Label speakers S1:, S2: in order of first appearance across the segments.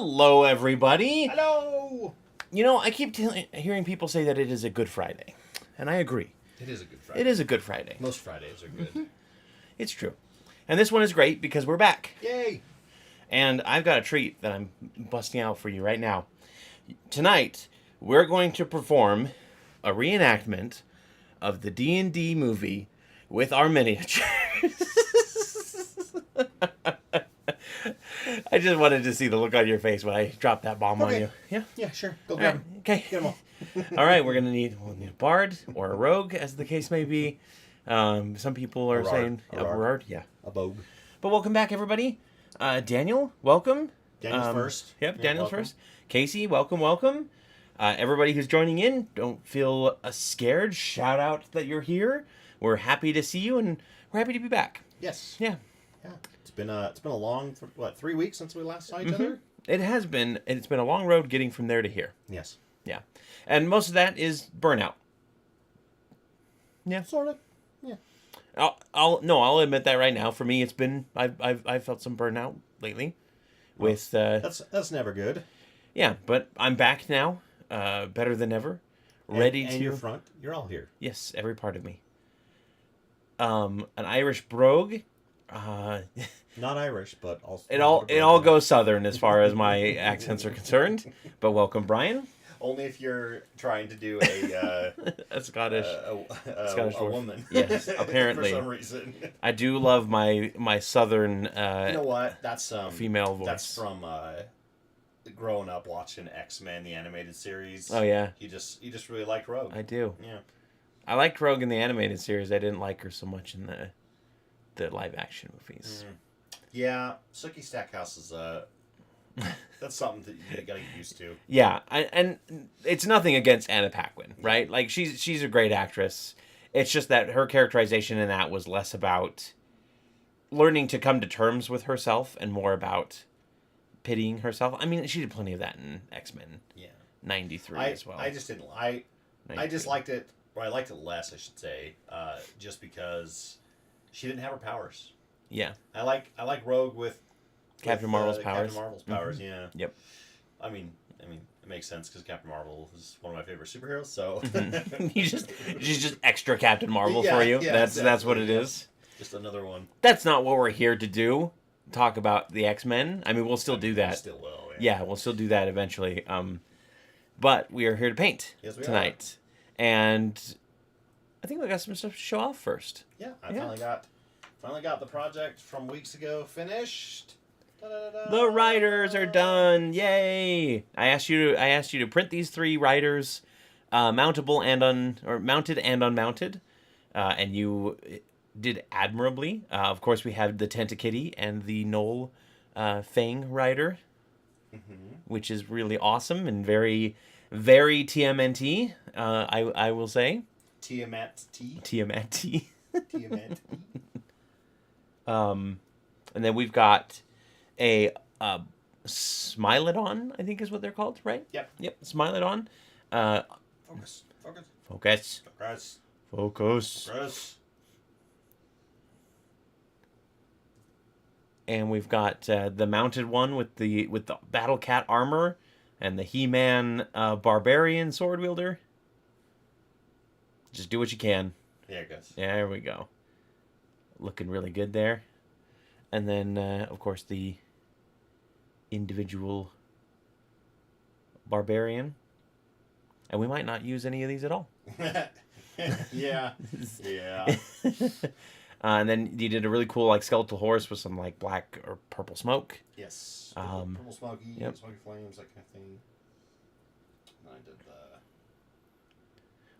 S1: Hello, everybody.
S2: Hello.
S1: You know, I keep hearing people say that it is a Good Friday, and I agree.
S2: It is a good Friday.
S1: It is a Good Friday.
S2: Most Fridays are good.
S1: It's true. And this one is great because we're back.
S2: Yay.
S1: And I've got a treat that I'm busting out for you right now. Tonight, we're going to perform a reenactment of the D&D movie with our miniatures. I just wanted to see the look on your face when I dropped that bomb on you. Yeah?
S2: Yeah, sure. Go grab them.
S1: Okay.
S2: Get them all.
S1: All right, we'll need a bard or a rogue, as the case may be. Some people are saying...
S2: A
S1: Rard, yeah.
S2: A bogue.
S1: But welcome back, everybody. Daniel, welcome.
S2: Daniel's first.
S1: Yep,
S2: Yeah,
S1: Daniel's
S2: welcome.
S1: first. Casey, welcome. Everybody who's joining in, don't feel scared. Shout out that you're here. We're happy to see you, and we're happy to be back.
S2: Yes.
S1: Yeah.
S2: Yeah. It's been a long, 3 weeks since we last saw each other?
S1: It has been. It's been a long road getting from there to here.
S2: Yes.
S1: Yeah. And most of that is burnout. Yeah.
S2: Sort of. Yeah.
S1: I'll admit that right now. For me, it's been I've felt some burnout lately. With
S2: that's never good.
S1: Yeah, but I'm back now, better than ever, ready to.
S2: And you're front. You're all here.
S1: Yes, every part of me. An Irish brogue.
S2: Not Irish, but also.
S1: It all goes southern as far as my accents are concerned. But welcome, Brian.
S2: Only if you're trying to do a
S1: Scottish
S2: a woman.
S1: Yes, apparently.
S2: For some reason.
S1: I do love my southern.
S2: You know what? That's
S1: female voice.
S2: That's from growing up watching X-Men, the animated series.
S1: Oh yeah.
S2: You just really liked Rogue.
S1: I do.
S2: Yeah. I
S1: liked Rogue in the animated series. I didn't like her so much in the live action movies.
S2: Yeah, Sookie Stackhouse is that's something that you gotta get used to.
S1: Yeah, and it's nothing against Anna Paquin, right? Like she's a great actress. It's just that her characterization in that was less about learning to come to terms with herself and more about pitying herself. I mean, she did plenty of that in X-Men.
S2: Yeah.
S1: 93 as well.
S2: I just didn't. I just liked it. Or I liked it less, I should say, just because she didn't have her powers.
S1: Yeah.
S2: I like Rogue with
S1: Captain Marvel's powers.
S2: Captain Marvel's powers, yeah.
S1: Yep.
S2: I mean, it makes sense because Captain Marvel is one of my favorite superheroes. So
S1: she's just extra Captain Marvel for you.
S2: Yeah,
S1: that's what it is.
S2: Just another one.
S1: That's not what we're here to do. Talk about the X-Men. I mean, we'll still do that.
S2: We still will.
S1: Yeah, we'll still do that eventually. But we are here to paint tonight, and I think we got some stuff to show off first.
S2: Yeah, I finally got the project from weeks ago finished. Da-da-da-da.
S1: The riders are done! Yay! I asked you to print these 3 riders, mounted and unmounted, and you did admirably. Of course, we have the Tentakitty and the Knoll Fang rider, which is really awesome and very, very TMNT. I will say.
S2: Tiamat T.
S1: Tiamat T.
S2: Tiamat T.
S1: And then we've got a Smilodon, I think is what they're called, right?
S2: Yep.
S1: Smilodon. Focus. And we've got the mounted one with the Battle Cat armor and the He-Man barbarian sword wielder. Just do what you can.
S2: Yeah, I guess.
S1: Yeah, there we go. Looking really good there. And then, of course, the individual barbarian. And we might not use any of these at all.
S2: Yeah.
S1: And then you did a really cool skeletal horse with some black or purple smoke.
S2: Yes. Purple smoky, smoky flames, that kind of thing. And I did the...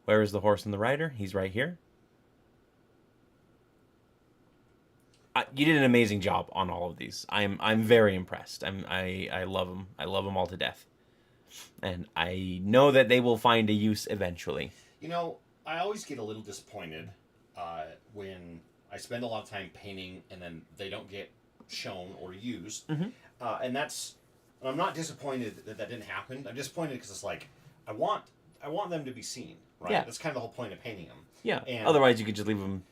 S1: Where is the horse and the rider? He's right here. You did an amazing job on all of these. I'm very impressed. I love them. I love them all to death. And I know that they will find a use eventually.
S2: You know, I always get a little disappointed when I spend a lot of time painting and then they don't get shown or used. And I'm not disappointed that didn't happen. I'm disappointed because it's I want them to be seen, right?
S1: Yeah.
S2: That's kind of the whole point of painting them.
S1: Yeah.
S2: And
S1: otherwise, you could just leave them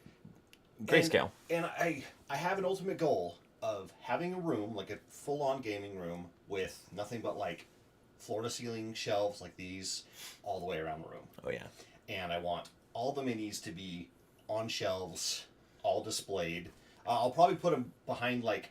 S1: grayscale.
S2: And I have an ultimate goal of having a room, like a full-on gaming room, with nothing but like floor-to-ceiling shelves like these all the way around the room.
S1: Oh yeah.
S2: And I want all the minis to be on shelves, all displayed. I'll probably put them behind like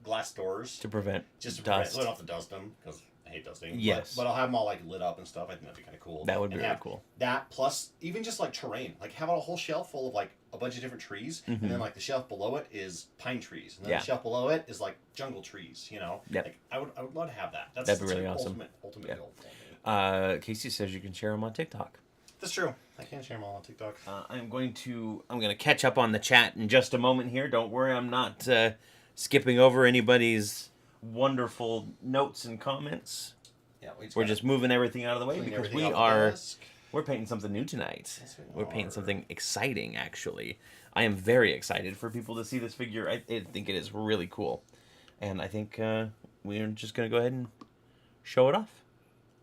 S2: glass doors
S1: To prevent
S2: just to
S1: dust.
S2: prevent, don't have to dust them because I hate dusting.
S1: Yes.
S2: But I'll have them all like lit up and stuff. I think that'd be kind of cool.
S1: That would be
S2: and
S1: really
S2: have
S1: cool.
S2: That plus even just like terrain, like have a whole shelf full of like a bunch of different trees, and then like the shelf below it is pine trees, and then the shelf below it is like jungle trees. You know,
S1: Yep.
S2: Like I would love to have that.
S1: That'd be really awesome.
S2: Ultimate goal for me.
S1: Casey says you can share them on TikTok.
S2: That's true. I can't share them all on TikTok.
S1: I'm going to catch up on the chat in just a moment here. Don't worry, I'm not skipping over anybody's wonderful notes and comments.
S2: Yeah,
S1: we're just moving everything out of the way because we're painting something new tonight.
S2: Yes,
S1: we're painting something exciting, actually. I am very excited for people to see this figure. I think it is really cool, and I think we're just gonna go ahead and show it off.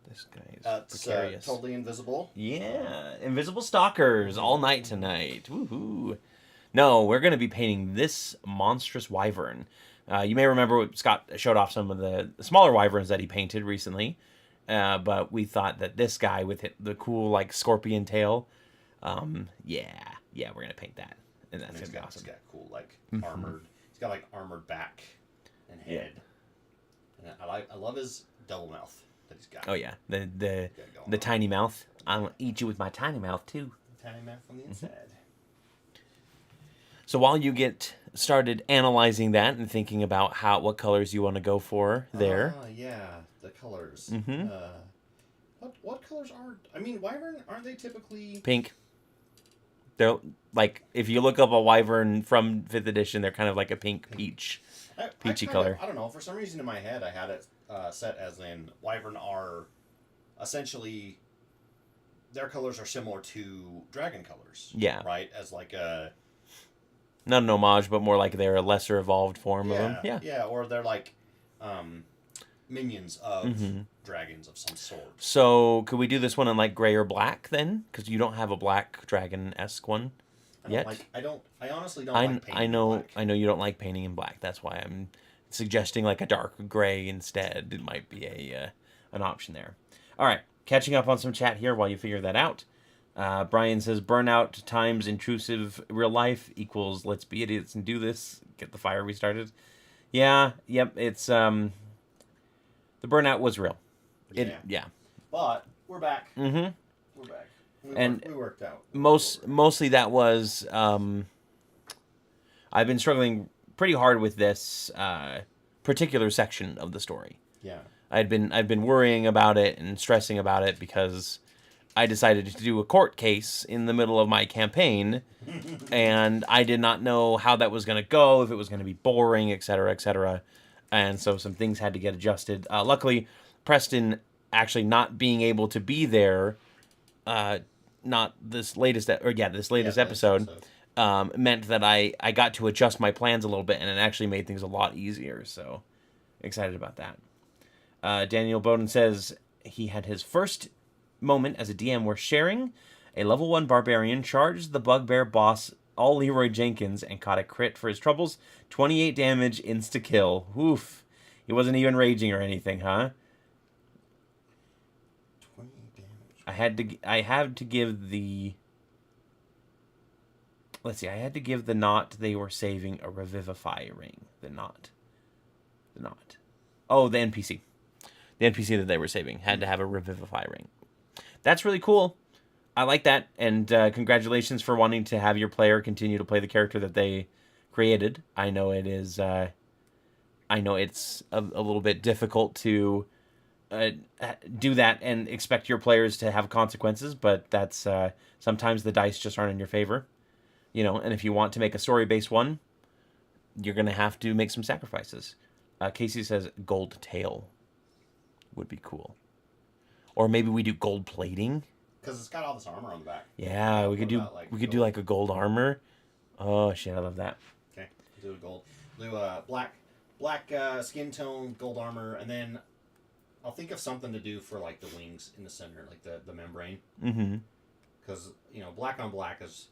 S1: This guy is precarious.
S2: Totally invisible.
S1: Yeah, invisible stalkers all night tonight. Woohoo! No, we're going to be painting this monstrous wyvern. You may remember Scott showed off some of the smaller wyverns that he painted recently, but we thought that this guy with the cool like scorpion tail, yeah, we're going to paint that, and that's going to be awesome.
S2: He's got cool like armored. He's got like armored back and head. Yeah. And I love his double mouth that he's got.
S1: Oh yeah, the tiny mouth. I'm gonna eat you with my tiny mouth too.
S2: Tiny mouth from the inside.
S1: So while you get started analyzing that and thinking about what colors you want to go for there.
S2: Yeah, the colors.
S1: Mm-hmm.
S2: What colors are? I mean, wyvern aren't they typically
S1: pink? They're like if you look up a wyvern from 5th edition, they're kind of like a pink peachy color.
S2: I don't know. For some reason in my head, I had it set as in wyvern are essentially their colors are similar to dragon colors.
S1: Yeah.
S2: Right? As like a
S1: not an homage, but more like they're a lesser evolved form of them. Yeah.
S2: Yeah, or they're like minions of dragons of some sort.
S1: So could we do this one in like gray or black then? Because you don't have a black dragon-esque one yet.
S2: I honestly don't like painting in black.
S1: I know you don't like painting in black. That's why I'm suggesting like a dark gray instead. It might be an option there. All right, catching up on some chat here while you figure that out. Brian says burnout times intrusive real life equals let's be idiots and do this. Get the fire restarted. Yeah, yep. It's the burnout was real. Yeah.
S2: But we're back.
S1: Mm-hmm.
S2: We're back. We worked out.
S1: Mostly that was I've been struggling pretty hard with this particular section of the story.
S2: Yeah.
S1: I've been worrying about it and stressing about it because I decided to do a court case in the middle of my campaign, and I did not know how that was going to go, if it was going to be boring, etc., etc. And so some things had to get adjusted. Luckily, Preston actually not being able to be there, this latest episode, meant that I got to adjust my plans a little bit, and it actually made things a lot easier. So excited about that. Daniel Bowden says he had his first moment as a DM where sharing a level 1 barbarian charged the bugbear boss all Leroy Jenkins and caught a crit for his troubles. 28 damage, insta kill. Oof. He wasn't even raging or anything, huh?
S2: 28 damage.
S1: I had to give the knot they were saving a revivify ring. The knot. Oh, the NPC. The NPC that they were saving had to have a revivify ring. That's really cool. I like that, and congratulations for wanting to have your player continue to play the character that they created. I know it is. I know it's a little bit difficult to do that and expect your players to have consequences, but that's sometimes the dice just aren't in your favor, And if you want to make a story-based one, you're gonna have to make some sacrifices. Casey says gold tail would be cool. Or maybe we do gold plating.
S2: Because it's got all this armor on the back.
S1: Yeah, we could do like a gold armor. Oh shit, I love that.
S2: Okay, do a gold. Do black skin tone, gold armor, and then I'll think of something to do for like the wings in the center, like the membrane.
S1: Mm-hmm.
S2: Because black on black is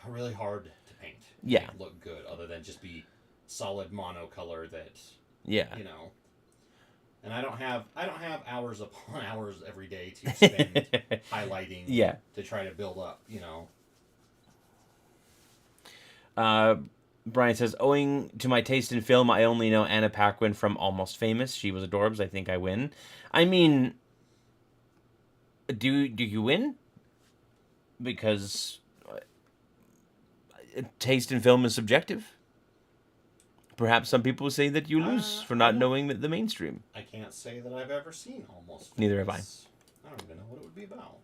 S2: really hard to paint.
S1: Yeah.
S2: Make it look good, other than just be solid mono color that
S1: Yeah.
S2: you know. And I don't have hours upon hours every day to spend highlighting
S1: Yeah.
S2: to try to build up, you know.
S1: Brian says, owing to my taste in film, I only know Anna Paquin from Almost Famous. She was adorbs. I think I win. I mean, do you win? Because taste in film is subjective. Perhaps some people say that you lose for not knowing the mainstream.
S2: I can't say that I've ever seen Almost Famous.
S1: Neither have I.
S2: I don't even know what it would be about.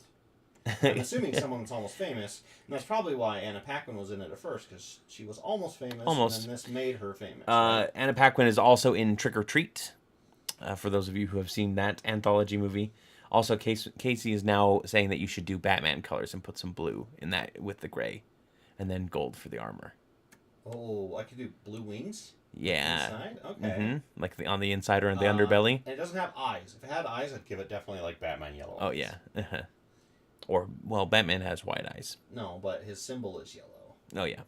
S2: I'm assuming someone's almost famous, and that's probably why Anna Paquin was in it at first, because she was almost famous,
S1: Almost.
S2: and then this made her famous.
S1: Anna Paquin is also in Trick or Treat, for those of you who have seen that anthology movie. Also, Casey is now saying that you should do Batman colors and put some blue in that with the gray, and then gold for the armor.
S2: Oh, I could do blue wings?
S1: Yeah.
S2: Inside? Okay.
S1: Like on the inside or in the underbelly.
S2: And it doesn't have eyes. If it had eyes, I'd give it definitely like Batman yellow eyes.
S1: Oh, yeah. Or, well, Batman has white eyes.
S2: No, but his symbol is yellow.
S1: Oh, yeah.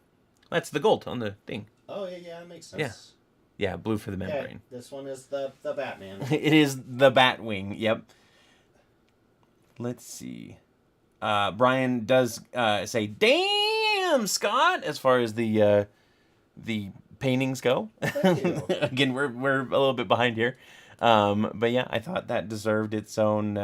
S1: That's the gold on the thing.
S2: Oh, yeah, that makes sense.
S1: Yeah, blue for the membrane.
S2: Okay, this one is the Batman.
S1: It is the Batwing, yep. Let's see. Brian does say, "Damn, Scott!" as far as the paintings go.
S2: Thank you.
S1: Again, we're a little bit behind here, but yeah, I thought that deserved its own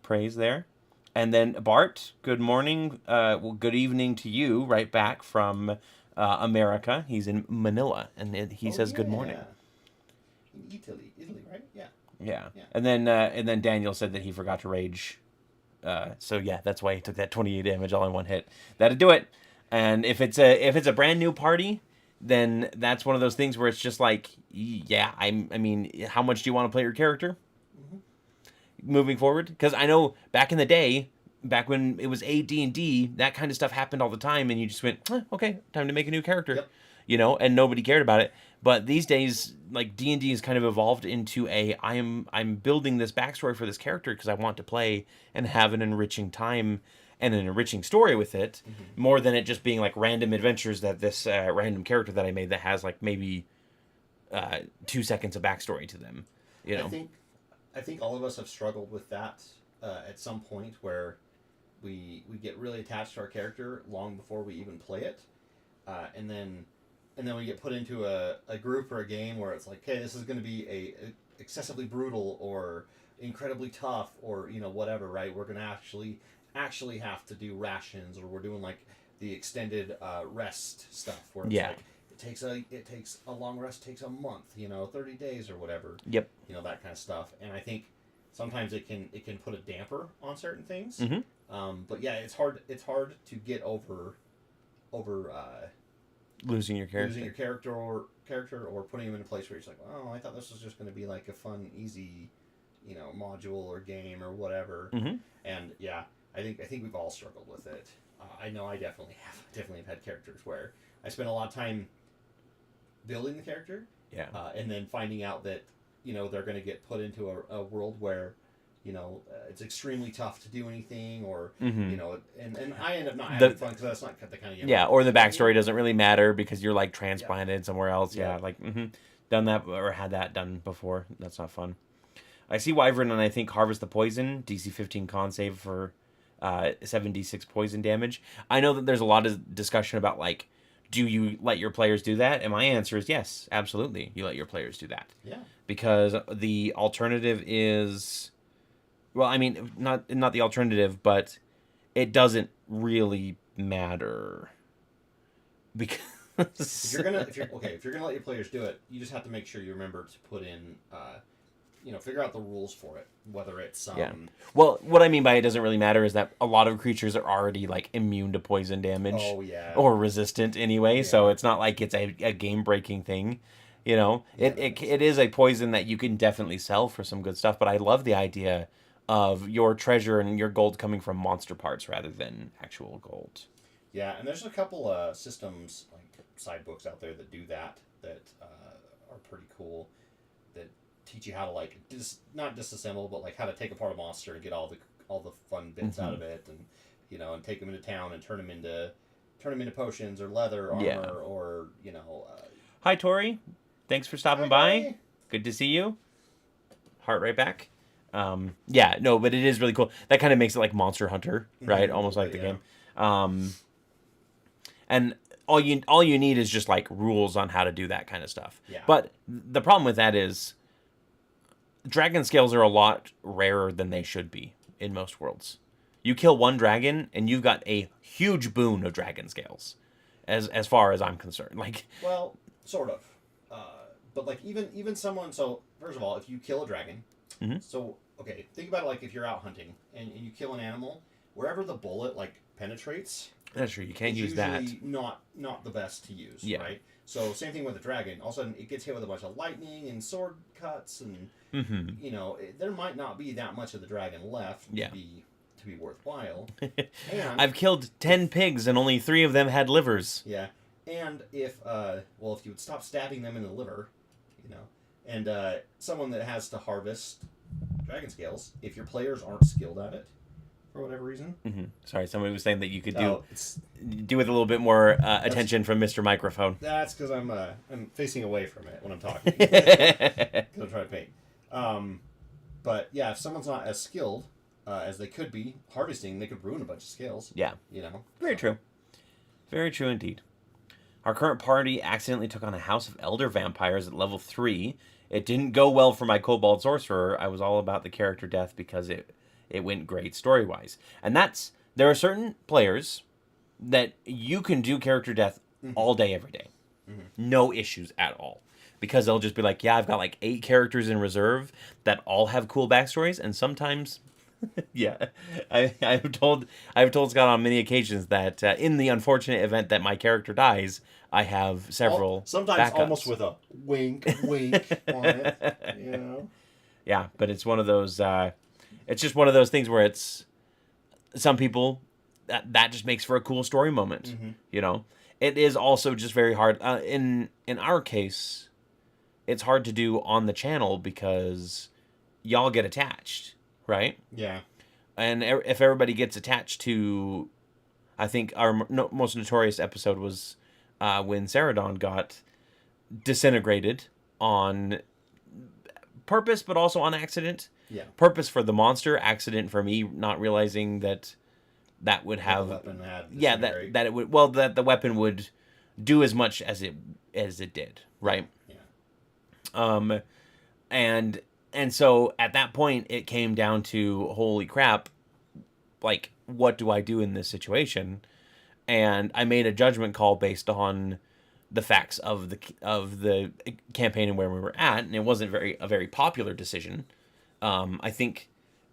S1: praise there. And then Bart, good morning, well, good evening to you, right back from America. He's in Manila, and he says good morning.
S2: In Italy, right? Yeah.
S1: Yeah. And then Daniel said that he forgot to rage. So yeah, that's why he took that 28 damage all in one hit. That'd do it. And if it's a brand new party, then that's one of those things where it's just like, yeah, I mean, how much do you want to play your character? Moving forward, because I know back in the day, back when it was AD&D, that kind of stuff happened all the time, and you just went, okay, time to make a new character,
S2: Yep.
S1: And nobody cared about it. But these days, like D&D has kind of evolved into I'm building this backstory for this character because I want to play and have an enriching time and an enriching story with it, more than it just being like random adventures that this random character that I made that has like maybe 2 seconds of backstory to them,
S2: I think all of us have struggled with that at some point where we get really attached to our character long before we even play it, and then we get put into a group or a game where it's like, hey, this is going to be a excessively brutal or incredibly tough or whatever, right? We're going to actually have to do rations, or we're doing like the extended rest stuff where it's like it takes a long rest takes a month, 30 days or whatever.
S1: Yep.
S2: That kind of stuff. And I think sometimes it can put a damper on certain things. But yeah, it's hard to get over
S1: losing your character
S2: or putting him in a place where he's like, oh, I thought this was just going to be like a fun, easy, module or game or whatever. And yeah, I think we've all struggled with it. I know I definitely have had characters where I spent a lot of time building the character, and then finding out that they're going to get put into a world where it's extremely tough to do anything, or and I end up not having fun because that's not the kind of game.
S1: Yeah, or the backstory doesn't really matter because you're like transplanted somewhere else. Done that or had that done before. That's not fun. I see Wyvern and I think Harvest the Poison, DC 15 con save for 7d6 poison damage. I know that there's a lot of discussion about like, do you let your players do that? And my answer is yes, absolutely. You let your players do that.
S2: Yeah.
S1: Because the alternative is, well, I mean, not the alternative, but it doesn't really matter. Because
S2: if you're gonna let your players do it, you just have to make sure you remember to put in, figure out the rules for it. Whether it's
S1: Well, what I mean by it doesn't really matter is that a lot of creatures are already like immune to poison damage.
S2: Oh yeah.
S1: Or resistant anyway, so it's not like it's a game breaking thing. It is a poison that you can definitely sell for some good stuff. But I love the idea of your treasure and your gold coming from monster parts rather than actual gold.
S2: Yeah, and there's a couple systems, like side books out there that do that are pretty cool, that teach you how to like not disassemble, but like how to take apart a monster and get all the fun bits out of it, and and take them into town and turn them into turn them into potions or leather armor
S1: Yeah.
S2: or
S1: Hi, Tori. Thanks for stopping by. Good to see you. Heart right back. Yeah, no, but it is really cool. That kind of makes it like Monster Hunter, right? Almost like the game. And all you need is just like rules on how to do that kind of stuff.
S2: Yeah.
S1: But the problem with that is dragon scales are a lot rarer than they should be in most worlds. You kill one dragon and you've got a huge boon of dragon scales, as far as I'm concerned. Like,
S2: well, sort of, but like even someone. So first of all, if you kill a dragon, so okay, think about it like if you're out hunting and you kill an animal, wherever the bullet like penetrates.
S1: That's true. You can't use
S2: usually
S1: that.
S2: Not the best to use,
S1: Yeah.
S2: right? So same thing with a dragon. All of a sudden, it gets hit with a bunch of lightning and sword cuts, and there might not be that much of the dragon left to be worthwhile. And
S1: I've killed 10 pigs and only 3 of them had livers.
S2: yeah, and if if you would stop stabbing them in the liver, and someone that has to harvest dragon scales, if your players aren't skilled at it, for whatever reason.
S1: Sorry, somebody was saying that you could
S2: Oh,
S1: do with a little bit more attention from Mr. Microphone.
S2: That's because I'm facing away from it when I'm talking. Because I'm trying to paint. But yeah, if someone's not as skilled as they could be harvesting, they could ruin a bunch of scales.
S1: Yeah. Very
S2: So.
S1: true. Very true indeed. Our current party accidentally took on a house of elder vampires at level 3. It didn't go well for my kobold sorcerer. I was all about the character death because it went great story-wise. And there are certain players that you can do character death all day, every day. No issues at all. Because they'll just be like, yeah, I've got like 8 characters in reserve that all have cool backstories, and sometimes, yeah, I've told Scott on many occasions that in the unfortunate event that my character dies, I have several
S2: sometimes
S1: backups.
S2: almost with a wink on it,
S1: Yeah, but it's one of those... it's just one of those things where it's some people that just makes for a cool story moment. It is also just very hard in our case. It's hard to do on the channel because y'all get attached, right?
S2: Yeah.
S1: And if everybody gets attached to, I think our most notorious episode was when Ceradon got disintegrated on purpose, but also on accident.
S2: Yeah.
S1: Purpose for the monster, accident for me not realizing that would have
S2: the weapon had
S1: that it would that the weapon would do as much as it did, right?
S2: Yeah.
S1: And so at that point it came down to holy crap, like what do I do in this situation? And I made a judgment call based on the facts of the campaign and where we were at, and it wasn't a very popular decision. I think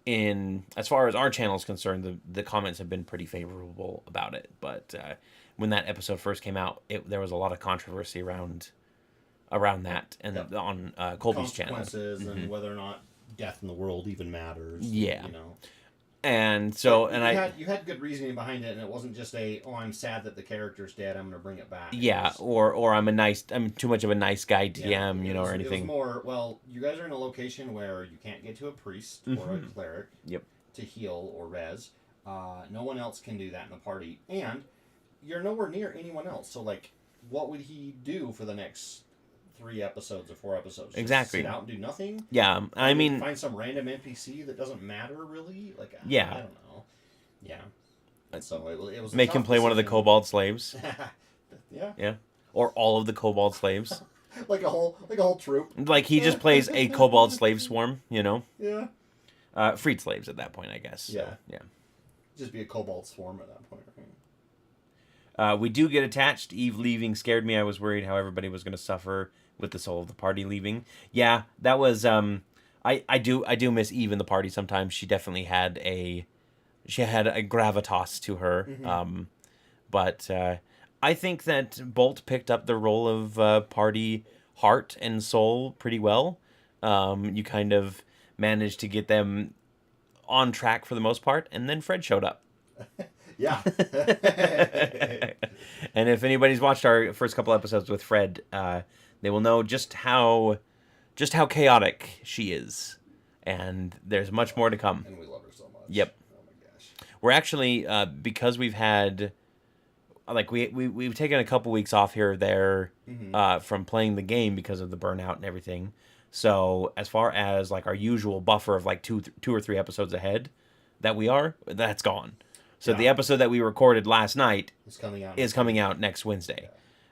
S1: as far as our channel is concerned, the comments have been pretty favorable about it. But when that episode first came out, there was a lot of controversy around that and on Colby's channel.
S2: Consequences and whether or not death in the world even matters.
S1: Yeah. And so,
S2: you had good reasoning behind it, and it wasn't just I'm sad that the character's dead, I'm going to bring it back.
S1: Yeah, or I'm too much of a nice guy DM, or anything.
S2: It was more, you guys are in a location where you can't get to a priest or a cleric to heal or res. No one else can do that in the party, and you're nowhere near anyone else. So, what would he do for the next 3 episodes or 4 episodes?
S1: Exactly.
S2: Just sit out and do nothing?
S1: Yeah, I mean...
S2: Find some random NPC that doesn't matter, really?
S1: Yeah.
S2: I don't know. Yeah. So it was
S1: Make him play one of the kobold slaves.
S2: Yeah.
S1: Yeah. Or all of the kobold slaves.
S2: like a whole troop.
S1: Like he just plays a kobold slave swarm,
S2: Yeah.
S1: Freed slaves at that point, I guess. So, yeah.
S2: Just be a kobold swarm at that point, right?
S1: We do get attached. Eve leaving scared me. I was worried how everybody was going to suffer with the soul of the party leaving. Yeah, that was I do miss Eve in the party sometimes. She definitely had a gravitas to her. But I think that Bolt picked up the role of party heart and soul pretty well. You kind of managed to get them on track for the most part, and then Fred showed up.
S2: Yeah.
S1: And if anybody's watched our first couple episodes with Fred, they will know just how chaotic she is, and there's much more to come.
S2: And we love her so much.
S1: Yep.
S2: Oh my gosh.
S1: We're actually because we've had like we've taken a couple weeks off here or there
S2: Mm-hmm.
S1: from playing the game because of the burnout and everything. So as far as like our usual buffer of like two or three episodes ahead that's gone. So the
S2: Yeah.
S1: episode that we recorded last night
S2: It's coming out.
S1: is coming out next Wednesday.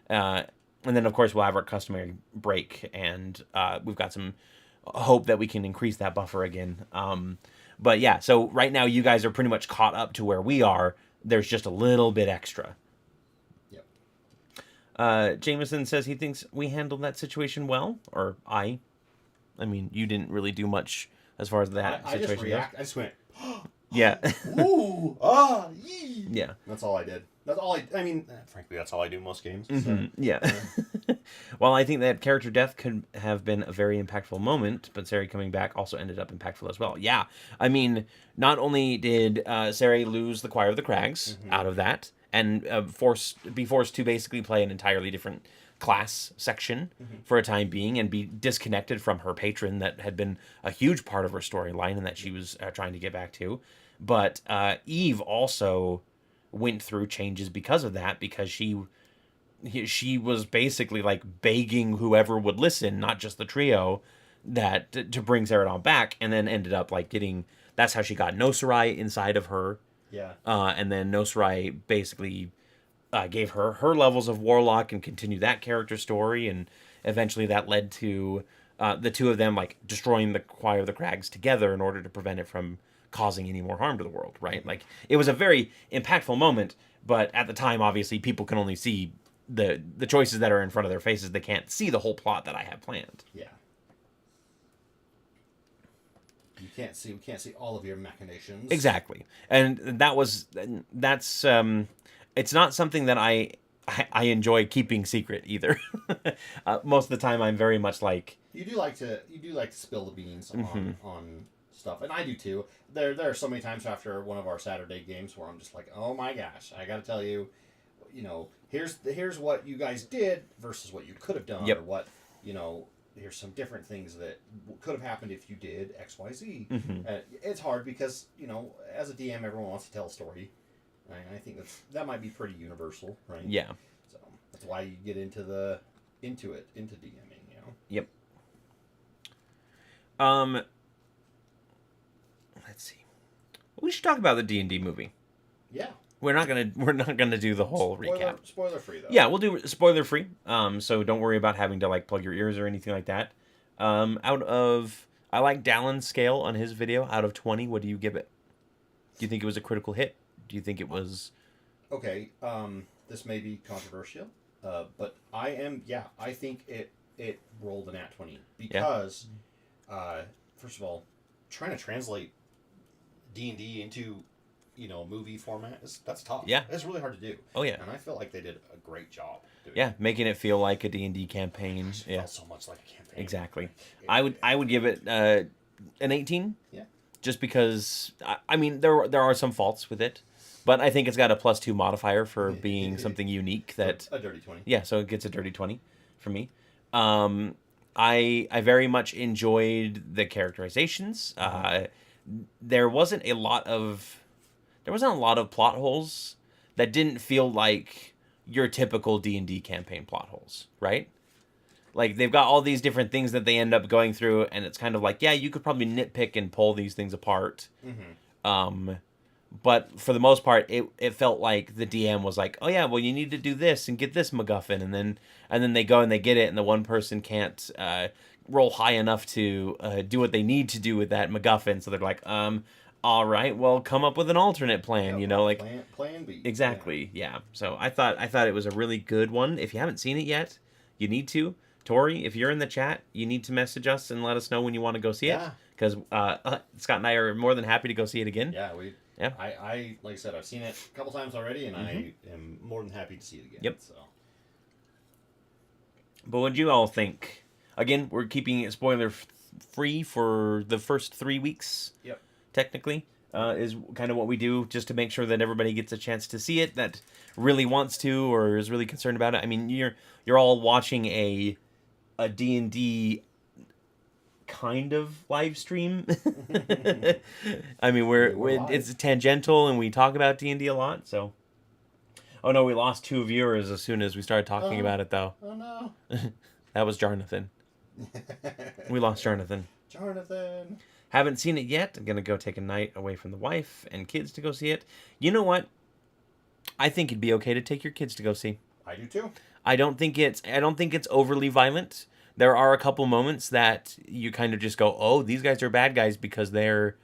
S1: And then of course we'll have our customary break, and we've got some hope that we can increase that buffer again. But yeah, so right now you guys are pretty much caught up to where we are. There's just a little bit extra.
S2: Yep.
S1: Jameson says he thinks we handled that situation well, or I mean, you didn't really do much as far as that
S2: I
S1: situation
S2: just react. I just went.
S1: Yeah.
S2: Ooh, ah, yee.
S1: Yeah.
S2: That's all I did. That's all I mean, frankly, that's all I do most games. So.
S1: Yeah. Well, I think that character death could have been a very impactful moment, but Sari coming back also ended up impactful as well. Yeah. I mean, not only did Sari lose the Choir of the Crags out of that, and be forced to basically play an entirely different class section for a time being, and be disconnected from her patron that had been a huge part of her storyline and that she was trying to get back to. But Eve also went through changes because of that, because she was basically like begging whoever would listen, not just the trio, that to bring Zeradon back, and then ended up like getting, that's how she got Noserai inside of her.
S2: Yeah.
S1: And then Noserai basically gave her levels of Warlock and continued that character story, and eventually that led to the two of them like destroying the Choir of the Crags together in order to prevent it from causing any more harm to the world, right? Like, it was a very impactful moment, but at the time, obviously, people can only see the choices that are in front of their faces. They can't see the whole plot that I have planned.
S2: Yeah. We can't see all of your machinations.
S1: Exactly. And that's it's not something that I enjoy keeping secret either. Most of the time I'm very much like,
S2: You do like to spill the beans on stuff, and I do too. There are so many times after one of our Saturday games where I'm just like, oh my gosh, I got to tell you, here's what you guys did versus what you could have done,
S1: Yep.
S2: or what here's some different things that could have happened if you did X, Y, Z. It's hard because as a DM, everyone wants to tell a story. I think that might be pretty universal, right?
S1: yeah.
S2: So that's why you get into DMing.
S1: Yep. Let's see. We should talk about the D&D movie.
S2: Yeah.
S1: We're not gonna do the whole recap.
S2: Spoiler free though.
S1: Yeah, we'll do spoiler free. So don't worry about having to like plug your ears or anything like that. I like Dallin's scale on his video. Out of 20, what do you give it? Do you think it was a critical hit? Do you think it was?
S2: Okay. This may be controversial, but I think it rolled a nat 20 because, first of all, trying to translate D&D into movie format that's tough.
S1: Yeah,
S2: it's really hard to do.
S1: Oh yeah,
S2: and I feel like they did a great job doing
S1: it. Making it feel like a D&D campaign.
S2: It felt so much like a campaign.
S1: Exactly. I would give it an 18.
S2: Yeah.
S1: Just because I mean there are some faults with it, but I think it's got a +2 modifier for being something unique. That
S2: a dirty 20.
S1: Yeah, so it gets a dirty 20 for me. I very much enjoyed the characterizations. There wasn't a lot of plot holes that didn't feel like your typical D&D campaign plot holes, right? Like, they've got all these different things that they end up going through, and it's kind of like, yeah, you could probably nitpick and pull these things apart. But for the most part, it felt like the DM was like, oh yeah, well, you need to do this and get this MacGuffin, and then they go and they get it, and the one person can't roll high enough to do what they need to do with that MacGuffin, so they're like, all right, well, come up with an alternate plan,
S2: plan B.
S1: Exactly, yeah. So I thought it was a really good one. If you haven't seen it yet, you need to. Tori, if you're in the chat, you need to message us and let us know when you want to go see it. Because Scott and I are more than happy to go see it again.
S2: Yeah,
S1: Yeah.
S2: I like I said, I've seen it a couple times already, and I am more than happy to see it again.
S1: Yep.
S2: So.
S1: But what do you all think? Again, we're keeping it spoiler free for the first 3 weeks.
S2: Yep.
S1: Technically, is kind of what we do, just to make sure that everybody gets a chance to see it, that really wants to or is really concerned about it. I mean, you're all watching a D&D kind of live stream. I mean, we're it's tangential and we talk about D&D a lot, so Oh no, we lost 2 viewers as soon as we started talking
S2: Oh,
S1: about it, though.
S2: oh no.
S1: That was Jonathan. We lost Jonathan.
S2: Jonathan.
S1: Haven't seen it yet. I'm gonna go take a night away from the wife and kids to go see it. You know what? I think it'd be okay to take your kids to go see.
S2: I do too.
S1: I don't think it's overly violent. There are a couple moments that you kind of just go, "Oh, these guys are bad guys," because they're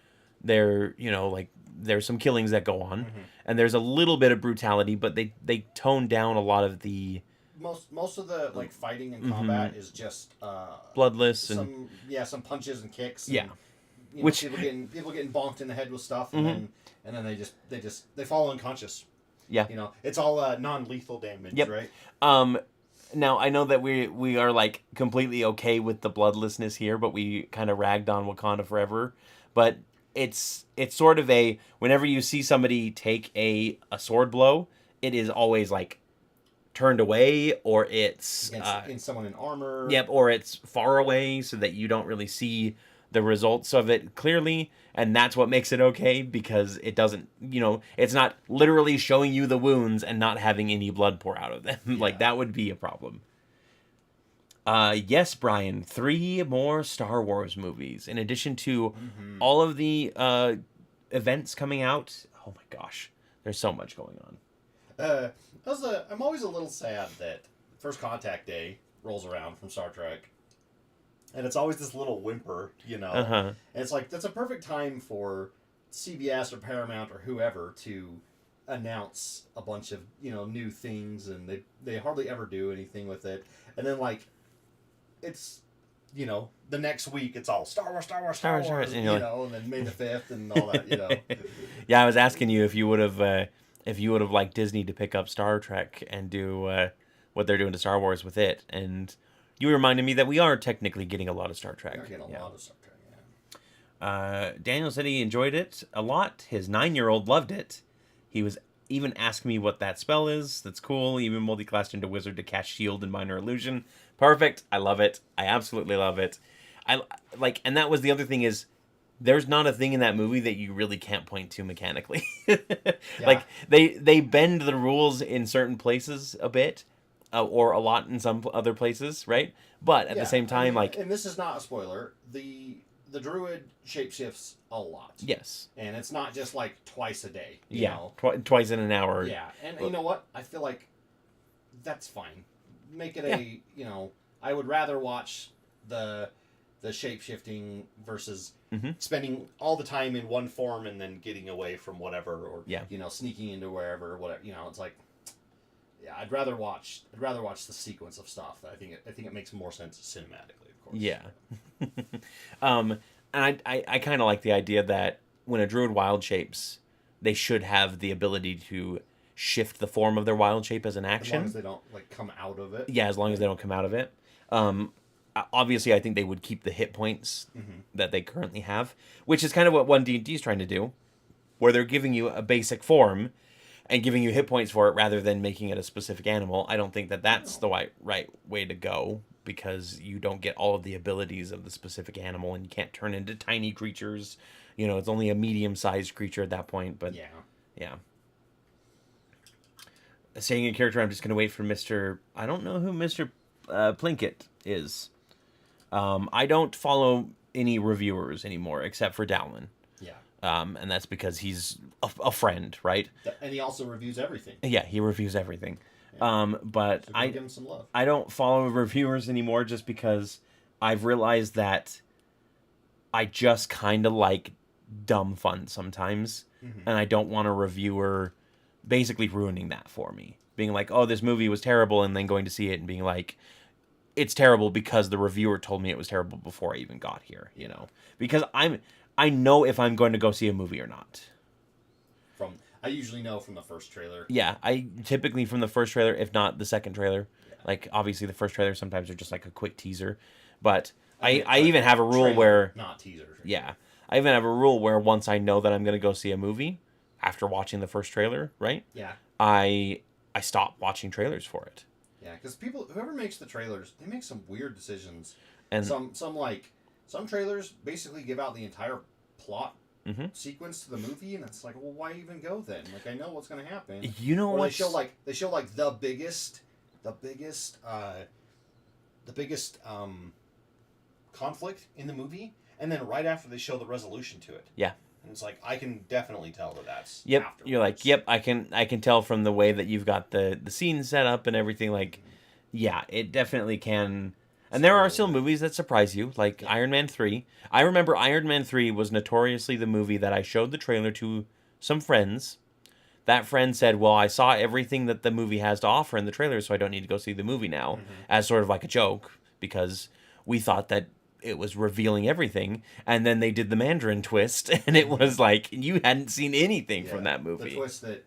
S1: like there's some killings that go on, and there's a little bit of brutality, but they tone down a lot of the
S2: Most of the like fighting and combat is just
S1: bloodless and
S2: some punches and kicks.
S1: Yeah.
S2: And,
S1: Which
S2: people getting bonked in the head with stuff, and then they fall unconscious.
S1: Yeah.
S2: It's all non-lethal damage,
S1: Yep.
S2: right?
S1: Now I know that we are like completely okay with the bloodlessness here, but we kind of ragged on Wakanda Forever. But it's sort of whenever you see somebody take a sword blow, it is always like turned away, or it's
S2: Against someone in armor.
S1: Yep, or it's far away so that you don't really see the results of it clearly, and that's what makes it okay, because it doesn't, it's not literally showing you the wounds and not having any blood pour out of them. Like, that would be a problem. Yes, Brian, 3 more Star Wars movies, in addition to all of the events coming out. Oh my gosh, there's so much going on.
S2: I'm always a little sad that First Contact Day rolls around from Star Trek, and it's always this little whimper, And it's like, that's a perfect time for CBS or Paramount or whoever to announce a bunch of new things, and they hardly ever do anything with it. And then like it's the next week it's all Star Wars, and then May the 5th and all that.
S1: Yeah, I was asking you if you would have liked Disney to pick up Star Trek and do what they're doing to Star Wars with it, and you reminded me that we are technically getting a lot of Star Trek.
S2: We're getting a lot of Star Trek, yeah.
S1: Daniel said he enjoyed it a lot. His 9-year-old loved it. He was even asking me what that spell is. That's cool. Even multi-classed into wizard to cast shield and minor illusion. Perfect. I love it. I absolutely love it. And that was the other thing is, there's not a thing in that movie that you really can't point to mechanically. Like they bend the rules in certain places a bit, or a lot in some other places, right? But at the same time,
S2: and this is not a spoiler, the druid shapeshifts a lot.
S1: Yes.
S2: And it's not just like twice a day. You know?
S1: Twice in an hour.
S2: Yeah, and you know what? I feel like that's fine. Make it I would rather watch the shape-shifting versus spending all the time in one form and then getting away from whatever, or sneaking into wherever, whatever. It's like, I'd rather watch the sequence of stuff. I think it makes more sense cinematically, of course.
S1: Yeah. And I kind of like the idea that when a druid wild shapes, they should have the ability to shift the form of their wild shape as an action.
S2: As long as they don't come out of it.
S1: Yeah, as long as they don't come out of it. Obviously, I think they would keep the hit points that they currently have, which is kind of what 1D&D is trying to do, where they're giving you a basic form and giving you hit points for it rather than making it a specific animal. I don't think that that's the right way to go, because you don't get all of the abilities of the specific animal, and you can't turn into tiny creatures. It's only a medium-sized creature at that point, but yeah. Saying a character, I'm just going to wait for Mr. I don't know who Mr. Plinkett is. I don't follow any reviewers anymore except for Dowlin.
S2: Yeah.
S1: And that's because he's a friend, right?
S2: And he also reviews everything.
S1: Yeah, he reviews everything. Yeah. But
S2: so give him some love.
S1: I don't follow reviewers anymore just because I've realized that I just kind of like dumb fun sometimes, and I don't want a reviewer basically ruining that for me. Being like, oh, this movie was terrible, and then going to see it and being like, it's terrible because the reviewer told me it was terrible before I even got here, Because I know if I'm going to go see a movie or not.
S2: I usually know from the first trailer.
S1: Yeah, I typically from the first trailer, if not the second trailer. Yeah. Like, obviously the first trailer sometimes are just like a quick teaser. But I even have a rule
S2: trailer,
S1: where...
S2: Not teaser.
S1: Yeah. I even have a rule where once I know that I'm going to go see a movie, after watching the first trailer, right?
S2: Yeah.
S1: I stop watching trailers for it.
S2: Yeah, because whoever makes the trailers, they make some weird decisions.
S1: And
S2: some trailers basically give out the entire plot sequence to the movie, and it's like, well, why even go then? Like, I know what's going to happen.
S1: You know
S2: or
S1: what?
S2: they show like the biggest conflict in the movie, and then right after they show the resolution to it.
S1: Yeah.
S2: And it's like, I can definitely tell that that's
S1: Yep.
S2: afterwards.
S1: You're like, yep. I can tell from the way that you've got the scene set up and everything. Like, yeah, it definitely can. And there are still movies that surprise you, like Iron Man 3. I remember Iron Man 3 was notoriously the movie that I showed the trailer to some friends. That friend said, well, I saw everything that the movie has to offer in the trailer, so I don't need to go see the movie now, as sort of like a joke, because we thought that it was revealing everything, and then they did the Mandarin twist, and it was like, you hadn't seen anything from that movie.
S2: The twist that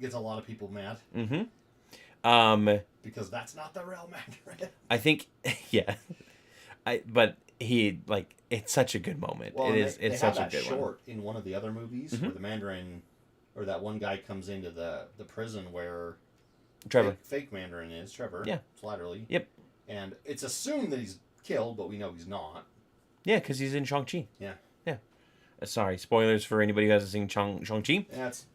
S2: gets a lot of people mad. Because that's not the real Mandarin.
S1: I think, yeah. But he, like, it's such a good moment.
S2: Well,
S1: it's such a good
S2: short
S1: one.
S2: in one of the other movies where the Mandarin, or that one guy comes into the prison where
S1: Trevor.
S2: Fake Mandarin is. Trevor.
S1: Yeah.
S2: Slatterly.
S1: Yep.
S2: And it's assumed that he's killed, but we know he's not.
S1: Yeah, because he's in Shang-Chi.
S2: Yeah.
S1: Yeah. Sorry, spoilers for anybody who hasn't seen Shang-Chi.
S2: Yeah, it's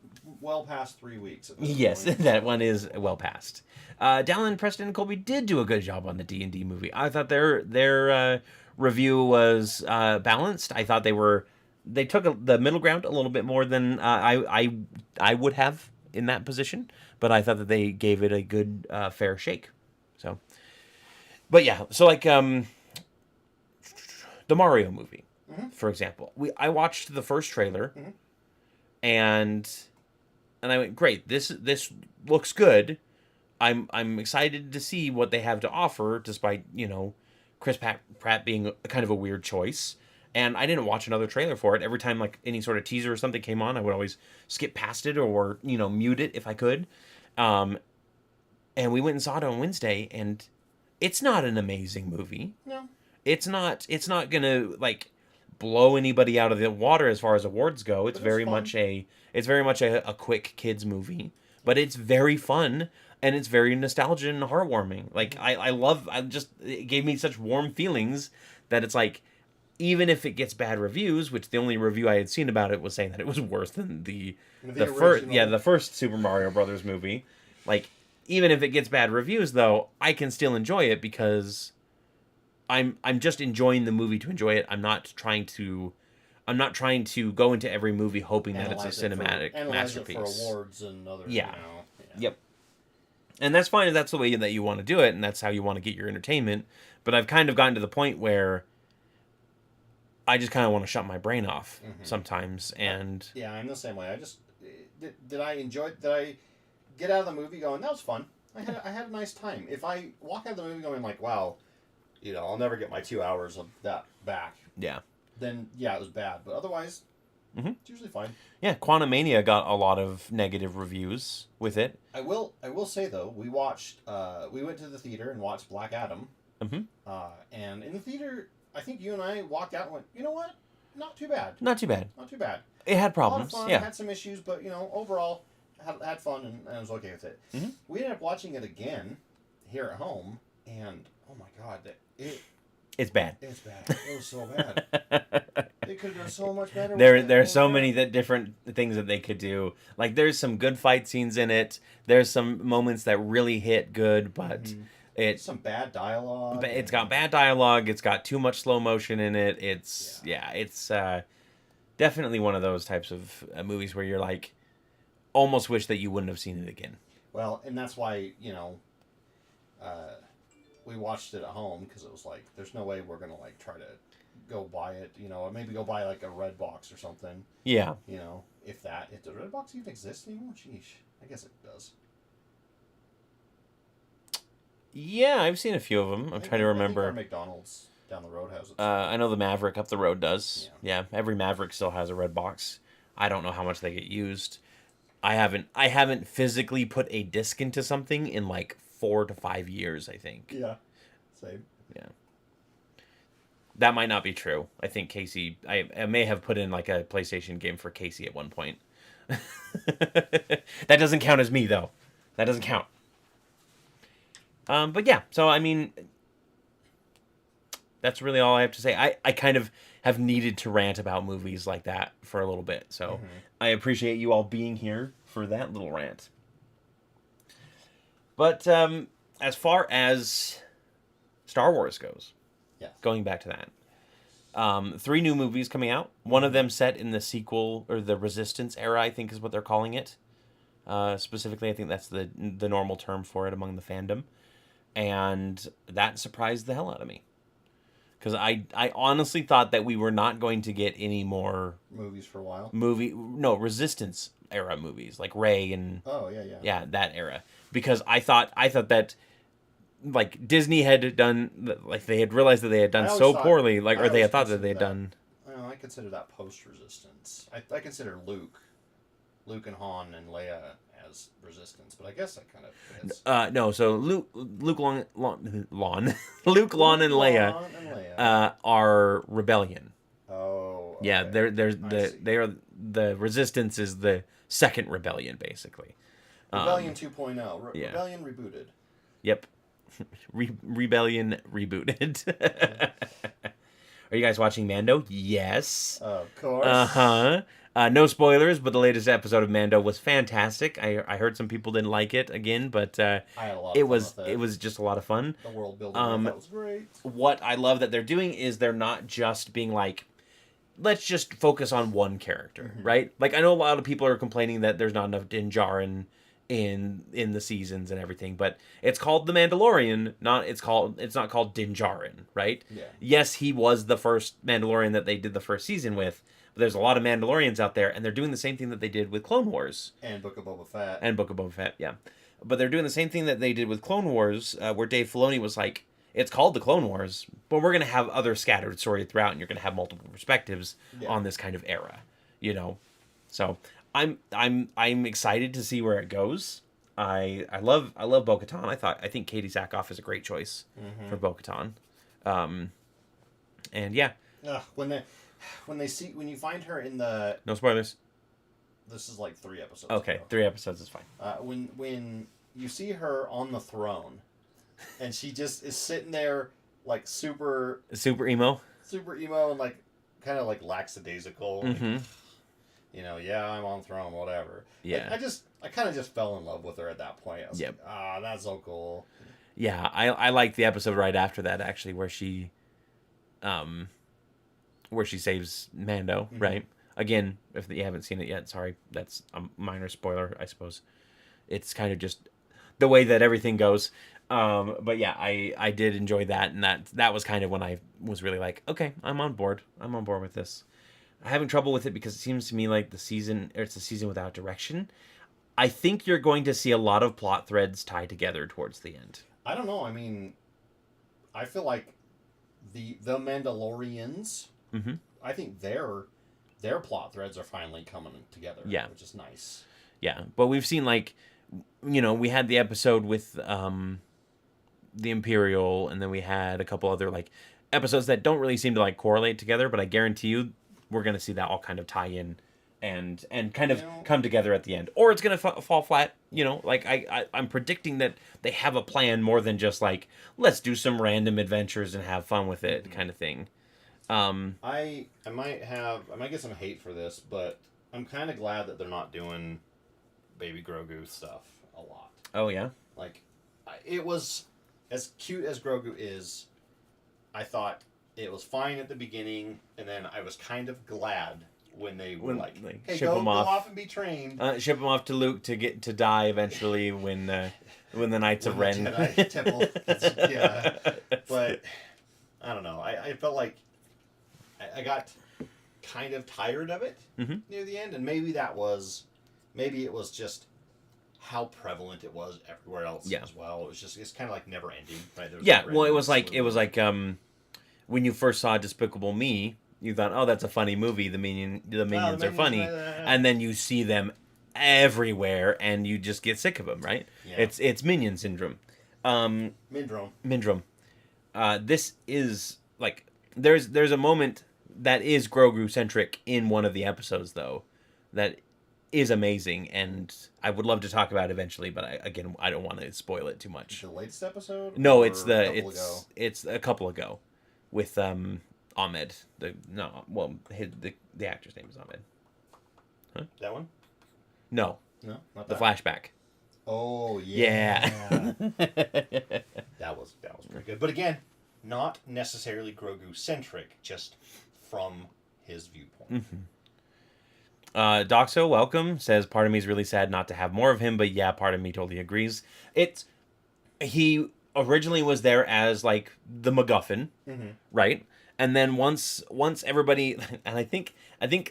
S2: well past 3 weeks. At this
S1: Yes,
S2: point.
S1: that one is well past. Dallin, Preston, and Colby did do a good job on the D&D movie. I thought their review was balanced. I thought they took the middle ground a little bit more than I would have in that position, but I thought that they gave it a good fair shake. So, but yeah, so like the Mario movie, for example, I watched the first trailer, and I went, great, this looks good. I'm excited to see what they have to offer, despite, Chris Pratt being kind of a weird choice. And I didn't watch another trailer for it. Every time like any sort of teaser or something came on, I would always skip past it or mute it if I could. And we went and saw it on Wednesday, and it's not an amazing movie.
S2: No.
S1: It's not gonna like blow anybody out of the water as far as awards go. It's very much a quick kids movie, but it's very fun. And it's very nostalgic and heartwarming. Like, it gave me such warm feelings that it's like, even if it gets bad reviews, which the only review I had seen about it was saying that it was worse than the first Super Mario Brothers movie. Like, even if it gets bad reviews, though, I can still enjoy it because I'm just enjoying the movie to enjoy it. I'm not trying to go into every movie hoping that it's a cinematic masterpiece.
S2: It for awards and other.
S1: Yeah. Yep. And that's fine if that's the way that you want to do it, and that's how you want to get your entertainment. But I've kind of gotten to the point where I just kind of want to shut my brain off sometimes. And
S2: yeah, I'm the same way. I just did I enjoy it? Did I get out of the movie going, that was fun? I had a nice time. If I walk out of the movie going like, wow, I'll never get my 2 hours of that back.
S1: Yeah.
S2: Then yeah, it was bad. But otherwise, it's usually fine.
S1: Yeah, Quantumania got a lot of negative reviews with it.
S2: I will say though, we went to the theater and watched Black Adam. And in the theater, I think you and I walked out and went, you know what? Not too bad.
S1: Not too bad.
S2: Not too bad.
S1: It had problems.
S2: A lot of fun,
S1: yeah.
S2: Had some issues, but overall had fun and I was okay with it. We ended up watching it again here at home, and oh my god,
S1: it's bad.
S2: It's bad. It was so bad. It could have done so much better.
S1: There are so many different things that they could do. Like, there's some good fight scenes in it. There's some moments that really hit good, but it's
S2: some bad dialogue.
S1: It's got bad dialogue. It's got too much slow motion in it. It's definitely one of those types of movies where you're like, almost wish that you wouldn't have seen it again.
S2: Well, and that's why we watched it at home, because it was like, there's no way we're gonna like try to go buy it, or maybe go buy like a red box or something.
S1: Yeah.
S2: If the red box even exists anymore, sheesh. I guess it does.
S1: Yeah, I've seen a few of them. I'm trying to remember.
S2: I think our McDonald's down the road has it.
S1: I know the Maverick up the road does. Yeah, every Maverick still has a red box. I don't know how much they get used. I haven't physically put a disc into something in like 4 to 5 years, I think.
S2: Yeah. Same.
S1: Yeah. That might not be true. I think Casey... I may have put in like a PlayStation game for Casey at one point. That doesn't count as me, though. That doesn't count. But yeah, so I mean... That's really all I have to say. I kind of have needed to rant about movies like that for a little bit. So I appreciate you all being here for that little rant. But as far as Star Wars goes,
S2: Yes.
S1: going back to that, 3 new movies coming out. One of them set in the sequel or the Resistance era, I think is what they're calling it. Specifically, I think that's the normal term for it among the fandom. And that surprised the hell out of me. Because I honestly thought that we were not going to get any more
S2: movies for a while.
S1: Resistance era movies like Rey and
S2: yeah,
S1: that era. Because I thought that like Disney had done, like they had realized that they had done so poorly, like, or they had thought that they had done.
S2: Well, I consider that post Resistance. I consider Luke and Han and Leia as Resistance, but I guess that kind of fits.
S1: No, so Luke, Lon, Luke, Lon, and Leia are Rebellion.
S2: Oh, okay.
S1: Yeah, they are the Resistance is the second Rebellion, basically.
S2: Rebellion 2.0.
S1: Yeah.
S2: Rebellion rebooted.
S1: Yep. Rebellion rebooted. Are you guys watching Mando? Yes.
S2: Of course.
S1: Uh-huh. No spoilers, but the latest episode of Mando was fantastic. I heard some people didn't like it again, but
S2: I had a lot of fun with
S1: it was just a lot of fun.
S2: The world building that was great.
S1: What I love that they're doing is they're not just being like, let's just focus on one character, right? Like, I know a lot of people are complaining that there's not enough Din Djarin in the seasons and everything, but it's called The Mandalorian, it's not called Din Djarin, right?
S2: Yeah.
S1: Yes, he was the first Mandalorian that they did the first season with, but there's a lot of Mandalorians out there, and they're doing the same thing that they did with Clone Wars.
S2: And Book of Boba Fett.
S1: Yeah. But they're doing the same thing that they did with Clone Wars, where Dave Filoni was like, it's called the Clone Wars, but we're going to have other scattered story throughout, and you're going to have multiple perspectives on this kind of era, you know? So I'm excited to see where it goes. I love Bo-Katan. I think Katie Sackhoff is a great choice for Bo-Katan. And yeah.
S2: When you find her in the...
S1: No spoilers.
S2: This is like 3 episodes
S1: Okay,
S2: ago.
S1: 3 episodes is fine.
S2: When you see her on the throne, and she just is sitting there like super
S1: emo,
S2: and like kind of like lackadaisical. Like, you know, I'm on throne, whatever.
S1: Yeah.
S2: Like, I kind of just fell in love with her at that point. I was like, that's so cool.
S1: Yeah, I like the episode right after that, actually, where she saves Mando, right? Again, if you haven't seen it yet, sorry, that's a minor spoiler, I suppose. It's kind of just the way that everything goes. But yeah, I did enjoy that, and that was kind of when I was really like, okay, I'm on board with this. I'm having trouble with it because it seems to me like it's a season without direction. I think you're going to see a lot of plot threads tied together towards the end.
S2: I don't know. I mean, I feel like the Mandalorians. I think their plot threads are finally coming together.
S1: Yeah,
S2: which is nice.
S1: Yeah, but we've seen, like, you know, we had the episode with the Imperial, and then we had a couple other like episodes that don't really seem to like correlate together. But I guarantee you, we're gonna see that all kind of tie in and kind of come together at the end, or it's gonna fall flat. You know, like I'm predicting that they have a plan more than just like, let's do some random adventures and have fun with it kind of thing.
S2: I might get some hate for this, but I'm kind of glad that they're not doing Baby Grogu stuff a lot.
S1: Oh yeah,
S2: like it was as cute as Grogu is. I thought it was fine at the beginning, and then I was kind of glad when they were like, "Hey, go off and be trained."
S1: Ship him off to Luke to die eventually when the Knights of Ren.
S2: Temple. Yeah, but I don't know. I felt like I got kind of tired of it near the end, and maybe it was just how prevalent it was everywhere else as well. It's kind of like never ending, right?
S1: It was like when you first saw Despicable Me, you thought, oh, that's a funny movie. The minions are funny, and then you see them everywhere, and you just get sick of them, right? Yeah. It's Minion syndrome. Mindrome. This is like there's a moment that is Grogu centric in one of the episodes though, that is amazing, and I would love to talk about it eventually, but I don't want to spoil it too much.
S2: The latest episode?
S1: No, it's a couple ago with Ahmed. The actor's name is Ahmed.
S2: That one?
S1: No,
S2: No, not
S1: the
S2: that.
S1: flashback.
S2: Oh
S1: Yeah.
S2: That was pretty good. But again, not necessarily Grogu centric, just from his viewpoint.
S1: Doxo, welcome. Says part of me is really sad not to have more of him, but yeah, part of me totally agrees. He originally was there as like the MacGuffin, right? And then once everybody, and I think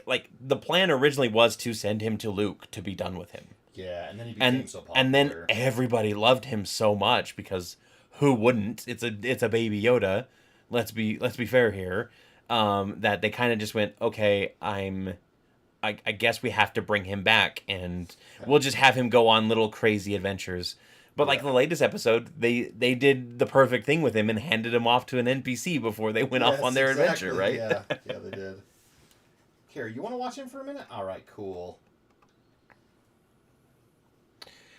S1: like the plan originally was to send him to Luke to be done with him.
S2: Yeah, and then he became so popular.
S1: And then everybody loved him so much because who wouldn't? It's a baby Yoda. Let's be fair here. That they kind of just went, okay, I guess we have to bring him back, and we'll just have him go on little crazy adventures. But like the latest episode, they did the perfect thing with him and handed him off to an NPC before they went off on their adventure, right?
S2: Yeah, they did. Carrie, you want to watch him for a minute? All right, cool.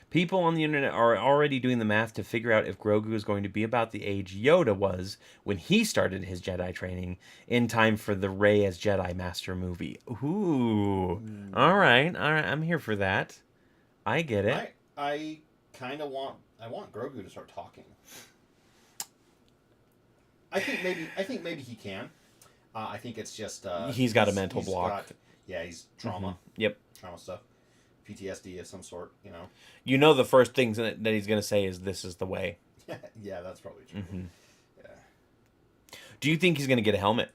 S1: People on the internet are already doing the math to figure out if Grogu is going to be about the age Yoda was when he started his Jedi training in time for the Rey as Jedi Master movie. Ooh. All right. I'm here for that. I get it.
S2: I kind of want Grogu to start talking. I think maybe he can. I think it's just
S1: he's got a mental block.
S2: He's trauma.
S1: Yep.
S2: Trauma stuff. PTSD of some sort,
S1: You know the first things that he's going to say is, "This is the way."
S2: Yeah, that's probably true. Yeah.
S1: Do you think he's going to get a helmet?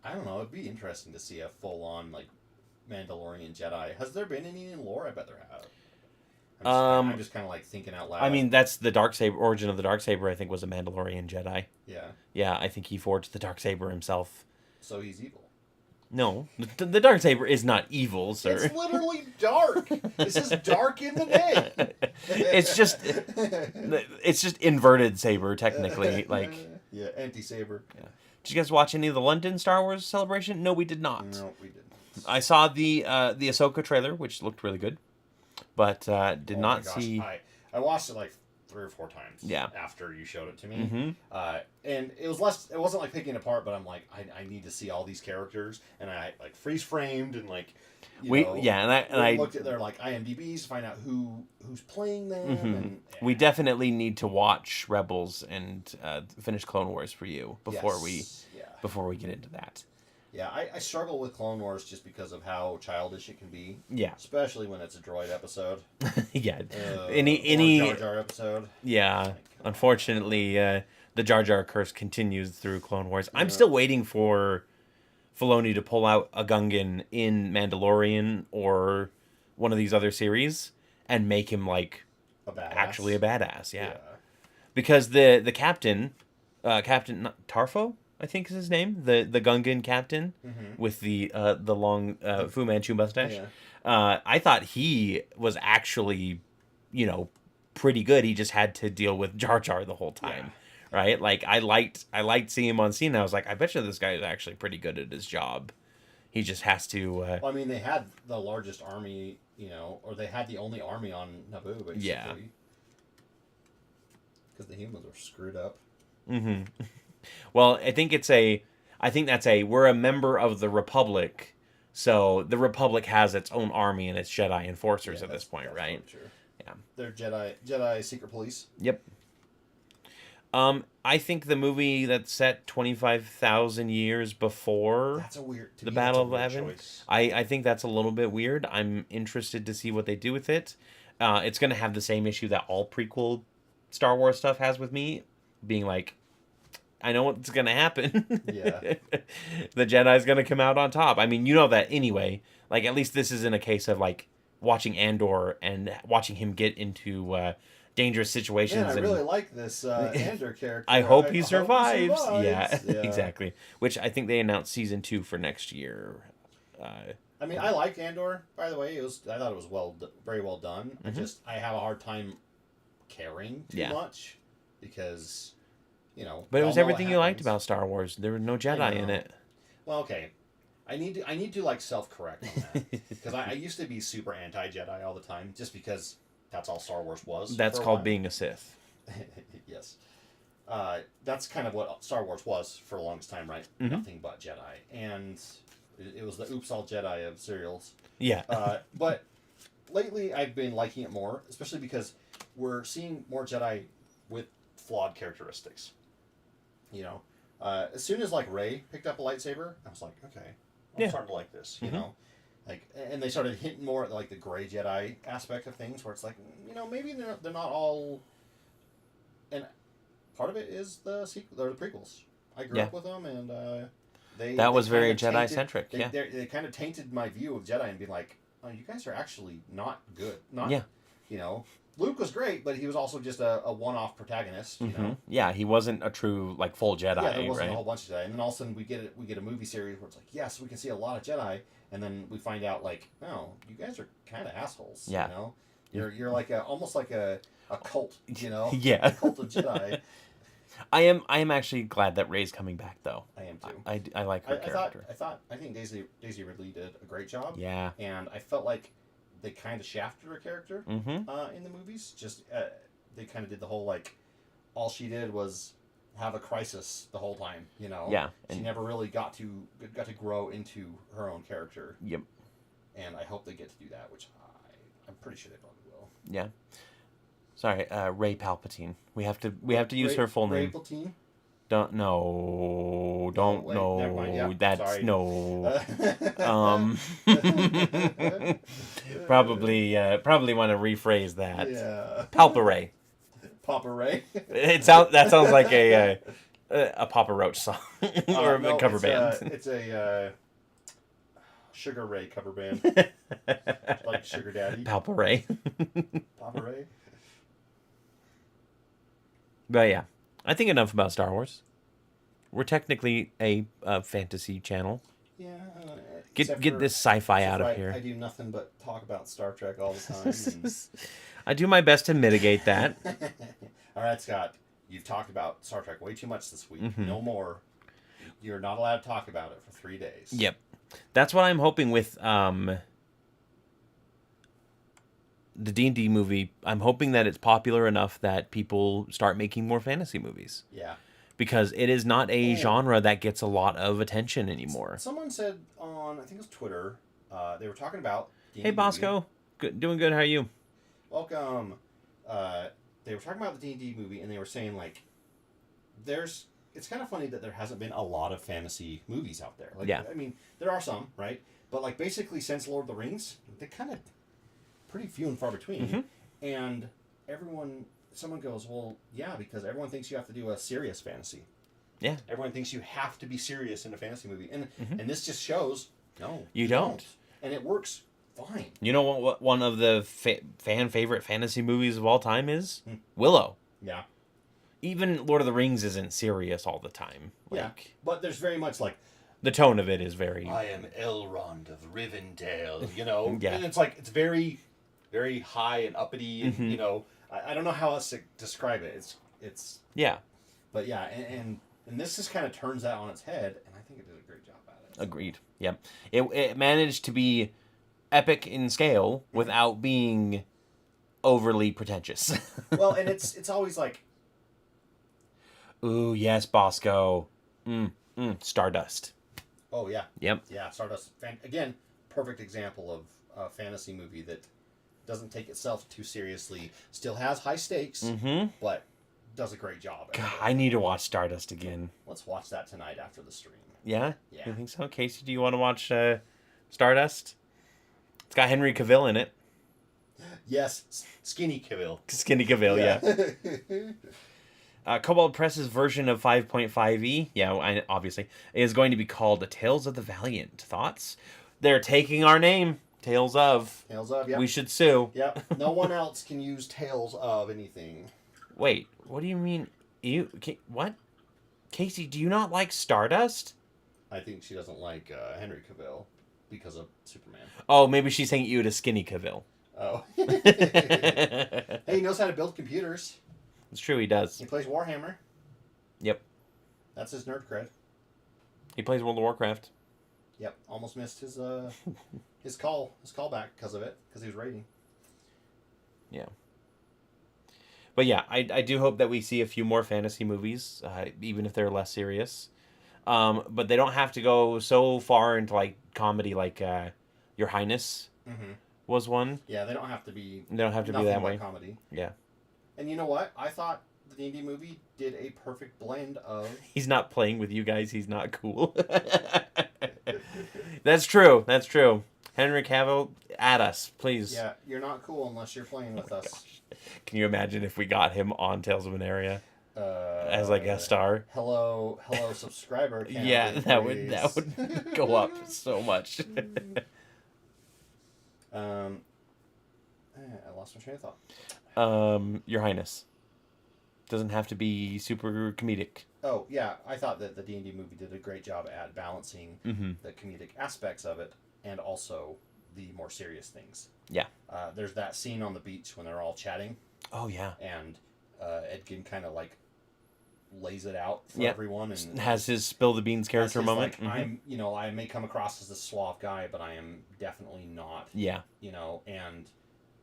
S2: I don't know. It'd be interesting to see a full-on like Mandalorian Jedi. Has there been any in lore? I bet there have. I'm just kind of like thinking out loud.
S1: I mean, that's the Darksaber origin of the Darksaber. I think was a Mandalorian Jedi.
S2: Yeah.
S1: Yeah, I think he forged the Darksaber himself.
S2: So he's evil.
S1: No, the Darksaber is not evil, sir.
S2: It's literally dark. This is dark in the name.
S1: it's just inverted saber, technically. Like
S2: anti-saber.
S1: Yeah. Did you guys watch any of the London Star Wars celebration? No, we did not.
S2: No, we didn't.
S1: I saw the Ahsoka trailer, which looked really good, but did not see.
S2: I watched it like 3 or 4 times.
S1: Yeah.
S2: After you showed it to me, and it was less. It wasn't like picking it apart, but I'm like, I need to see all these characters, and I like freeze framed and like. I looked at their like IMDb's to find out who's playing them. And,
S1: We definitely need to watch Rebels and finish Clone Wars for you before we get into that.
S2: Yeah, I struggle with Clone Wars just because of how childish it can be.
S1: Yeah.
S2: Especially when it's a droid episode.
S1: Yeah.
S2: Any Jar Jar episode.
S1: Yeah. Unfortunately, the Jar Jar curse continues through Clone Wars. I'm still waiting for Filoni to pull out a Gungan in Mandalorian or one of these other series and make him like actually a badass. Yeah. Because the captain, Captain Tarfo, I think is his name, the Gungan captain with the long Fu Manchu mustache. Yeah. I thought he was actually, pretty good. He just had to deal with Jar Jar the whole time, right? Like I liked seeing him on scene. I was like, I bet you this guy is actually pretty good at his job. He just has to.
S2: Well, I mean, they had the largest army, or they had the only army on Naboo, basically. Yeah. Because the humans are screwed up.
S1: Mm-hmm. Well, I think we're a member of the Republic, so the Republic has its own army and its Jedi enforcers at this point, right?
S2: True. Yeah. They're Jedi secret police.
S1: Yep. I think the movie that's set 25,000 years before the Battle of Yavin, I think that's a little bit weird. I'm interested to see what they do with it. It's going to have the same issue that all prequel Star Wars stuff has with me, being like, I know what's going to happen. Yeah. The Jedi's going to come out on top. I mean, you know that anyway. Like, at least this isn't a case of, like, watching Andor and watching him get into dangerous situations.
S2: Man, I really like this Andor character.
S1: I hope he survives. Yeah, exactly. Which I think they announced season 2 for next year.
S2: I mean, I liked Andor, by the way. I thought it was very well done. Mm-hmm. I have a hard time caring too much because...
S1: But it was everything you liked about Star Wars. There were no Jedi in it.
S2: Well, okay. I need to like self-correct on that because I used to be super anti-Jedi all the time just because that's all Star Wars was.
S1: That's called being a Sith.
S2: Yes. that's kind of what Star Wars was for the longest time, right?
S1: Mhm.
S2: Nothing but Jedi, and it was the Oops All Jedi of serials.
S1: Yeah.
S2: But lately, I've been liking it more, especially because we're seeing more Jedi with flawed characteristics. You know, as soon as like Rey picked up a lightsaber, I was like, okay, I'm starting to like this. You know, like, and they started hinting more at like the gray Jedi aspect of things, where it's like, maybe they're not all. And part of it is the sequel or the prequels. I grew up with them, and
S1: that was very
S2: kind of
S1: Jedi centric. Yeah,
S2: they kind of tainted my view of Jedi and being like, oh, you guys are actually not good. Not Luke was great, but he was also just a one-off protagonist. You know,
S1: yeah, he wasn't a true like full Jedi.
S2: yeah, there wasn't
S1: right?
S2: a whole bunch of Jedi, and then all of a sudden we get a movie series where it's like, yes, we can see a lot of Jedi, and then we find out like, oh, you guys are kind of assholes.
S1: Yeah,
S2: you're like almost like a cult.
S1: Yeah,
S2: a cult of Jedi.
S1: I am actually glad that Rey's coming back though.
S2: I am too.
S1: I like her character.
S2: I think Daisy Ridley did a great job.
S1: Yeah,
S2: and I felt like they kind of shafted her character in the movies. Just they kind of did the whole like, all she did was have a crisis the whole time.
S1: Yeah,
S2: she never really got to grow into her own character.
S1: Yep.
S2: And I hope they get to do that, which I'm pretty sure they probably will.
S1: Yeah. Sorry, Rey Palpatine. We have to use her full name.
S2: Palpatine?
S1: Don't
S2: Never mind. Yeah,
S1: that's
S2: sorry.
S1: no. Probably want to rephrase that.
S2: Yeah.
S1: Palpa Ray.
S2: Papa Ray.
S1: That sounds like a Papa Roach song or a cover band.
S2: It's a Sugar Ray cover band, like Sugar Daddy.
S1: Palpa Ray.
S2: Papa Ray.
S1: But yeah, I think enough about Star Wars. We're technically a fantasy channel.
S2: Yeah.
S1: Get this sci-fi out of here.
S2: I do nothing but talk about Star Trek all the time. And...
S1: I do my best to mitigate that.
S2: All right, Scott. You've talked about Star Trek way too much this week. No more. You're not allowed to talk about it for 3 days.
S1: Yep. That's what I'm hoping with the D&D movie. I'm hoping that it's popular enough that people start making more fantasy movies.
S2: Yeah.
S1: Because it is not a genre that gets a lot of attention anymore.
S2: Someone said on, I think it was Twitter, they were talking about D&D
S1: Hey, Bosco. Good, doing good. How are you?
S2: Welcome. They were talking about the D&D movie, and they were saying, like, it's kind of funny that there hasn't been a lot of fantasy movies out there. Like,
S1: yeah.
S2: I mean, there are some, right? But, like, basically, since Lord of the Rings, they're kind of pretty few and far between. And someone goes, well, yeah, because everyone thinks you have to do a serious fantasy.
S1: Yeah.
S2: Everyone thinks you have to be serious in a fantasy movie. And this just shows, no.
S1: You don't.
S2: And it works fine.
S1: You know what one of the fan favorite fantasy movies of all time is? Willow.
S2: Yeah.
S1: Even Lord of the Rings isn't serious all the time.
S2: Yeah. But there's very much like...
S1: The tone of it is very...
S2: I am Elrond of Rivendell, you know?
S1: Yeah.
S2: And it's like, it's very, very high and uppity, and, you know... I don't know how else to describe it. It's...
S1: Yeah.
S2: But yeah, and this just kind of turns that on its head, and I think it did a great job at it.
S1: Agreed. Yeah. It managed to be epic in scale without being overly pretentious.
S2: Well, and it's always like...
S1: Ooh, yes, Bosco. Stardust.
S2: Oh, yeah.
S1: Yep.
S2: Yeah, Stardust. Again, perfect example of a fantasy movie that doesn't take itself too seriously, still has high stakes, but does a great job.
S1: God, I need to watch Stardust again.
S2: Let's watch that tonight after the stream.
S1: Yeah?
S2: Yeah.
S1: You think so? Casey, do you want to watch Stardust? It's got Henry Cavill in it.
S2: Yes, Skinny Cavill.
S1: Skinny Cavill, yeah. Cobalt Press's version of 5.5e, obviously, is going to be called Tales of the Valiant. Thoughts? They're taking our name. Tales of.
S2: Tales of, yeah.
S1: We should sue.
S2: Yep. No one else can use Tales of anything.
S1: Wait, what do you mean? What? Casey, do you not like Stardust?
S2: I think she doesn't like Henry Cavill because of Superman.
S1: Oh, maybe she's saying you to Skinny Cavill.
S2: Oh. Hey, he knows how to build computers.
S1: It's true, he does.
S2: He plays Warhammer.
S1: Yep.
S2: That's his nerd cred.
S1: He plays World of Warcraft.
S2: Yep. Almost missed his callback because of it, because he was raiding.
S1: Yeah. But yeah, I do hope that we see a few more fantasy movies, even if they're less serious. But they don't have to go so far into like comedy, like Your Highness
S2: Mm-hmm.
S1: was one.
S2: Yeah, they don't have to be.
S1: They don't have to be
S2: Nothing
S1: that
S2: but
S1: way.
S2: comedy.
S1: Yeah.
S2: And you know what? I thought the D&D movie did a perfect blend of.
S1: He's not playing with you guys. He's not cool. That's true. That's true. Henry Cavill, at us, please.
S2: Yeah, you're not cool unless you're playing with us.
S1: Gosh. Can you imagine if we got him on Tales of Aneria as a guest star?
S2: Hello, subscriber. Count,
S1: Yeah, that
S2: please.
S1: would go up so much.
S2: I lost my train of thought.
S1: Your Highness. Doesn't have to be super comedic.
S2: Oh yeah, I thought that the D&D movie did a great job at balancing the comedic aspects of it and also the more serious things.
S1: Yeah.
S2: There's that scene on the beach when they're all chatting.
S1: Oh yeah.
S2: And Edgin kind of like lays it out for everyone and
S1: has his spill the beans character moment.
S2: Like, I may come across as a suave guy, but I am definitely not.
S1: Yeah.
S2: And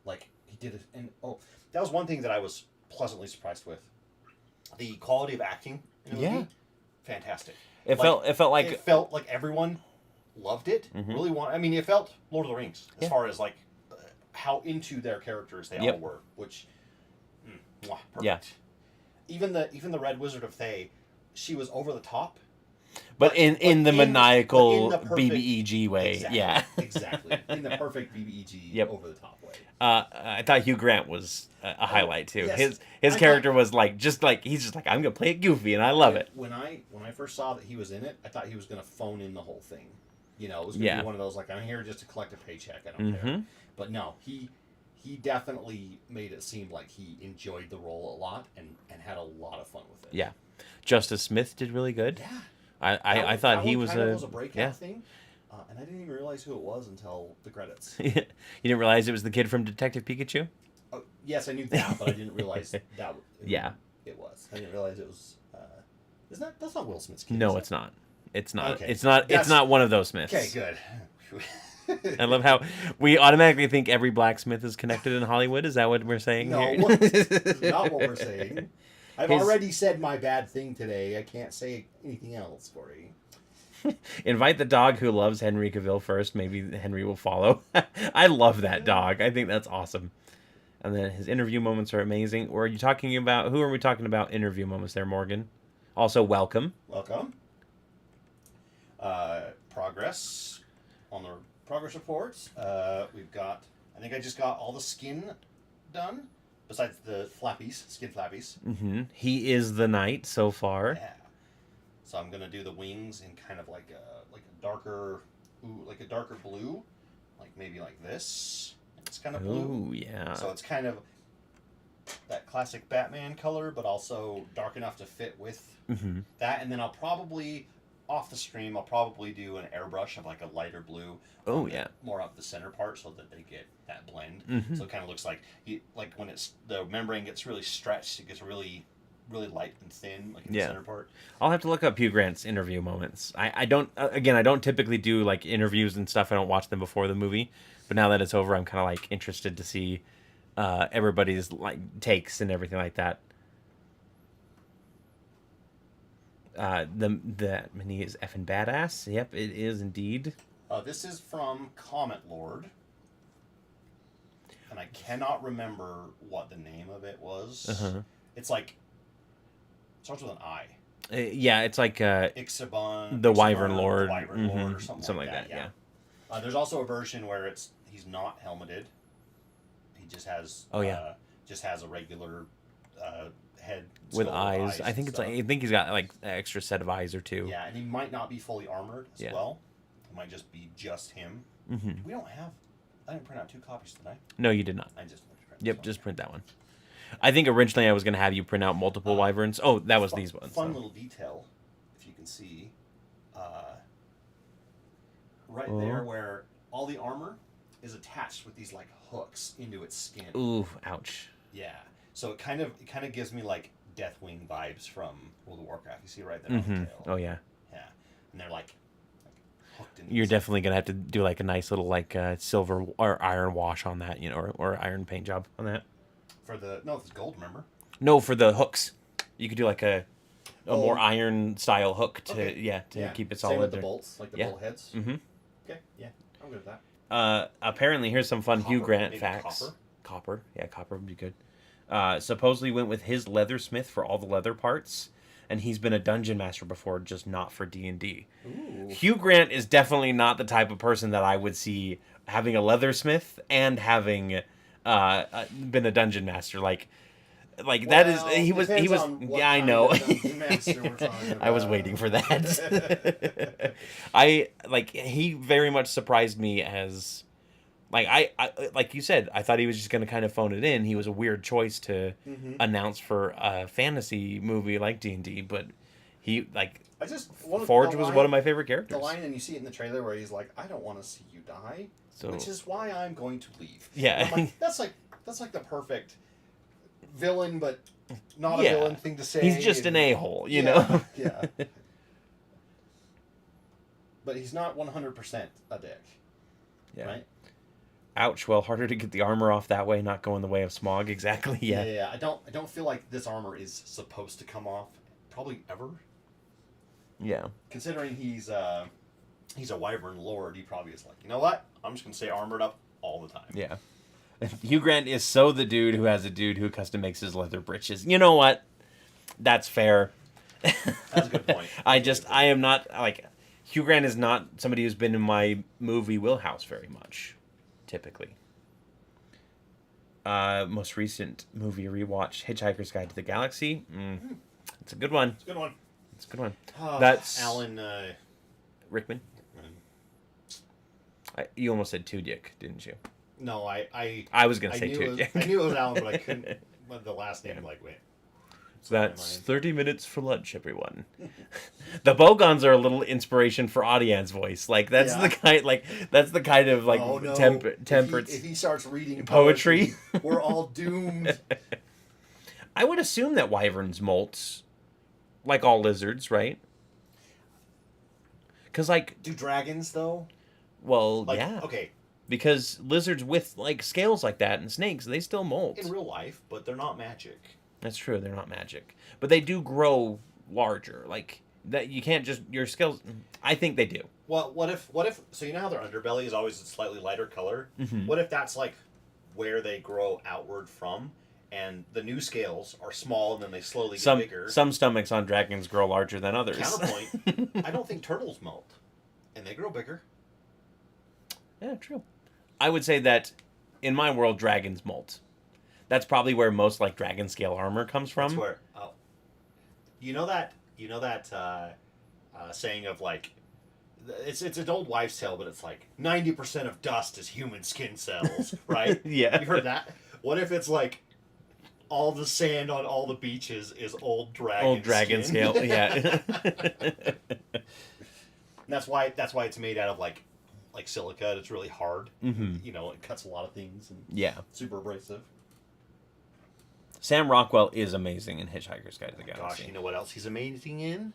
S2: like he did it, and that was one thing that I was pleasantly surprised with. The quality of acting in the movie, fantastic.
S1: It felt
S2: like everyone loved it. Really it felt Lord of the Rings as far as like how into their characters they all were, which perfect.
S1: Yeah.
S2: Even the Red Wizard of Thay, she was over the top.
S1: But in the maniacal BBEG way.
S2: Exactly,
S1: yeah.
S2: Exactly. In the perfect BBEG over the top way.
S1: I thought Hugh Grant was a highlight too.
S2: Yes.
S1: His character was like he's just like I'm gonna play it goofy and I love it.
S2: When I first saw that he was in it, I thought he was gonna phone in the whole thing. It was gonna be one of those like I'm here just to collect a paycheck. I don't care. But no, he definitely made it seem like he enjoyed the role a lot and had a lot of fun with it.
S1: Yeah, Justice Smith did really good.
S2: Yeah.
S1: I thought he was
S2: a breakout thing, and I didn't even realize who it was until the credits.
S1: You didn't realize it was the kid from Detective Pikachu?
S2: Oh, yes, I knew that, but I didn't realize that. It was. I didn't realize it was. That's not Will Smith's kid?
S1: No, it's not. It's not.
S2: Okay.
S1: It's not one of those Smiths.
S2: Okay, good.
S1: I love how we automatically think every blacksmith is connected in Hollywood. Is that what we're saying here?
S2: No, that's not what we're saying. I've already said my bad thing today. I can't say anything else, Cory.
S1: Invite the dog who loves Henry Cavill first. Maybe Henry will follow. I love that dog. I think that's awesome. And then his interview moments are amazing. Or are you talking about... Who are we talking about interview moments there, Morgan? Also, welcome.
S2: Welcome. Progress on the progress reports. We've got... I think I just got all the skin done. Besides the skin flappies.
S1: He is the knight so far.
S2: Yeah. So I'm gonna do the wings in kind of like a darker blue, like maybe like this. It's kind of blue.
S1: Oh yeah.
S2: So it's kind of that classic Batman color, but also dark enough to fit with that. And then I'll probably off the stream, I'll probably do an airbrush of like a lighter blue.
S1: Oh yeah.
S2: More up the center part so that they get that blend. So it kind of looks like when the membrane gets really stretched, it gets really, really light and thin, like in the center part.
S1: I'll have to look up Hugh Grant's interview moments. I don't I don't typically do like interviews and stuff. I don't watch them before the movie, but now that it's over, I'm kind of like interested to see everybody's like takes and everything like that. The mini is effing badass. Yep, it is indeed.
S2: This is from Comet Lord, and I cannot remember what the name of it was. It's like starts with an I.
S1: Yeah, it's like
S2: Ixaban,
S1: the Wyvern Lord,
S2: the Wyvern Lord, or something like that.
S1: Yeah.
S2: There's also a version where he's not helmeted. He just has a regular head
S1: with eyes. I think I think he's got like an extra set of eyes or two.
S2: Yeah, and he might not be fully armored as well. It might just be just him. We don't have. I didn't print out 2 copies tonight.
S1: No, you did not.
S2: I just print.
S1: Yep, just print that one. I think originally I was going to have you print out multiple wyverns. Oh, that was these ones.
S2: Fun little detail, if you can see, right there where all the armor is attached with these like hooks into its skin.
S1: Ooh, ouch.
S2: Yeah. So it kind of gives me like Deathwing vibes from World of Warcraft. You see right there on the tail.
S1: Oh yeah.
S2: Yeah, and they're like hooked in.
S1: You're definitely gonna have to do like a nice little like silver or iron wash on that, or iron paint job on that.
S2: It's gold. Remember?
S1: No, for the hooks. You could do like a
S2: Oh.
S1: more iron style hook to
S2: Okay.
S1: keep it
S2: Same
S1: solid.
S2: with the
S1: there.
S2: bolts, like the
S1: Yeah.
S2: bolt heads.
S1: Mm-hmm.
S2: Okay, yeah, I'm good with that.
S1: Apparently, here's some fun Hugh
S2: Copper,
S1: Grant
S2: maybe
S1: facts.
S2: copper?
S1: Yeah, copper would be good. Supposedly went with his leathersmith for all the leather parts, and he's been a dungeon master before, just not for D&D.
S2: Ooh.
S1: Hugh Grant is definitely not the type of person that I would see having a leathersmith and having been a dungeon master. Like that is he was yeah, I know. I was waiting for that. He very much surprised me as I like you said, I thought he was just going to kind of phone it in. He was a weird choice to announce for a fantasy movie like D&D, but he Forge was one of my favorite characters.
S2: The line, and you see it in the trailer where he's like, "I don't want to see you die," which is why I'm going to leave.
S1: Yeah,
S2: like, that's like the perfect villain, but not a villain thing to say.
S1: He's just an a-hole, you know.
S2: Yeah. But he's not 100% a dick.
S1: Yeah.
S2: Right?
S1: Ouch. Well, harder to get the armor off that way, not go in the way of Smog. Exactly. Yeah.
S2: Yeah. I don't feel like this armor is supposed to come off probably ever.
S1: Yeah.
S2: Considering he's a Wyvern Lord, he probably is like, you know what? I'm just gonna stay armored up all the time.
S1: Yeah. Hugh Grant is so the dude who has a dude who custom makes his leather breeches. You know what? That's fair.
S2: That's a good point.
S1: I am not like Hugh Grant is not somebody who's been in my movie wheelhouse very much, typically. Most recent movie rewatch, Hitchhiker's Guide to the Galaxy. It's a good one.
S2: It's a good one.
S1: It's a good one.
S2: That's Alan
S1: Rickman. You almost said Tudyk, didn't you?
S2: No, I
S1: was gonna say Tudyk.
S2: I knew it was Alan, but I couldn't. But the last name, wait.
S1: So that's 30 minutes for lunch, everyone. The Bogons are a little inspiration for Audience's voice. Like that's the kind of like temperate.
S2: If he starts reading
S1: poetry,
S2: we're all doomed.
S1: I would assume that wyverns molt, like all lizards, right? Because
S2: do dragons though?
S1: Well, yeah.
S2: Okay.
S1: Because lizards with scales like that and snakes, they still molt
S2: in real life, but they're not magic.
S1: That's true. They're not magic, but they do grow larger. Like that, you can't just your scales. I think they do.
S2: Well, what if? So you know how their underbelly is always a slightly lighter color.
S1: Mm-hmm.
S2: What if that's like where they grow outward from, and the new scales are small, and then they slowly get bigger.
S1: Some stomachs on dragons grow larger than others.
S2: Counterpoint, I don't think turtles molt, and they grow bigger.
S1: Yeah, true. I would say that in my world, dragons molt. That's probably where most dragon scale armor comes from.
S2: That's where. Oh, you know that saying of it's an old wives' tale, but it's 90% of dust is human skin cells, right?
S1: Yeah.
S2: You heard that? What if it's all the sand on all the beaches is old dragon
S1: scale, yeah.
S2: That's why it's made out of like silica. It's really hard.
S1: Mm-hmm.
S2: It cuts a lot of things. And super abrasive.
S1: Sam Rockwell is amazing in Hitchhiker's Guide to the Galaxy.
S2: Gosh, you know what else he's amazing in?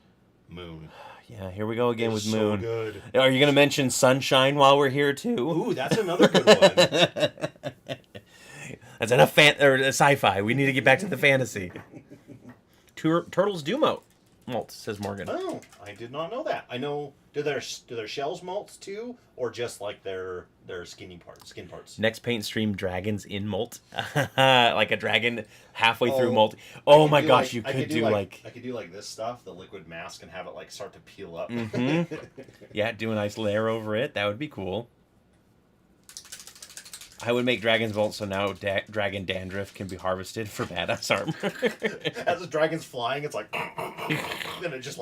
S2: Moon.
S1: Yeah, here we go again with
S2: so
S1: Moon.
S2: Good.
S1: Are you going to mention Sunshine while we're here too?
S2: Ooh, that's another good one.
S1: That's enough sci-fi. We need to get back to the fantasy. Turtles do molt, says Morgan.
S2: Oh, I did not know that. I know. Do their shells molt too, or just their skin parts?
S1: Next paint stream, dragons in molt, like a dragon halfway through molt. Oh my gosh, you could do I
S2: could do this stuff, the liquid mask, and have it start to peel up.
S1: Mm-hmm. Yeah, do a nice layer over it. That would be cool. I would make dragons molt so now dragon dandruff can be harvested for badass armor.
S2: As the dragon's flying, it's then it just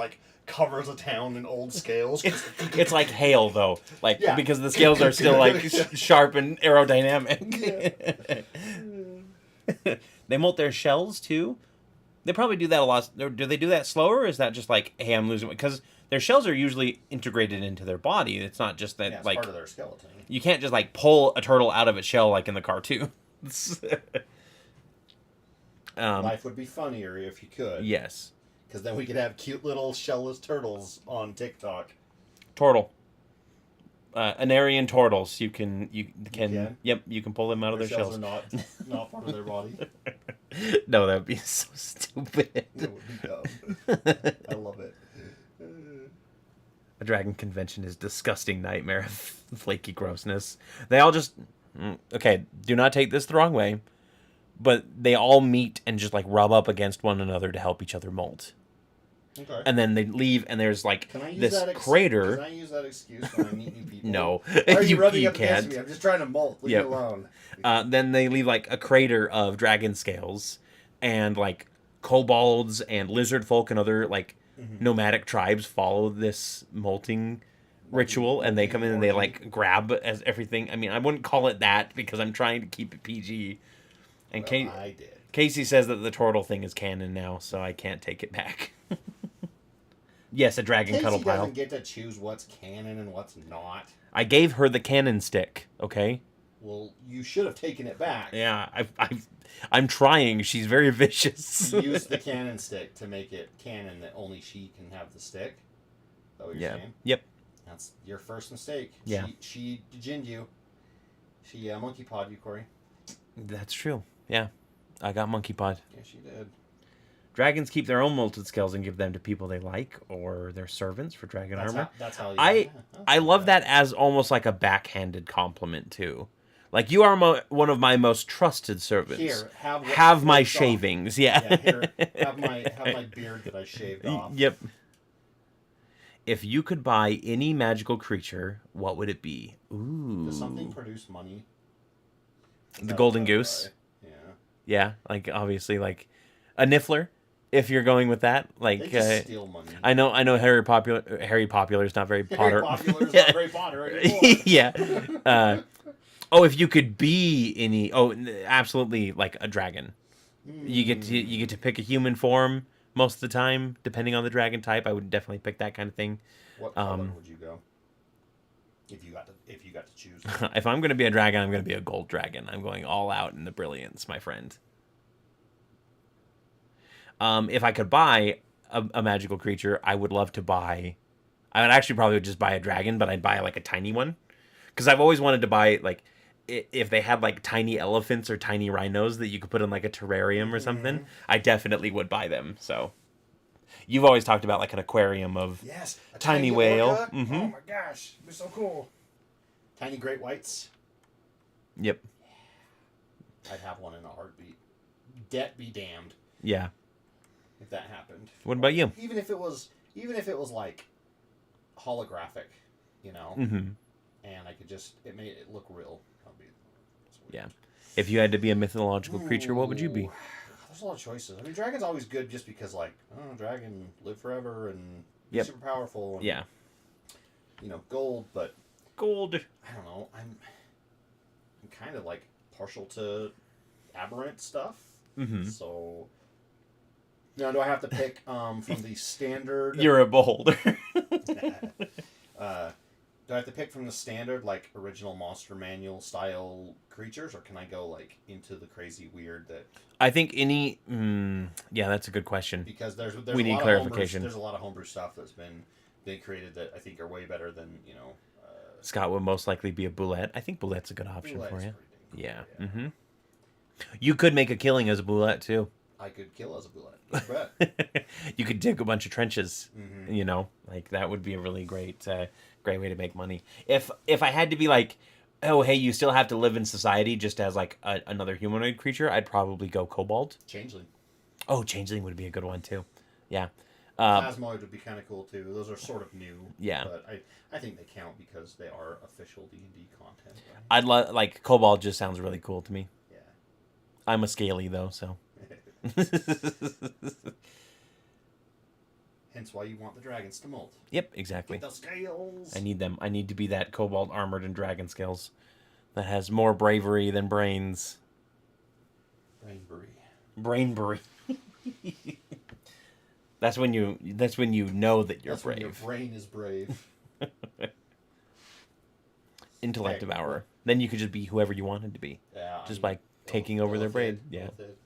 S2: covers a town in old scales.
S1: It's like hail though, because the scales are still sharp and aerodynamic. Yeah. They molt their shells too. They probably do that a lot. Do they do that slower, or is that just hey, I'm losing weight? Because their shells are usually integrated into their body. It's not just that
S2: it's part of their skeleton.
S1: You can't just pull a turtle out of its shell like in the cartoon.
S2: Life would be funnier if you could.
S1: Yes.
S2: Because then we could have cute little shellless turtles on TikTok.
S1: Turtle. Anerian turtles. You can. Yep. You can pull them out of their shells.
S2: Are not part of their body.
S1: No, that would be so stupid.
S2: It would be dumb. I love it.
S1: A dragon convention is a disgusting nightmare of flaky grossness. They all just... Okay, do not take this the wrong way, but they all meet and just, like, rub up against one another to help each other molt.
S2: Okay.
S1: And then they leave, and there's, like,
S2: Can I use
S1: this
S2: that
S1: crater...
S2: Can I use that excuse when I meet new people?
S1: No.
S2: Why are you rubbing
S1: you
S2: up against
S1: can't.
S2: me? I'm just trying to molt. Leave
S1: Yep.
S2: me alone.
S1: Then they leave, like, a crater of dragon scales, and, like, kobolds and lizard folk and other, like, nomadic tribes follow this molting ritual, and they come in and they, like, grab as everything. I mean, I wouldn't call it that because I'm trying to keep it PG. And
S2: Well, I did.
S1: Casey says that the turtle thing is canon now, so I can't take it back. Yes, a dragon
S2: Casey
S1: cuddle pile.
S2: doesn't get to choose what's canon and what's not.
S1: I gave her the cannon stick, okay?
S2: Well, you should have taken it back.
S1: Yeah, I'm trying. She's very vicious.
S2: Use the cannon stick to make it canon that only she can have the stick. Is that what you're saying?
S1: Yep.
S2: That's your first mistake.
S1: Yeah.
S2: She djinned you. She monkey pawed you, Corey.
S1: That's true. Yeah. I got monkey pod.
S2: Yeah, she did.
S1: Dragons keep their own molted scales and give them to people they like or their servants for dragon armor.
S2: That's how you
S1: I love that as almost like a backhanded compliment too. Like, you are one of my most trusted servants.
S2: Here,
S1: have my
S2: off.
S1: shavings. Yeah.
S2: Yeah, here, have my beard that I shaved off.
S1: Yep. If you could buy any magical creature, what would it be? Ooh.
S2: Does something produce money?
S1: The golden goose.
S2: Right? Yeah.
S1: Yeah, like, obviously, like a niffler. If you're going with that, like,
S2: They just steal money.
S1: I know Harry Popular is not very Potter.
S2: Harry Popular is not very Potter anymore.
S1: Yeah. If you could be any, absolutely, like a dragon. You get to pick a human form most of the time, depending on the dragon type. I would definitely pick that kind of thing.
S2: What color would you go? If you got to choose.
S1: If I'm going to be a dragon, I'm going to be a gold dragon. I'm going all out in the brilliance, my friend. If I could buy a magical creature, I would love to buy... I would actually probably just buy a dragon, but I'd buy, like, a tiny one. Because I've always wanted to buy, like, if they had, like, tiny elephants or tiny rhinos that you could put in, like, a terrarium or something, I definitely would buy them, so... You've always talked about, like, an aquarium of
S2: a
S1: tiny whale.
S2: Mm-hmm. Oh, my gosh. They're so cool. Tiny great whites.
S1: Yep.
S2: I'd have one in a heartbeat. Debt be damned.
S1: Yeah.
S2: If that happened.
S1: What about you?
S2: Even if it was like holographic, you know, and I could it made it look real.
S1: Yeah. If you had to be a mythological creature, what would you be?
S2: There's a lot of choices. I mean, dragon's always good just because, like, dragon live forever and be super powerful. And,
S1: yeah.
S2: You know, gold, but
S1: gold.
S2: I don't know. I'm kind of like partial to aberrant stuff. Mm-hmm. So. Now, do I have to pick from the standard...
S1: You're a beholder.
S2: Do I have to pick from the standard, like, original Monster Manual style creatures, or can I go, like, into the crazy weird that...
S1: I think any... yeah, that's a good question.
S2: Because there's
S1: we need clarification.
S2: There's a lot of homebrew stuff that's been created that I think are way better than, you know...
S1: Scott would most likely be a boulette. I think boulette's a good option for you.
S2: Cool,
S1: yeah. Mm-hmm. You could make a killing as a boulette, too.
S2: I could kill as a boulette.
S1: You could dig a bunch of trenches, you know, like that would be a really great way to make money. If I had to be like, oh, hey, you still have to live in society just as like another humanoid creature, I'd probably go kobold.
S2: Changeling.
S1: Oh, changeling would be a good one too. Yeah.
S2: Plasmoid would be kind of cool too. Those are sort of new.
S1: Yeah.
S2: But I think they count because they are official D&D content. Right?
S1: I'd like kobold just sounds really cool to me.
S2: Yeah.
S1: I'm a scaly though, so.
S2: Hence why you want the dragons to molt.
S1: Yep, exactly.
S2: Get the scales.
S1: I need them. I need to be that kobold armored in dragon scales that has more bravery than brains. Brainbury. That's when you know that you're brave.
S2: When your brain is brave.
S1: Intellect devourer. Then you could just be whoever you wanted to be.
S2: Yeah.
S1: Just by taking over their brain. Yeah.
S2: It.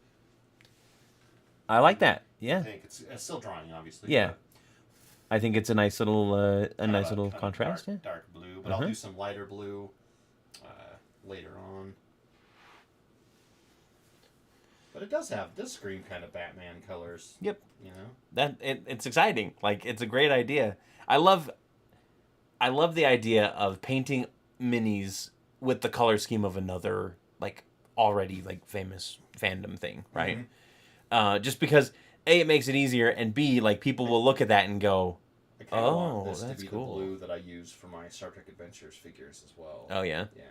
S1: I like that. Yeah.
S2: I think it's still drawing, obviously.
S1: Yeah. I think it's a nice little contrast.
S2: Dark blue, but I'll do some lighter blue later on. But it does scream kind of Batman colors.
S1: Yep.
S2: You know?
S1: It's exciting. Like, it's a great idea. I love the idea of painting minis with the color scheme of another, like, already, like, famous fandom thing, right? Mm-hmm. Just because, A, it makes it easier, and B, like, people will look at that and go,
S2: I kind of want
S1: oh,
S2: this to
S1: that's
S2: be
S1: cool.
S2: the blue that I use for my Star Trek Adventures figures as well.
S1: Oh, yeah?
S2: Yeah.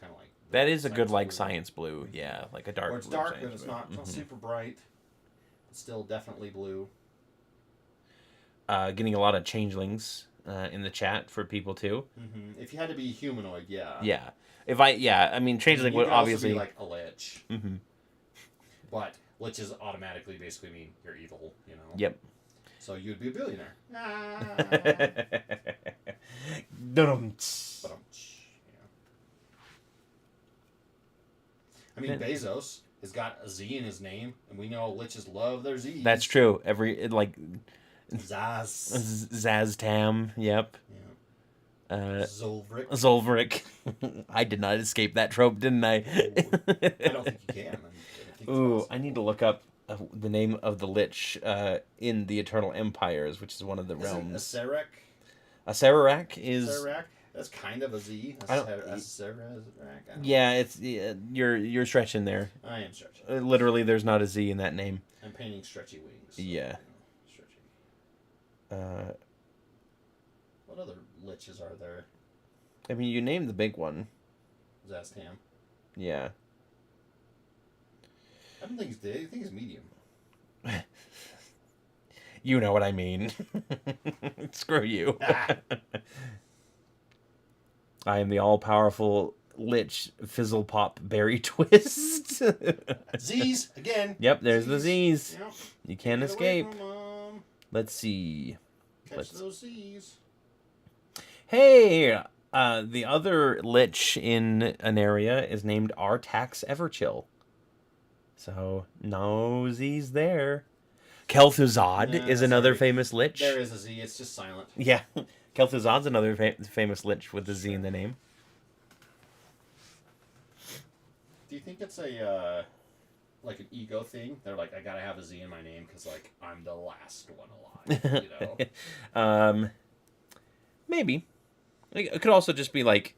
S2: Kind of like...
S1: That is a good, like,
S2: blue.
S1: science blue. Yeah, like a dark blue.
S2: Or it's dark, but
S1: science
S2: it's
S1: blue.
S2: not super bright. It's still definitely blue.
S1: Getting a lot of changelings in the chat for people, too.
S2: Mm-hmm. If you had to be humanoid, yeah.
S1: Yeah. I mean, changeling would obviously...
S2: You could also be, like, a lich.
S1: Mm-hmm.
S2: But liches automatically basically mean you're evil, you know?
S1: Yep.
S2: So you'd be a billionaire.
S1: Dum-dums.
S2: I mean, Bezos has got a Z in his name, and we know liches love their Z's.
S1: That's true.
S2: Zaz.
S1: Zaztam, yep.
S2: Yeah. Zolvric.
S1: Zolvric. I did not escape that trope, didn't I?
S2: I don't think you can.
S1: I need to look up the name of the lich in the Eternal Empires, which is one of the realms.
S2: Acererak?
S1: Acererak is...
S2: Acererak? That's kind of a Z.
S1: Yeah, you're stretching there.
S2: I am stretching.
S1: Literally, there's not a Z in that name.
S2: I'm painting stretchy wings. So,
S1: yeah.
S2: Stretchy. What other liches are there?
S1: I mean, you named the big one.
S2: Zastam.
S1: Yeah.
S2: I don't think it's big. I think it's medium.
S1: You know what I mean. Screw you. I am the all-powerful lich Fizzle Pop Berry Twist.
S2: Z's again.
S1: Yep, there's the Z's.
S2: Yep.
S1: You can't escape. Let's see.
S2: Catch those Z's.
S1: Hey, the other lich in Aneria is named Artax Everchill. So, no Z's there. Kel'Thuzad is another famous lich.
S2: There is a Z, it's just silent.
S1: Yeah. Kel'Thuzad's another famous lich with the Z in the name.
S2: Do you think it's a, like an ego thing? They're like, I gotta have a Z in my name because, like, I'm the last one alive, you
S1: know? Maybe. It could also just be like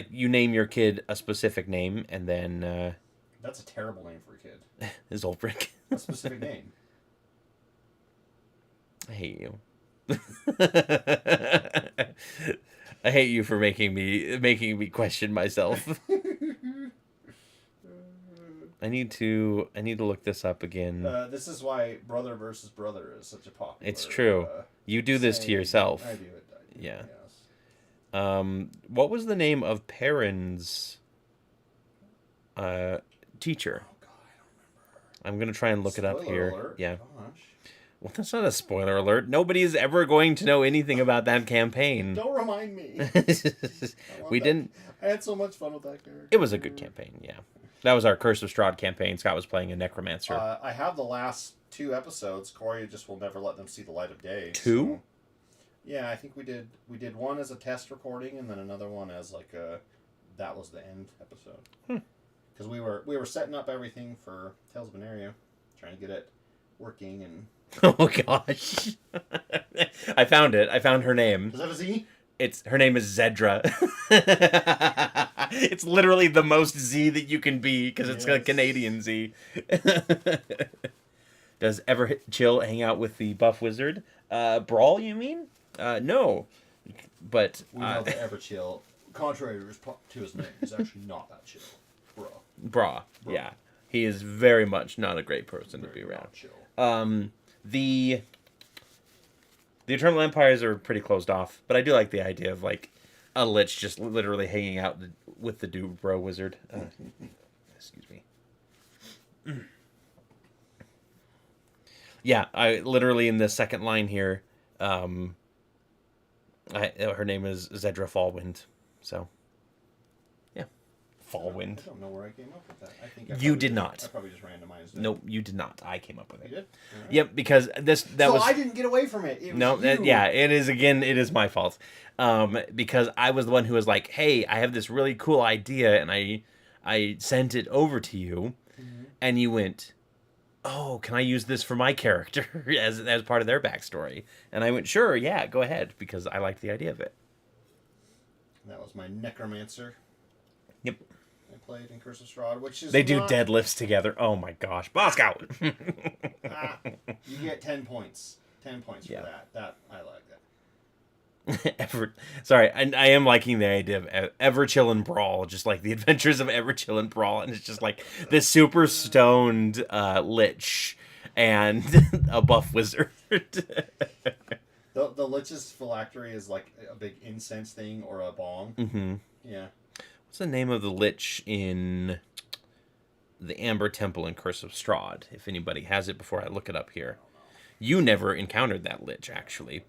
S1: you name your kid a specific name and then...
S2: That's a terrible name for a kid.
S1: Zolfric.
S2: A specific name.
S1: I hate you. I hate you for making me question myself. I need to look this up again.
S2: This is why brother versus brother is such a popular.
S1: It's true. You do this to yourself.
S2: I do it.
S1: Yeah.
S2: Yes.
S1: What was the name of Perrin's teacher?
S2: Oh God, I don't remember.
S1: I'm gonna try and look it up here.
S2: Alert.
S1: Yeah.
S2: Gosh.
S1: Well, that's not a spoiler alert. Nobody is ever going to know anything about that campaign.
S2: Don't remind me.
S1: We didn't.
S2: I had so much fun with that character.
S1: It was a good campaign, yeah. That was our Curse of Strahd campaign. Scott was playing a necromancer.
S2: I have the last 2 episodes. Corey just will never let them see the light of day.
S1: 2?
S2: So, yeah, I think we did one as a test recording, and then another one as like that was the end episode. Because we were setting up everything for Tales of Aneria, trying to get it working and.
S1: Oh gosh. I found it. I found her name.
S2: Is that a Z?
S1: Her name is Zedra. It's literally the most Z that you can be because it's a Canadian Z. Does Everchill hang out with the buff wizard? Brawl, you mean? No. But
S2: we know that Everchill, contrary to his name, is actually not that chill.
S1: Bra. Yeah. He is very much not a great person to be around.
S2: Chill.
S1: The Eternal Empires are pretty closed off, but I do like the idea of like a lich just literally hanging out with the Bro wizard. Excuse me. Yeah, I literally in the second line here. Her name is Zedra Fallwind, so. Fallwind.
S2: I don't know where I came up with that. I think
S1: you did not.
S2: I probably just randomized it.
S1: Nope, you did not. I came up with it.
S2: You did? Right.
S1: Yep, because that was.
S2: I didn't get away from it.
S1: Yeah, it is my fault. Because I was the one who was like, "Hey, I have this really cool idea," and I sent it over to you, and you went, oh, can I use this for my character as part of their backstory? And I went, sure, yeah, go ahead, because I liked the idea of it.
S2: That was my necromancer.
S1: Yep.
S2: I played in Curse of Strahd, which is
S1: They do deadlifts together. Oh my gosh, Bosco!
S2: You get 10 points. 10 points for that. That I like that.
S1: Sorry, I am liking the idea of Everchill and Brawl, just like the adventures of Everchill and Brawl, and it's just like this super stoned lich and a buff wizard.
S2: The lich's phylactery is like a big incense thing or a bong.
S1: Mm-hmm.
S2: Yeah.
S1: What's the name of the lich in the Amber Temple in Curse of Strahd? If anybody has it before I look it up here. You never encountered that lich, actually.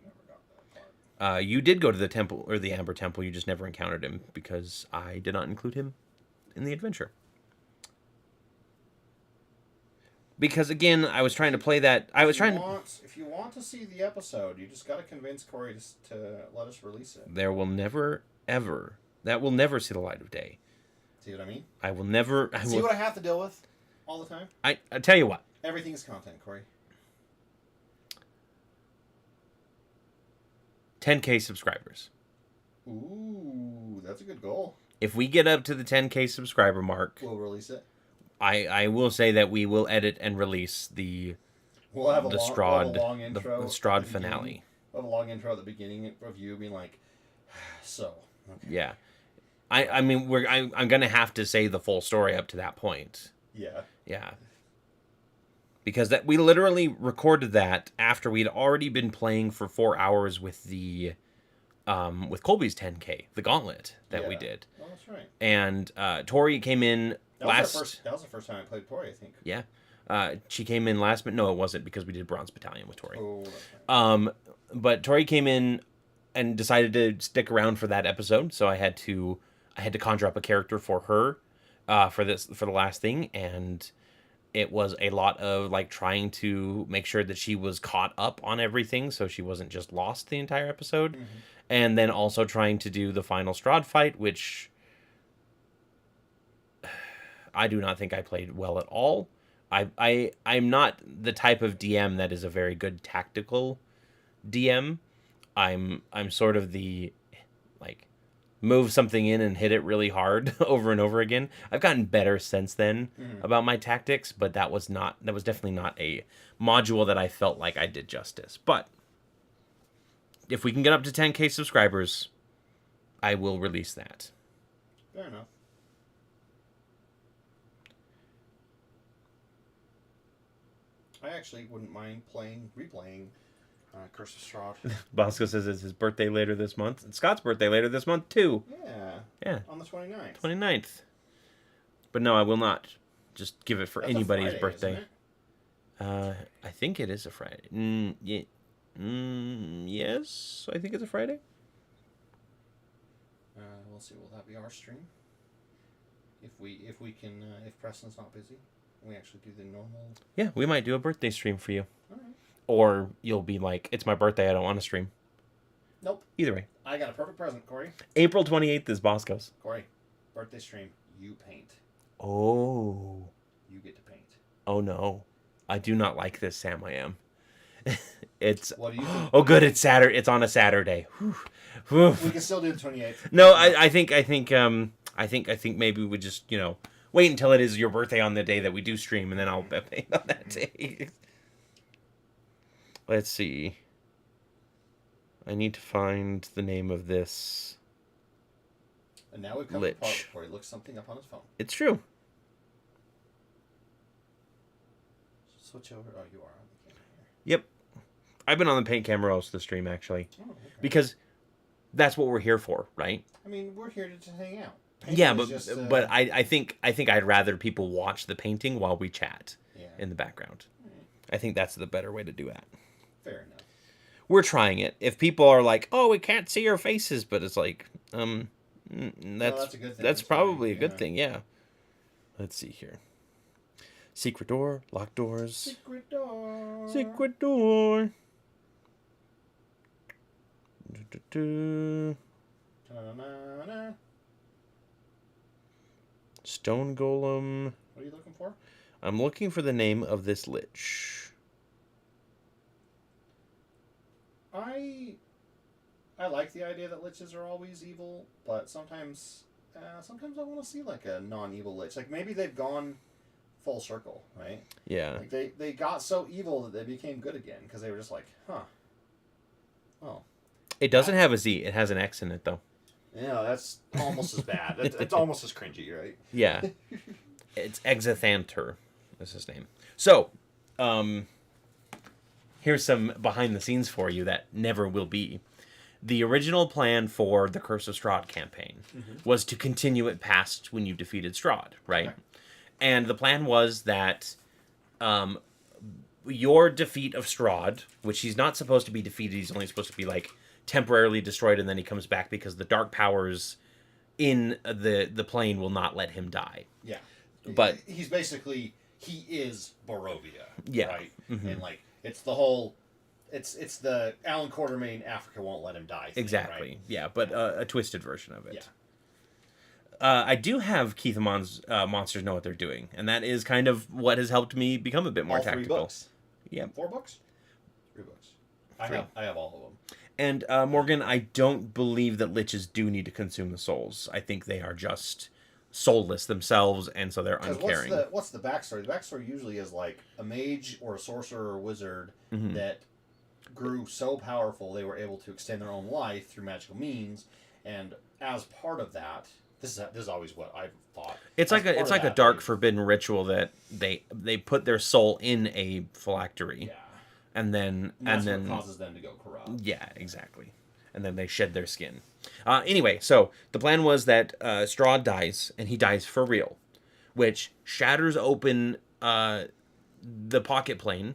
S1: You did go to the temple, or the Amber Temple, you just never encountered him, because I did not include him in the adventure. Because, again, I was trying to play that...
S2: If you want to see the episode, you just got to convince Cory to let us release it.
S1: There will never, ever... That will never see the light of day.
S2: See what I mean?
S1: I will never...
S2: See what I have to deal with all the time?
S1: I tell you what.
S2: Everything's content, Cory.
S1: 10K subscribers.
S2: Ooh, that's a good goal.
S1: If we get up to the 10K subscriber mark...
S2: We'll release it.
S1: I will say that we will edit and release the
S2: long intro.
S1: The Strahd finale.
S2: We'll have a long intro at the beginning of you being like, so... Okay.
S1: Yeah. I mean, I'm going to have to say the full story up to that point.
S2: Yeah.
S1: Yeah. Because we literally recorded that after we'd already been playing for 4 hours with the with Colby's 10K, the gauntlet that we did.
S2: Oh, that's right.
S1: And Tori came in
S2: that was the first time I played Tori, I think.
S1: Yeah. She came in last minute. No, it wasn't, because we did Bronze Battalion with Tori.
S2: Oh, that's right.
S1: But Tori came in and decided to stick around for that episode, so I had to conjure up a character for her for the last thing, and it was a lot of like trying to make sure that she was caught up on everything, so she wasn't just lost the entire episode, and then also trying to do the final Strahd fight, which I do not think I played well at all. I'm not the type of DM that is a very good tactical DM. I'm sort of the like move something in and hit it really hard over and over again. I've gotten better since then about my tactics, but that was definitely not a module that I felt like I did justice. But if we can get up to 10K subscribers, I will release that.
S2: Fair enough. I actually wouldn't mind replaying Curse of Strahd.
S1: Bosco says it's his birthday later this month. It's Scott's birthday later this month, too.
S2: Yeah. On the 29th.
S1: 29th. But no, I will not just give it for
S2: That's
S1: anybody's
S2: Friday,
S1: birthday.
S2: Isn't it?
S1: I think it is a Friday. Yes, I think it's a Friday.
S2: We'll see. Will that be our stream? If we can, if Preston's not busy, we actually do the normal.
S1: Yeah, we might do a birthday stream for you.
S2: All right.
S1: Or you'll be like, it's my birthday, I don't want to stream.
S2: Nope.
S1: Either way.
S2: I got a perfect present, Cory.
S1: April 28th is Bosco's.
S2: Cory, birthday stream. You paint.
S1: Oh.
S2: You get to paint.
S1: Oh no. I do not like this, Sam. I am. It's.
S2: What do you think?
S1: Oh, good. It's Saturday. It's on a Saturday. Whew.
S2: We can still do the 28th.
S1: No, I think maybe we just wait until it is your birthday on the day that we do stream, and then I'll paint on that day. Let's see. I need to find the name of this.
S2: And now we've come to the part where he looks something up on his phone.
S1: It's true.
S2: Switch over. Oh, you are on the camera here.
S1: Yep. I've been on the paint camera most of the stream, actually.
S2: Oh, okay.
S1: Because that's what we're here for, right?
S2: I mean, we're here to just hang out. Painting
S1: yeah, but I think I'd rather people watch the painting while we chat in the background. I think that's the better way to do that.
S2: Fair enough.
S1: We're trying it. If people are like, "Oh, we can't see your faces," but it's like, that's
S2: a good thing.
S1: That's probably a good thing. Yeah. Let's see here. Secret door, locked doors.
S2: Secret door.
S1: Secret door.
S2: Ta-da-da-da.
S1: Stone golem.
S2: What are you looking for?
S1: I'm looking for the name of this lich.
S2: I like the idea that liches are always evil, but sometimes I want to see like a non-evil lich. Like maybe they've gone full circle, right?
S1: Yeah.
S2: Like they got so evil that they became good again because they were just like, huh. Oh.
S1: It doesn't have a Z. It has an X in it, though.
S2: Yeah, that's almost as bad. It's almost as cringy, right?
S1: Yeah. It's Exithanter is his name. So, here's some behind the scenes for you that never will be. The original plan for the Curse of Strahd campaign was to continue it past when you defeated Strahd, right? Okay. And the plan was that your defeat of Strahd, which he's not supposed to be defeated, he's only supposed to be like temporarily destroyed, and then he comes back because the dark powers in the plane will not let him die.
S2: Yeah,
S1: but
S2: he is Barovia.
S1: Yeah,
S2: right. And like it's the whole, it's the Alan Quartermain Africa won't let him die thing,
S1: exactly.
S2: Right?
S1: Yeah, but a twisted version of it.
S2: Yeah.
S1: I do have Keith Amon's Monsters Know What They're Doing, and that is kind of what has helped me become a bit more tactical.
S2: 3 books.
S1: Yeah.
S2: 4 books? 3 books. I have all of them.
S1: And Morgan, I don't believe that liches do need to consume the souls. I think they are just soulless themselves, and so they're uncaring.
S2: What's the backstory? The backstory usually is like a mage or a sorcerer or a wizard that grew so powerful they were able to extend their own life through magical means, and as part of that, this is always what I've thought.
S1: It's like a dark forbidden ritual that they put their soul in a phylactery.
S2: Yeah.
S1: And then
S2: what causes them to go corrupt.
S1: Yeah, exactly. And then they shed their skin. Anyway, so the plan was that Strahd dies, and he dies for real, which shatters open the pocket plane.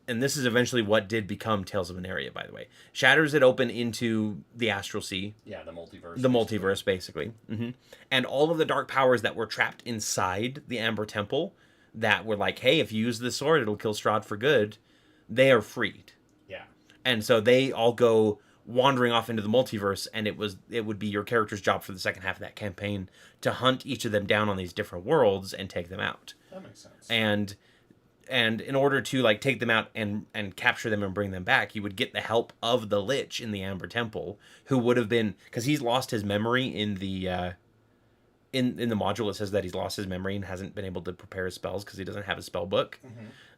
S1: And this is eventually what did become Tales of Aneria, by the way. Shatters it open into the Astral Sea.
S2: Yeah, the multiverse.
S1: The multiverse, basically. And all of the dark powers that were trapped inside the Amber Temple that were like, hey, if you use this sword, it'll kill Strahd for good, they are freed.
S2: Yeah.
S1: And so they all go wandering off into the multiverse, and it would be your character's job for the second half of that campaign to hunt each of them down on these different worlds and take them out.
S2: That makes sense.
S1: And in order to like take them out and capture them and bring them back, you would get the help of the Lich in the Amber Temple, who would have been, because he's lost his memory in the in the module. It says that he's lost his memory and hasn't been able to prepare his spells because he doesn't have a spell book.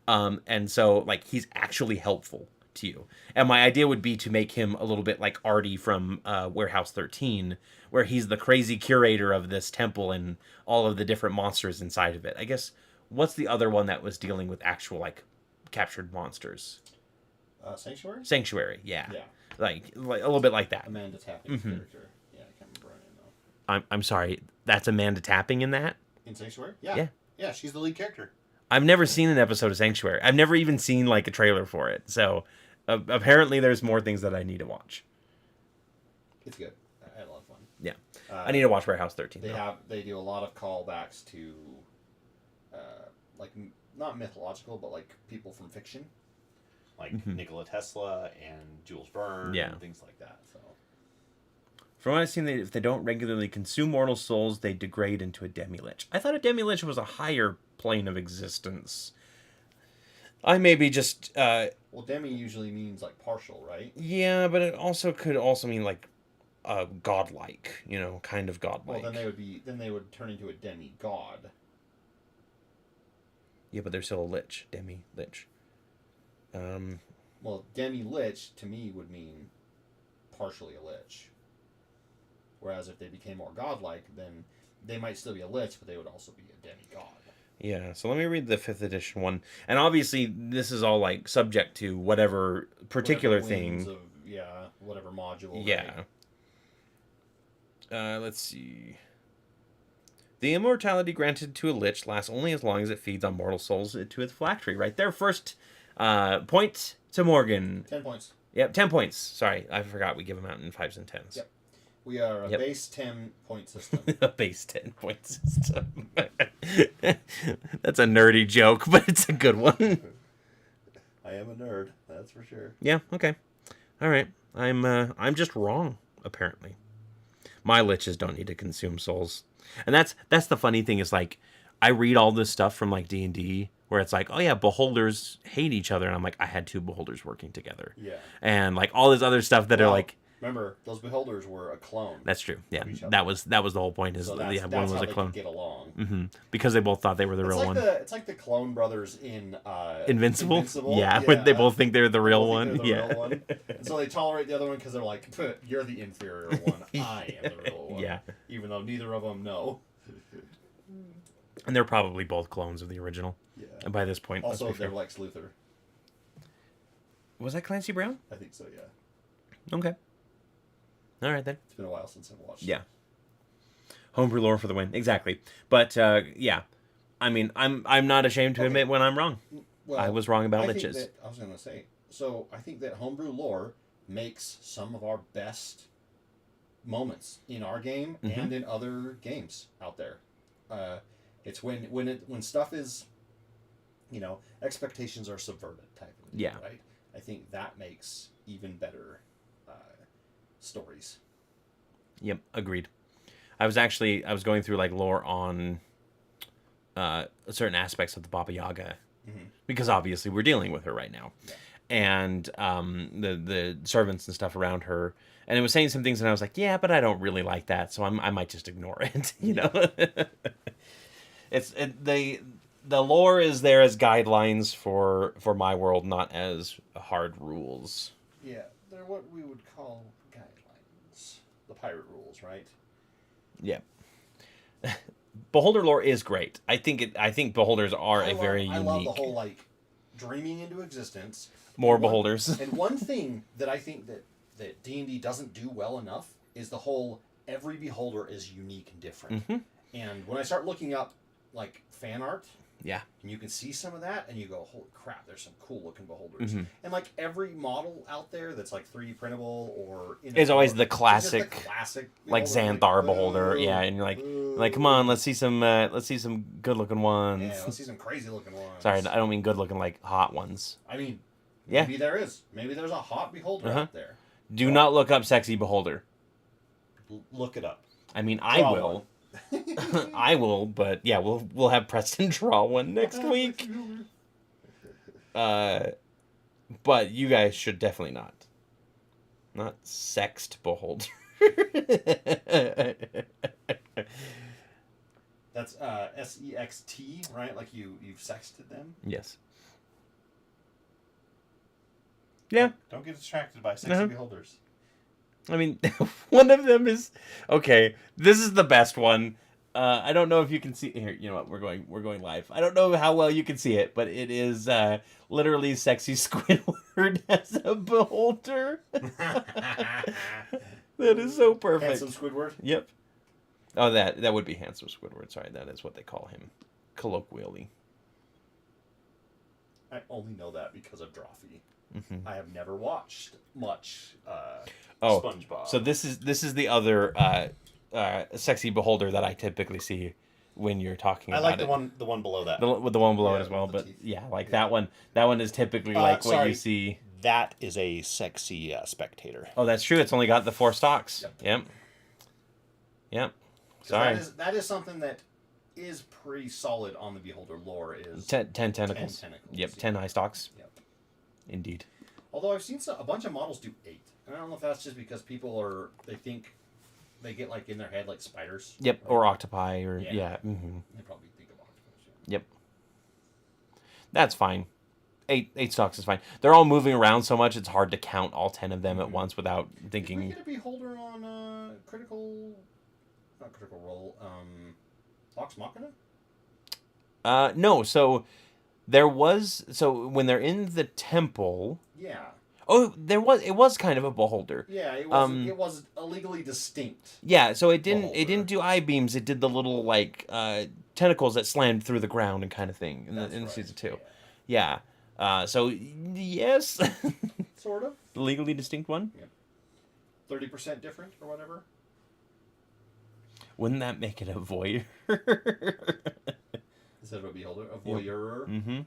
S1: And so like he's actually helpful to you. And my idea would be to make him a little bit like Artie from Warehouse 13, where he's the crazy curator of this temple and all of the different monsters inside of it. I guess, what's the other one that was dealing with actual like captured monsters?
S2: Sanctuary?
S1: Sanctuary, yeah.
S2: Yeah.
S1: Like a little bit like that.
S2: Amanda Tapping's character. Yeah, I can't remember her name though.
S1: I'm sorry, that's Amanda Tapping in that?
S2: In Sanctuary? Yeah.
S1: Yeah.
S2: Yeah, she's the lead character.
S1: I've never seen an episode of Sanctuary. I've never even seen like a trailer for it. So apparently there's more things that I need to watch.
S2: It's good. I had a lot of fun.
S1: Yeah. I need to watch Warehouse 13.
S2: They do a lot of callbacks to like not mythological, but like people from fiction. Like Nikola Tesla and Jules Verne and things like that. So
S1: from what I've seen, if they don't regularly consume mortal souls, they degrade into a demi-lich. I thought a demi-lich was a higher plane of existence. I maybe just...
S2: well, demi usually means like partial, right?
S1: Yeah, but it also could also mean like godlike, kind of godlike.
S2: Well, then they would turn into a demi-god.
S1: Yeah, but they're still a lich. Demi-lich.
S2: Well, demi-lich to me would mean partially a lich. Whereas if they became more godlike, then they might still be a lich, but they would also be a demigod.
S1: Yeah, so let me read the 5th edition one. And obviously, this is all, like, subject to whatever particular thing.
S2: Whatever module.
S1: Yeah. Right? Let's see. The immortality granted to a lich lasts only as long as it feeds on mortal souls to its phylactery. Right there, first point to Morgan.
S2: 10 points.
S1: Yep, 10 points. Sorry, I forgot we give them out in 5s and 10s.
S2: Yep. We are a base 10-point system.
S1: A base 10-point system. That's a nerdy joke, but it's a good one.
S2: I am a nerd, that's for sure.
S1: Yeah, okay. All right. I'm just wrong, apparently. My liches don't need to consume souls. And that's the funny thing is, like, I read all this stuff from like D&D where it's like, oh yeah, beholders hate each other, and I'm like, I had two beholders working together.
S2: Yeah.
S1: And like all this other stuff that are like,
S2: remember, those beholders were a clone.
S1: that's true. Yeah,
S2: of each other.
S1: that was the whole point. Is
S2: So
S1: yeah, one
S2: that's
S1: was
S2: how
S1: a
S2: they
S1: clone.
S2: could get along.
S1: Because they both thought they were the real one.
S2: It's like the clone brothers in
S1: Invincible? Yeah, but they both think they're the real one.
S2: Real one. And so they tolerate the other one because they're like, you're the inferior one. I am the real one.
S1: Yeah.
S2: Even though neither of them know.
S1: And they're probably both clones of the original.
S2: Yeah.
S1: And by this point,
S2: also, they're Lex Luthor.
S1: Was that Clancy Brown?
S2: I think so, yeah.
S1: Okay. All right, then.
S2: It's been a while since I've watched
S1: Yeah. Homebrew lore for the win. Exactly. But, yeah. I mean, I'm not ashamed to admit when I'm wrong.
S2: Well,
S1: I was wrong about
S2: I think
S1: liches.
S2: I was going to say, so I think that homebrew lore makes some of our best moments in our game and in other games out there. It's when stuff is, expectations are subverted type of deal, right? I think that makes even better stories.
S1: Yep, agreed. I was going through like lore on certain aspects of the Baba Yaga because obviously we're dealing with her right now, and the servants and stuff around her, and it was saying some things, and I was like, yeah, but I don't really like that, so I might just ignore it, you know. The lore is there as guidelines for my world, not as hard rules.
S2: Yeah, they're what we would call guidelines. The pirate rules, right?
S1: Yeah. Beholder lore is great. I think beholders are very unique.
S2: I love the whole like dreaming into existence.
S1: More beholders.
S2: And one thing that I think that D&D doesn't do well enough is the whole every beholder is unique and different. And when I start looking up like fan art, and you can see some of that, and you go, holy crap, there's some cool looking beholders. And like every model out there that's like 3D printable or
S1: is always the classic, like
S2: beholder,
S1: Xanthar beholder, yeah. And you're like, come on, let's see some good looking ones.
S2: Yeah, let's see some crazy looking ones.
S1: Sorry, I don't mean good looking like hot ones.
S2: I mean, maybe there is. Maybe there's a hot beholder out there.
S1: Do not look up sexy beholder.
S2: Look it up.
S1: I mean, I will. I will, but yeah, we'll have Preston draw one next week. But you guys should definitely not sexed beholder.
S2: That's SEXT, right? Like you've sexted them.
S1: Yes. Yeah.
S2: Don't get distracted by sexy beholders.
S1: I mean, one of them is okay. This is the best one. I don't know if you can see here. You know what? We're going live. I don't know how well you can see it, but it is literally sexy Squidward as a beholder. That is so perfect.
S2: Handsome Squidward.
S1: Yep. Oh, that would be handsome Squidward. Sorry, that is what they call him, colloquially.
S2: I only know that because of Drawfee. I have never watched much SpongeBob.
S1: So this is the other sexy beholder that I typically see when you're talking about it.
S2: I like the one below that.
S1: With the one below it as well, but yeah, like that one. That one is typically like what you see.
S2: That is a sexy spectator.
S1: Oh, that's true. It's only got the 4 stalks. Yep. Sorry.
S2: That is something that is pretty solid on the beholder lore. Is
S1: 10 tentacles.
S2: 10 tentacles.
S1: Yep, 10 eye stalks.
S2: Yep.
S1: Indeed.
S2: Although I've seen a bunch of models do 8. And I don't know if that's just because they think they get like in their head like spiders.
S1: Yep, right? Or octopi or
S2: They probably think of octopus.
S1: Yep. That's fine. 8 stalks is fine. They're all moving around so much it's hard to count all 10 of them at once without thinking.
S2: Did we get a beholder on critical role? Vox Machina?
S1: No, so there was when they're in the temple.
S2: Yeah.
S1: Oh, it was kind of a beholder.
S2: Yeah, it was illegally distinct.
S1: Yeah, so it didn't do eye beams, it did the little like tentacles that slammed through the ground and kind of thing in season 2. Yeah. So yes.
S2: Sort of.
S1: The legally distinct one?
S2: Yep. 30% different or whatever.
S1: Wouldn't that make it a voyeur?
S2: Instead of a beholder, a voyeur.
S1: Mm-hmm.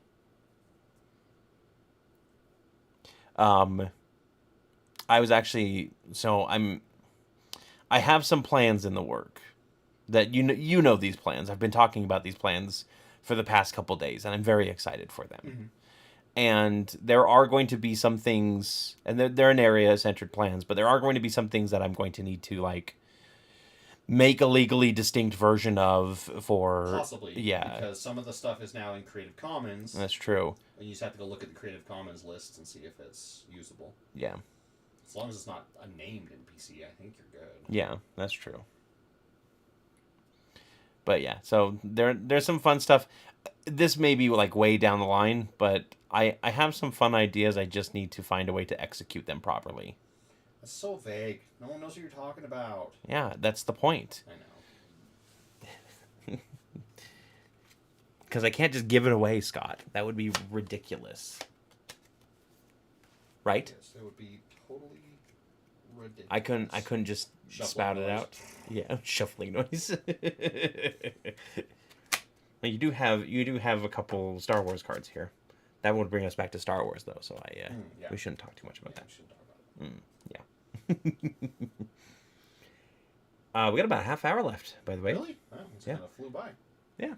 S1: I was actually I have some plans in the work that you know these plans. I've been talking about these plans for the past couple days, and I'm very excited for them.
S2: Mm-hmm.
S1: And there are going to be some things, and they're Aneria-centered plans, but there are going to be some things that I'm going to need to, like, make a legally distinct version of for...
S2: Possibly.
S1: Yeah.
S2: Because some of the stuff is now in Creative Commons.
S1: That's true.
S2: And you just have to go look at the Creative Commons lists and see if it's usable.
S1: Yeah.
S2: As long as it's not named in PC, I think you're good.
S1: Yeah, that's true. But yeah, so there's some fun stuff. This may be like way down the line, but I have some fun ideas. I just need to find a way to execute them properly.
S2: That's so vague. No one knows what you're talking about.
S1: Yeah, that's the point.
S2: I know.
S1: Because I can't just give it away, Scott. That would be ridiculous. Right?
S2: Yes, it would be totally ridiculous.
S1: I couldn't just
S2: Shuffling
S1: spout
S2: noise.
S1: it out. Yeah, shuffling noise. You do have a couple Star Wars cards here. That would bring us back to Star Wars, though. So
S2: yeah.
S1: we shouldn't talk too much about
S2: Yeah,
S1: that.
S2: we shouldn't talk about it.
S1: We got about a half hour left, by the way.
S2: Really? Wow, it's kind of flew by.
S1: Yeah.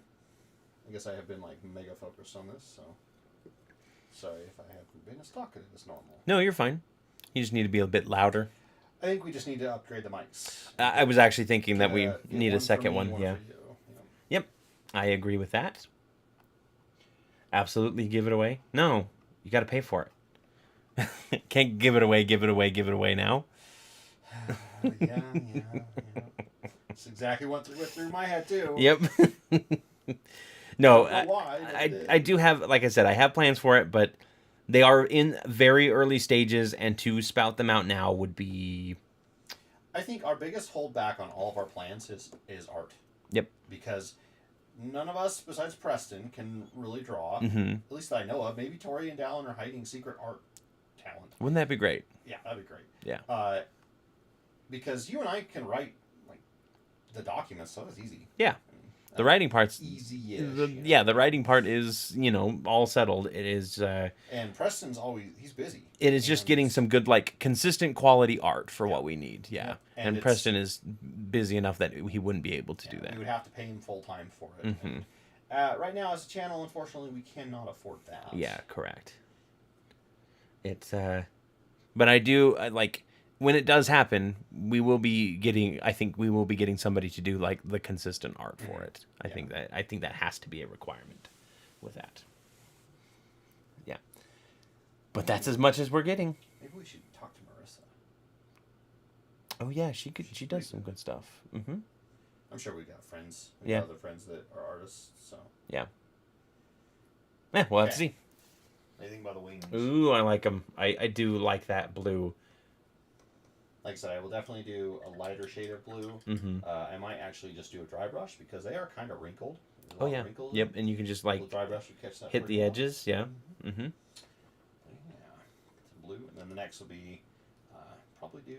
S2: I guess I have been like mega focused on this, so sorry if I haven't been as talkative as normal.
S1: No, you're fine. You just need to be a bit louder.
S2: I think we just need to upgrade the mics.
S1: I was actually thinking that we
S2: Get
S1: need a
S2: one for
S1: second
S2: me,
S1: one.
S2: for
S1: Yeah.
S2: you.
S1: Yep. I agree with that. Absolutely give it away. No, you got to pay for it. Can't give it away now.
S2: Yeah. That's exactly what went through my head too.
S1: Yep. No,
S2: I don't know why, but it
S1: I do have, like I said, I have plans for it, but they are in very early stages, and to spout them out now would be...
S2: I think our biggest holdback on all of our plans is art.
S1: Yep.
S2: Because none of us, besides Preston, can really draw.
S1: Mm-hmm.
S2: At least that I know of. Maybe Tori and Dallin are hiding secret art talent.
S1: Wouldn't that be great?
S2: Yeah, that'd be great.
S1: Yeah.
S2: Because you and I can write like the documents, so it's easy.
S1: Yeah. The writing part's...
S2: Easy-ish.
S1: The writing part is, all settled. It is...
S2: and Preston's he's busy.
S1: It is just getting some good, like, consistent quality art for what we need. Yeah.
S2: And
S1: And Preston is busy enough that he wouldn't be able to do that.
S2: We would have to pay him full-time for it.
S1: Mm-hmm.
S2: And, right now, as a channel, unfortunately, we cannot afford that.
S1: Yeah, correct. It's, but I do, like, when it does happen, I think we will be getting somebody to do, like, the consistent art for it. I think that has to be a requirement with that. Yeah. But that's as much as we're getting.
S2: Maybe we should talk to Marissa.
S1: Oh yeah, she does some good stuff. Mm-hmm.
S2: I'm sure we got friends. We
S1: Yeah.
S2: got other friends that are artists, so.
S1: Yeah. Yeah, we'll have to see.
S2: Anything about the wings?
S1: Ooh, I like them. I do like that blue.
S2: Like I said, I will definitely do a lighter shade of blue.
S1: Mm-hmm.
S2: I might actually just do a dry brush because they are kind of wrinkled. There's a
S1: Oh
S2: lot of
S1: yeah.
S2: wrinkles.
S1: Yep, and you can just like
S2: The dry brush would catch that.
S1: hit
S2: pretty
S1: the
S2: well.
S1: edges. Yeah. Mm-hmm.
S2: Yeah, some blue, and then the next will be probably do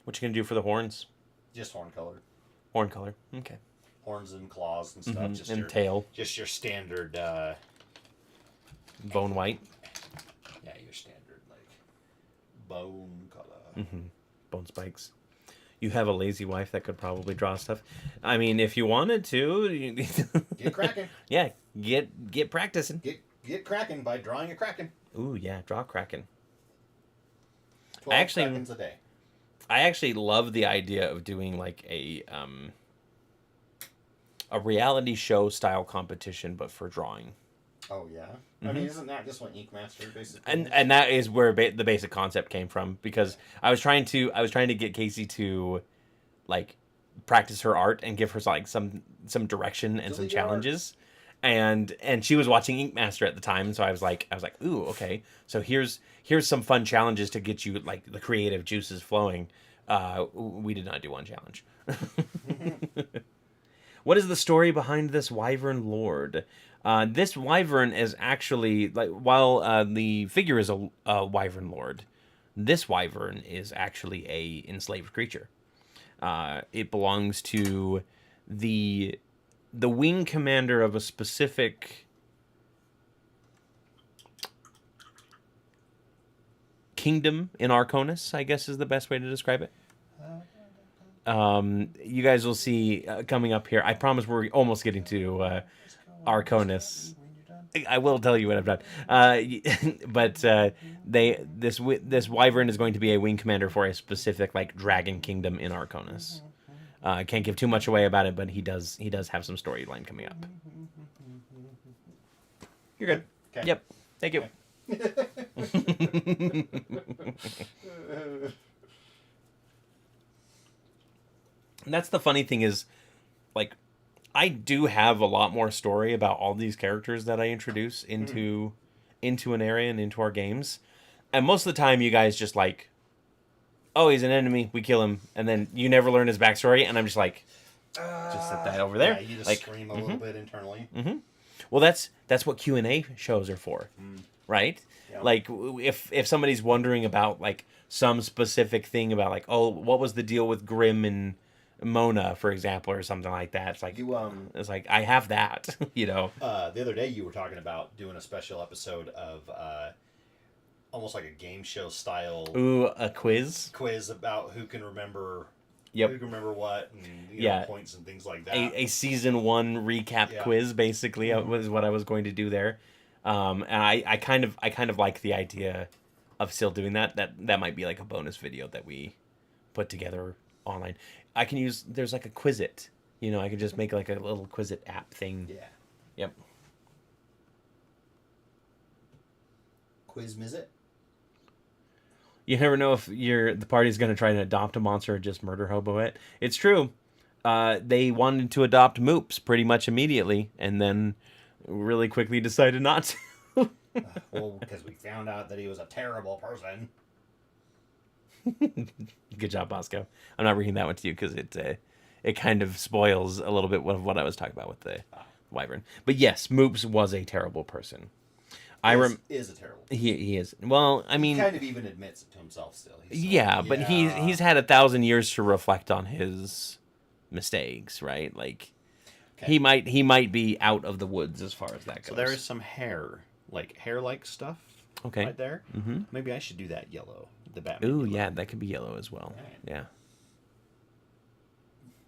S1: What you gonna do for the horns?
S2: just horn color,
S1: Horn color. Okay.
S2: horns and claws and stuff.
S1: Mm-hmm.
S2: Just
S1: And
S2: your
S1: tail,
S2: just your standard.
S1: bone white.
S2: Yeah, your standard like bone color.
S1: Mm-hmm. Bone spikes. You have a lazy wife that could probably draw stuff. I mean, if you wanted to.
S2: Get cracking.
S1: Yeah, get practicing.
S2: Get cracking by drawing a kraken.
S1: Ooh, yeah, draw Kraken.
S2: 12
S1: Actually-
S2: krakens a day.
S1: I actually love the idea of doing like a reality show style competition, but for drawing.
S2: Oh yeah. I mean, isn't that just what Ink Master basically?
S1: And that is where the basic concept came from, because I was trying to get Casey to like practice her art and give her like some direction and some
S2: Delete art.
S1: challenges. And she was watching Ink Master at the time, so I was like, ooh, okay. So here's some fun challenges to get you like the creative juices flowing. We did not do one challenge. What is the story behind this Wyvern Lord? This Wyvern is actually, like, while the figure is a Wyvern Lord, this Wyvern is actually a enslaved creature. It belongs to the wing commander of a specific kingdom in Arconis, I guess is the best way to describe it. You guys will see coming up here. I promise we're almost getting to Arconis. I will tell you what I've done. But this wyvern is going to be a wing commander for a specific like dragon kingdom in Arconis. I can't give too much away about it, but he does have some storyline coming up. You're good.
S2: Okay.
S1: Yep. Thank you. And that's the funny thing is, like, I do have a lot more story about all these characters that I introduce into Aneria and into our games. And most of the time, you guys just like, oh, he's an enemy, we kill him, and then you never learn his backstory, and I'm just like, just set that over there.
S2: Yeah, you just
S1: like,
S2: scream a little bit internally.
S1: Well, that's what Q&A shows are for, right?
S2: Yep.
S1: Like, if somebody's wondering about like some specific thing about like, oh, what was the deal with Grimm and Mona, for example, or something like that. It's like it's like I have that, you know.
S2: The other day you were talking about doing a special episode of almost like a game show style.
S1: Ooh, a quiz
S2: About who can remember.
S1: Yep.
S2: Who can remember what and
S1: Yeah.
S2: points and things like that.
S1: A season 1 recap quiz, basically, was what I was going to do there. And I kind of like the idea of still doing that. That might be like a bonus video that we put together online. I can use, there's like a Quizit, you know, I could just make like a little Quizit app thing.
S2: Yeah.
S1: Yep.
S2: Quiz Mizzet?
S1: You never know if the party's going to try to adopt a monster or just murder hobo it. It's true. They wanted to adopt Moops pretty much immediately, and then really quickly decided not to.
S2: Well, because we found out that he was a terrible person.
S1: Good job, Bosco. I'm not reading that one to you because it kind of spoils a little bit of what I was talking about with the wyvern. But yes, Moops was a terrible person.
S2: Is a terrible.
S1: He is. Well, I mean,
S2: he kind of even admits it to himself still.
S1: But he's had 1,000 years to reflect on his mistakes, right? Like he might be out of the woods as far as that goes.
S2: So there is some hair-like stuff.
S1: Okay.
S2: Right there.
S1: Mm-hmm.
S2: Maybe I should do that yellow. The Batman.
S1: Ooh,
S2: yellow.
S1: yeah, that could be yellow as well.
S2: Right.
S1: Yeah.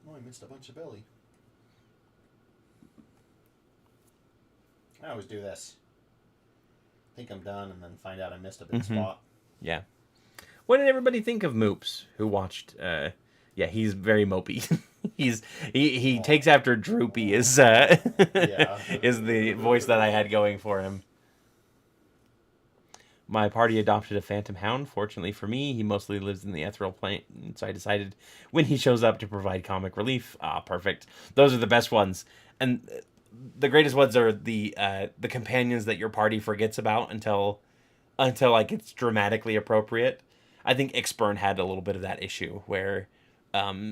S2: Oh, I missed a bunch of belly. I always do this. Think I'm done and then find out I missed a big spot.
S1: Yeah. What did everybody think of Moops who watched? Yeah, he's very mopey. he takes after Droopy is the voice that I had going for him. My party adopted a phantom hound. Fortunately for me, he mostly lives in the ethereal plane, so I decided when he shows up to provide comic relief. Perfect. Those are the best ones. And the greatest ones are the companions that your party forgets about until like it's dramatically appropriate. I think Ixburn had a little bit of that issue where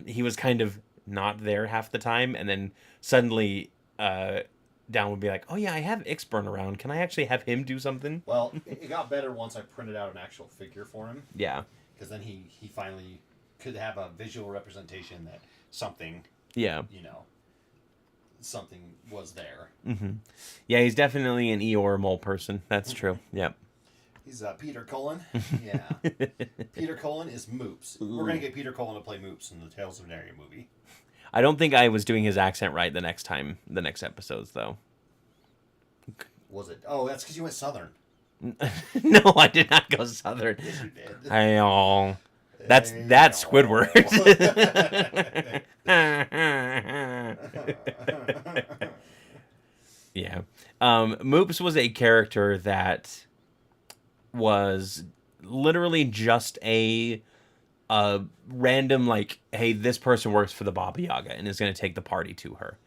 S1: he was kind of not there half the time, and then suddenly Down would be like, oh yeah, I have Ixburn around. Can I actually have him do something?
S2: Well, it got better once I printed out an actual figure for him.
S1: Yeah.
S2: Because then he finally could have a visual representation that something, something was there.
S1: Mm-hmm. Yeah, he's definitely an Eeyore mole person. That's true. Yep.
S2: He's Peter Cullen. Yeah. Peter Cullen is Moops. Ooh. We're going to get Peter Cullen to play Moops in the Tales of Aneria movie.
S1: I don't think I was doing his accent right the next episodes, though.
S2: Was it? Oh, that's because you went Southern.
S1: No, I did not go Southern.
S2: Yes, you did.
S1: That's Squidward. Yeah. Moops was a character that was literally just a random, like, hey, this person works for the Baba Yaga and is going to take the party to her.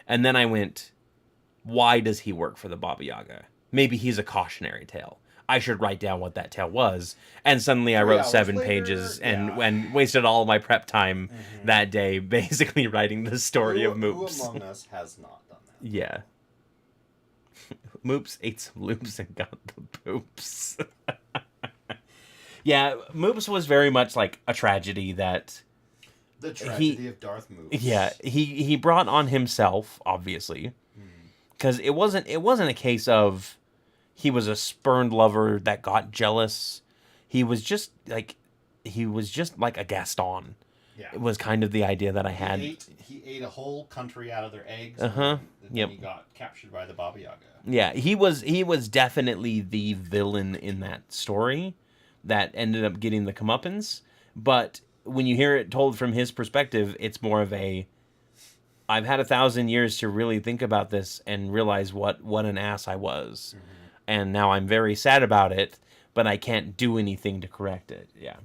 S1: And then I went, why does he work for the Baba Yaga? Maybe he's a cautionary tale. I should write down what that tale was. And suddenly I wrote 7 pages and wasted all my prep time that day basically writing the story of Moops.
S2: Who among us has not done that?
S1: Yeah. Moops ate some loops and got the poops. Yeah, Moops was very much like a tragedy that...
S2: The tragedy of Darth Moops.
S1: Yeah, he brought on himself, obviously. Because it wasn't a case of he was a spurned lover that got jealous. He was just like a Gaston.
S2: Yeah.
S1: was kind of the idea that I had.
S2: He ate a whole country out of their eggs.
S1: Uh-huh.
S2: And then he got captured by the Baba Yaga.
S1: Yeah, he was definitely the villain in that story that ended up getting the comeuppance. But when you hear it told from his perspective, it's more of a, I've had 1,000 years to really think about this and realize what an ass I was. Mm-hmm. And now I'm very sad about it, but I can't do anything to correct it. Yeah.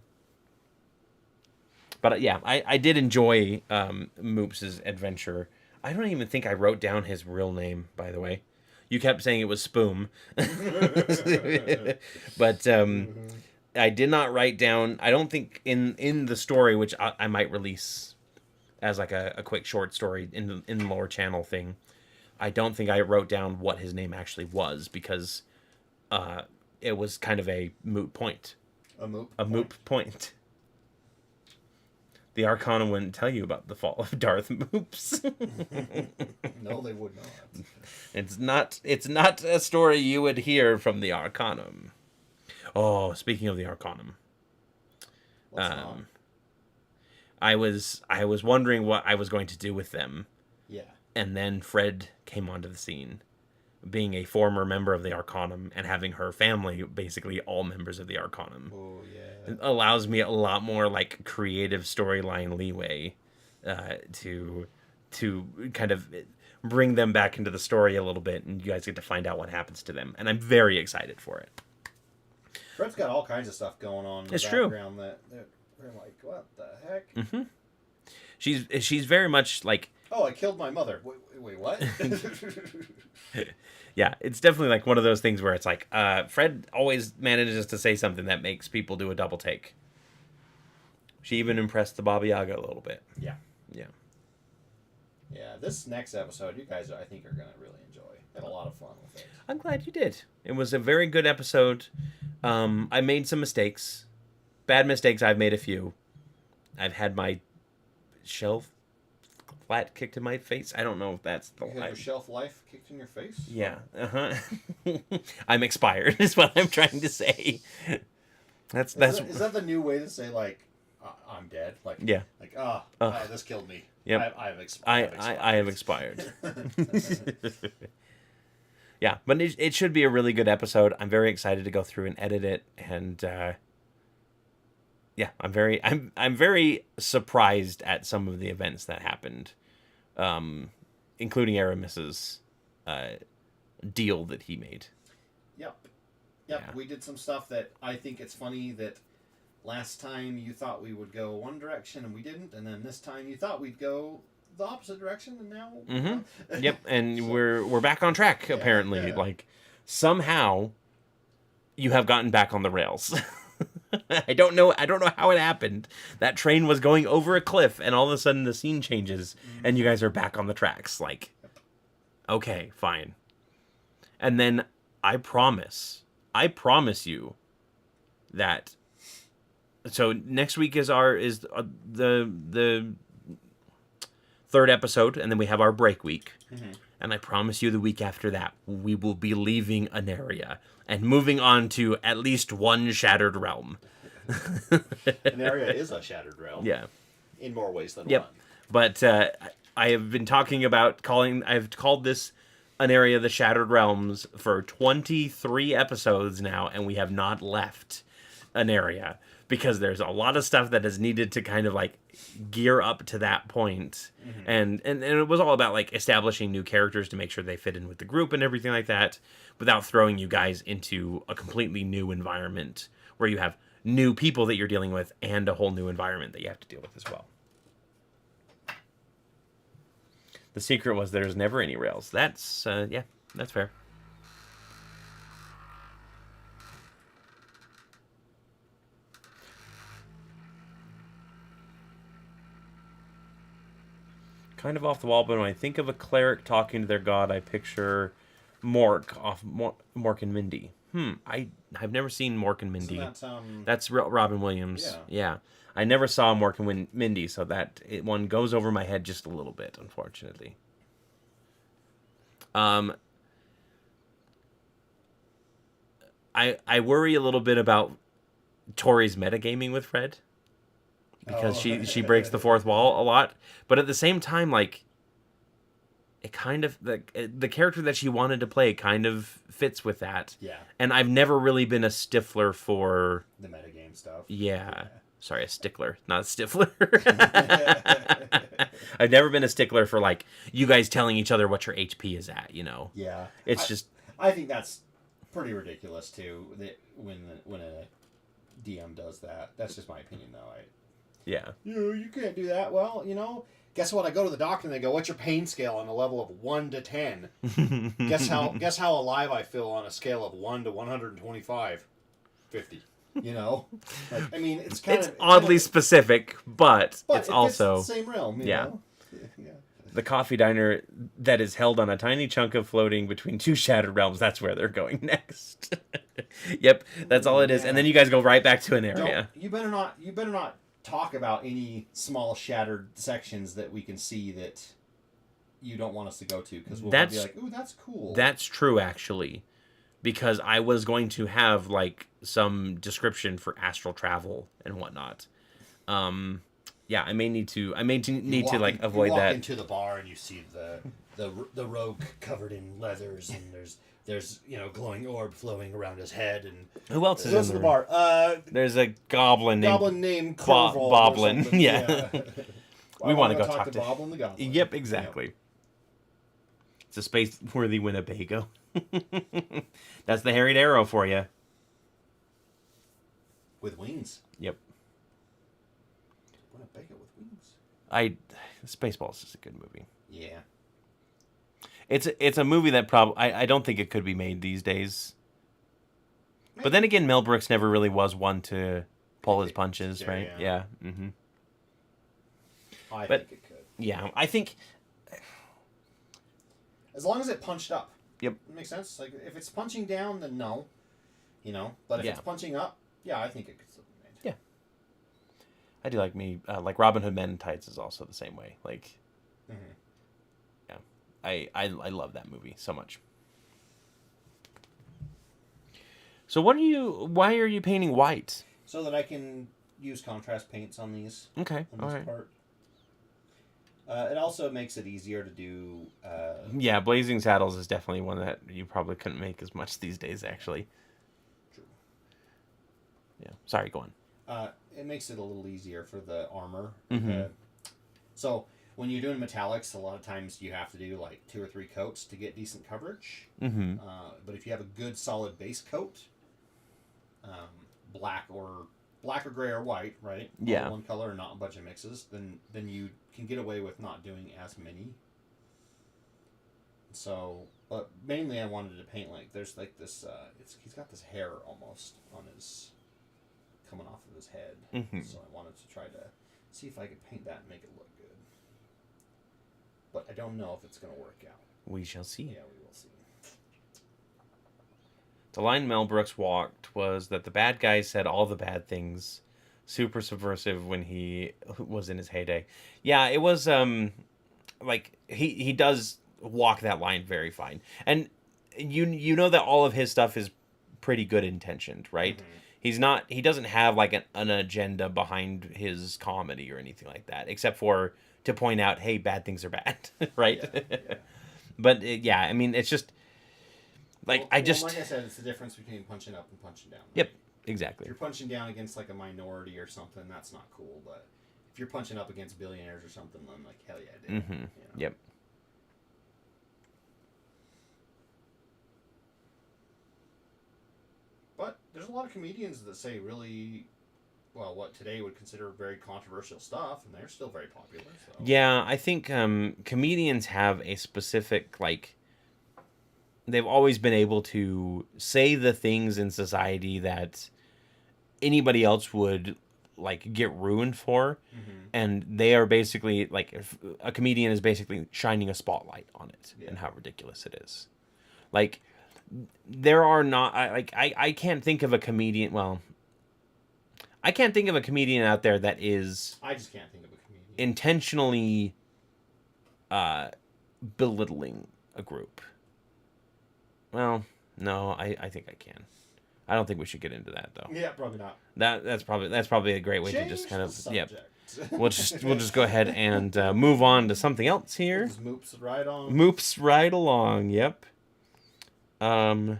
S1: But yeah, I did enjoy Moops' adventure. I don't even think I wrote down his real name, by the way. You kept saying it was Spoom. But I did not write down, I don't think in the story, which I might release as like a quick short story in the lore channel thing, I don't think I wrote down what his name actually was, because it was kind of a moot point. A moot point. The Arcana wouldn't tell you about the fall of Darth Moops.
S2: No, they would not.
S1: It's not a story you would hear from the Arcanum. Oh, speaking of the Arcanum.
S2: What's on?
S1: I was wondering what I was going to do with them.
S2: Yeah.
S1: And then Fred came onto the scene, being a former member of the Arcanum and having her family basically all members of the Arcanum.
S2: Oh, yeah.
S1: It allows me a lot more like creative storyline leeway to kind of bring them back into the story a little bit, and you guys get to find out what happens to them. And I'm very excited for it.
S2: Fred's got all kinds of stuff going on in the background that we're like, what the heck?
S1: Mm-hmm. She's very much like,
S2: oh, I killed my mother. Wait what?
S1: Yeah, it's definitely like one of those things where it's like, Fred always manages to say something that makes people do a double take. She even impressed the Baba Yaga a little bit.
S2: Yeah.
S1: Yeah.
S2: Yeah, this next episode, you guys, I think, are going to really enjoy. Had a lot of fun with it.
S1: I'm glad you did. It was a very good episode. I made some mistakes. Bad mistakes, I've made a few. I've had my shelf flat kicked in my face. I don't know if that's the
S2: line. You had your shelf life kicked in your face?
S1: Yeah. Uh-huh. I'm expired, is what I'm trying to say. Is
S2: that the new way to say, like, I'm dead? Like,
S1: yeah.
S2: Like, this killed me.
S1: Yep.
S2: I have expired.
S1: I have expired. Yeah, but it should be a really good episode. I'm very excited to go through and edit it, and yeah, I'm very surprised at some of the events that happened, including Aramis's deal that he made.
S2: Yep.
S1: Yeah.
S2: We did some stuff that I think it's funny that last time you thought we would go one direction and we didn't, and then this time you thought we'd go the opposite direction, and now.
S1: Mm-hmm. Yep, and so, we're back on track apparently. Yeah. Like somehow you have gotten back on the rails. I don't know how it happened. That train was going over a cliff, and all of a sudden the scene changes, and you guys are back on the tracks. Like, okay, fine. And then I promise you that. So next week is the third episode, and then we have our break week. Mm-hmm. And I promise you the week after that, we will be leaving Aneria and moving on to at least one shattered realm.
S2: Aneria is a shattered realm.
S1: Yeah.
S2: In more ways than
S1: one. But I have been talking about I've called this Aneria the Shattered Realms for 23 episodes now, and we have not left Aneria, because there's a lot of stuff that is needed to kind of like gear up to that point. Mm-hmm. And it was all about like establishing new characters to make sure they fit in with the group and everything like that, without throwing you guys into a completely new environment where you have new people that you're dealing with and a whole new environment that you have to deal with as well. The secret was there's never any rails. That's that's fair. Kind of off the wall, but when I think of a cleric talking to their god, I picture Mork off Mork and Mindy. I've never seen Mork and Mindy. That's Robin Williams. Yeah. I never saw Mork and Mindy, so one goes over my head just a little bit, unfortunately. I worry a little bit about Tori's metagaming with Fred. because she breaks the fourth wall a lot. But at the same time, like, it kind of the character that she wanted to play kind of fits with that.
S2: Yeah.
S1: And I've never really been a stiffler for
S2: the metagame stuff.
S1: Yeah. Sorry, a stickler, not a stifler. I've never been a stickler for, like, you guys telling each other what your HP is at, you know.
S2: Yeah.
S1: It's
S2: I think that's pretty ridiculous too. That when a DM does that, that's just my opinion, though.
S1: Yeah.
S2: You can't do that. Well, guess what? I go to the doctor and they go, "What's your pain scale on a level of 1 to 10?" Guess how alive I feel on a scale of 1 to 125? 50. Like, I mean, it's
S1: oddly specific, but it's
S2: it
S1: also
S2: fits the same realm. You know? Yeah.
S1: The coffee diner that is held on a tiny chunk of floating between two shattered realms. That's where they're going next. Yep, that's all it is. And then you guys go right back to Aneria.
S2: You better not talk about any small shattered sections that we can see that you don't want us to go to, because we'll be like, "Ooh, that's cool."
S1: That's true, actually, because I was going to have, like, some description for astral travel and whatnot. Yeah, I may need to avoid that.
S2: You walk into the bar and you see the rogue covered in leathers, and there's glowing orb flowing around his head, and
S1: who else is
S2: goes
S1: in
S2: to the bar?
S1: There's a goblin
S2: named Corval
S1: Boblin. Yeah. We want to go talk to
S2: Boblin the Goblin.
S1: Yep, exactly. Yep. It's a space-worthy Winnebago. That's the harried arrow for you.
S2: With wings.
S1: Yep.
S2: Winnebago with wings.
S1: Spaceballs is a good movie.
S2: Yeah.
S1: It's a movie that I don't think it could be made these days. Maybe. But then again, Mel Brooks never really was one to pull his punches, right? Yeah. Mm-hmm.
S2: I think it could.
S1: Yeah, I think
S2: as long as it punched up.
S1: Yep.
S2: It makes sense. Like, if it's punching down, then no. But if it's punching up, yeah, I think it could still be made.
S1: Yeah. I do like Robin Hood Men in Tights is also the same way. Like, yeah, I love that movie so much. So why are you painting white?
S2: So that I can use contrast paints on these.
S1: Okay.
S2: On this part. It also makes it easier to do.
S1: Yeah, Blazing Saddles is definitely one that you probably couldn't make as much these days, actually.
S2: True.
S1: Yeah. Sorry, go on.
S2: It makes it a little easier for the armor.
S1: Mm-hmm.
S2: So when you're doing metallics, a lot of times you have to do like 2 or 3 coats to get decent coverage.
S1: Mm-hmm.
S2: But if you have a good solid base coat, black or gray or white, right?
S1: Yeah.
S2: All one color and not a bunch of mixes, then you can get away with not doing as many. So, but mainly I wanted to paint, like, there's like this, he's got this hair almost on his, coming off of his head.
S1: Mm-hmm.
S2: So I wanted to try to see if I could paint that and make it look good. But I don't know if it's going to work out.
S1: We shall see.
S2: Yeah, we will see.
S1: The line Mel Brooks walked was that the bad guy said all the bad things, super subversive when he was in his heyday. Yeah, it was like he does walk that line very fine, and you know that all of his stuff is pretty good intentioned, right? Mm-hmm. He doesn't have like an agenda behind his comedy or anything like that, except for to point out, hey, bad things are bad, right? Yeah. But yeah, I mean, it's just. Like, like I
S2: said, it's the difference between punching up and punching down. Right?
S1: Yep, exactly.
S2: If you're punching down against, like, a minority or something, that's not cool. But if you're punching up against billionaires or something, I'm like, hell yeah, I did.
S1: Mm-hmm. Yep.
S2: But there's a lot of comedians that say really, well, what today would consider very controversial stuff, and they're still very popular. So.
S1: Yeah, I think comedians have a specific, like... They've always been able to say the things in society that anybody else would, like, get ruined for. Mm-hmm. And they are basically, like, a comedian is basically shining a spotlight on it and how ridiculous it is. Like, there are not, I can't think of a comedian, well, I can't think of a comedian out there that is...
S2: I just can't think of a comedian.
S1: Intentionally belittling a group. Well, no, I think I can. I don't think we should get into that though.
S2: Yeah, probably not.
S1: That's probably a great way to just kind of
S2: subject.
S1: We'll just go ahead and move on to something else here.
S2: Just moops right on.
S1: Moops right along. Yep. You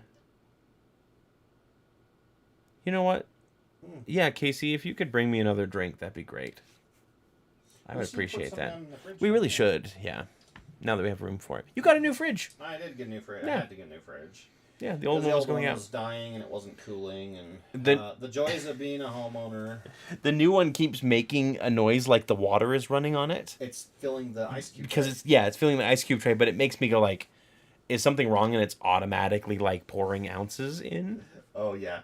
S1: know what? Yeah, Casey, if you could bring me another drink, that'd be great. I would appreciate that. We really should. Yeah. Now that we have room for it, you got a new fridge.
S2: I did get a new fridge.
S1: Yeah.
S2: I had to get a new fridge.
S1: Yeah, the old one was going out.
S2: Was dying and it wasn't cooling, and
S1: The
S2: joys of being a homeowner.
S1: The new one keeps making a noise like the water is running on it.
S2: It's filling the ice cube.
S1: Because
S2: tray.
S1: it's filling the ice cube tray, but it makes me go like, is something wrong? And it's automatically like pouring ounces in.
S2: Oh yeah,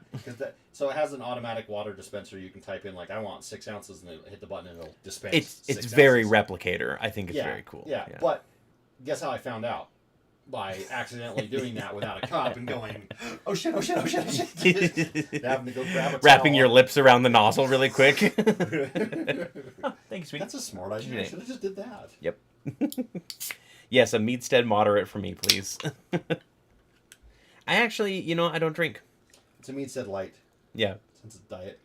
S2: so it has an automatic water dispenser. You can type in like I want 6 ounces, and it'll hit the button and it'll dispense.
S1: It's very replicator. I think it's very cool.
S2: Yeah, but guess how I found out? By accidentally doing that without a cup and going, oh shit, and having to go grab a
S1: wrapping
S2: towel.
S1: your lips around the nozzle really quick. Thanks, sweetie.
S2: That's a smart idea. I should have just did that.
S1: Yep. Yes, a Meadstead moderate for me, please. I actually, I don't drink.
S2: It's a Meadstead light.
S1: Yeah.
S2: Since it's diet.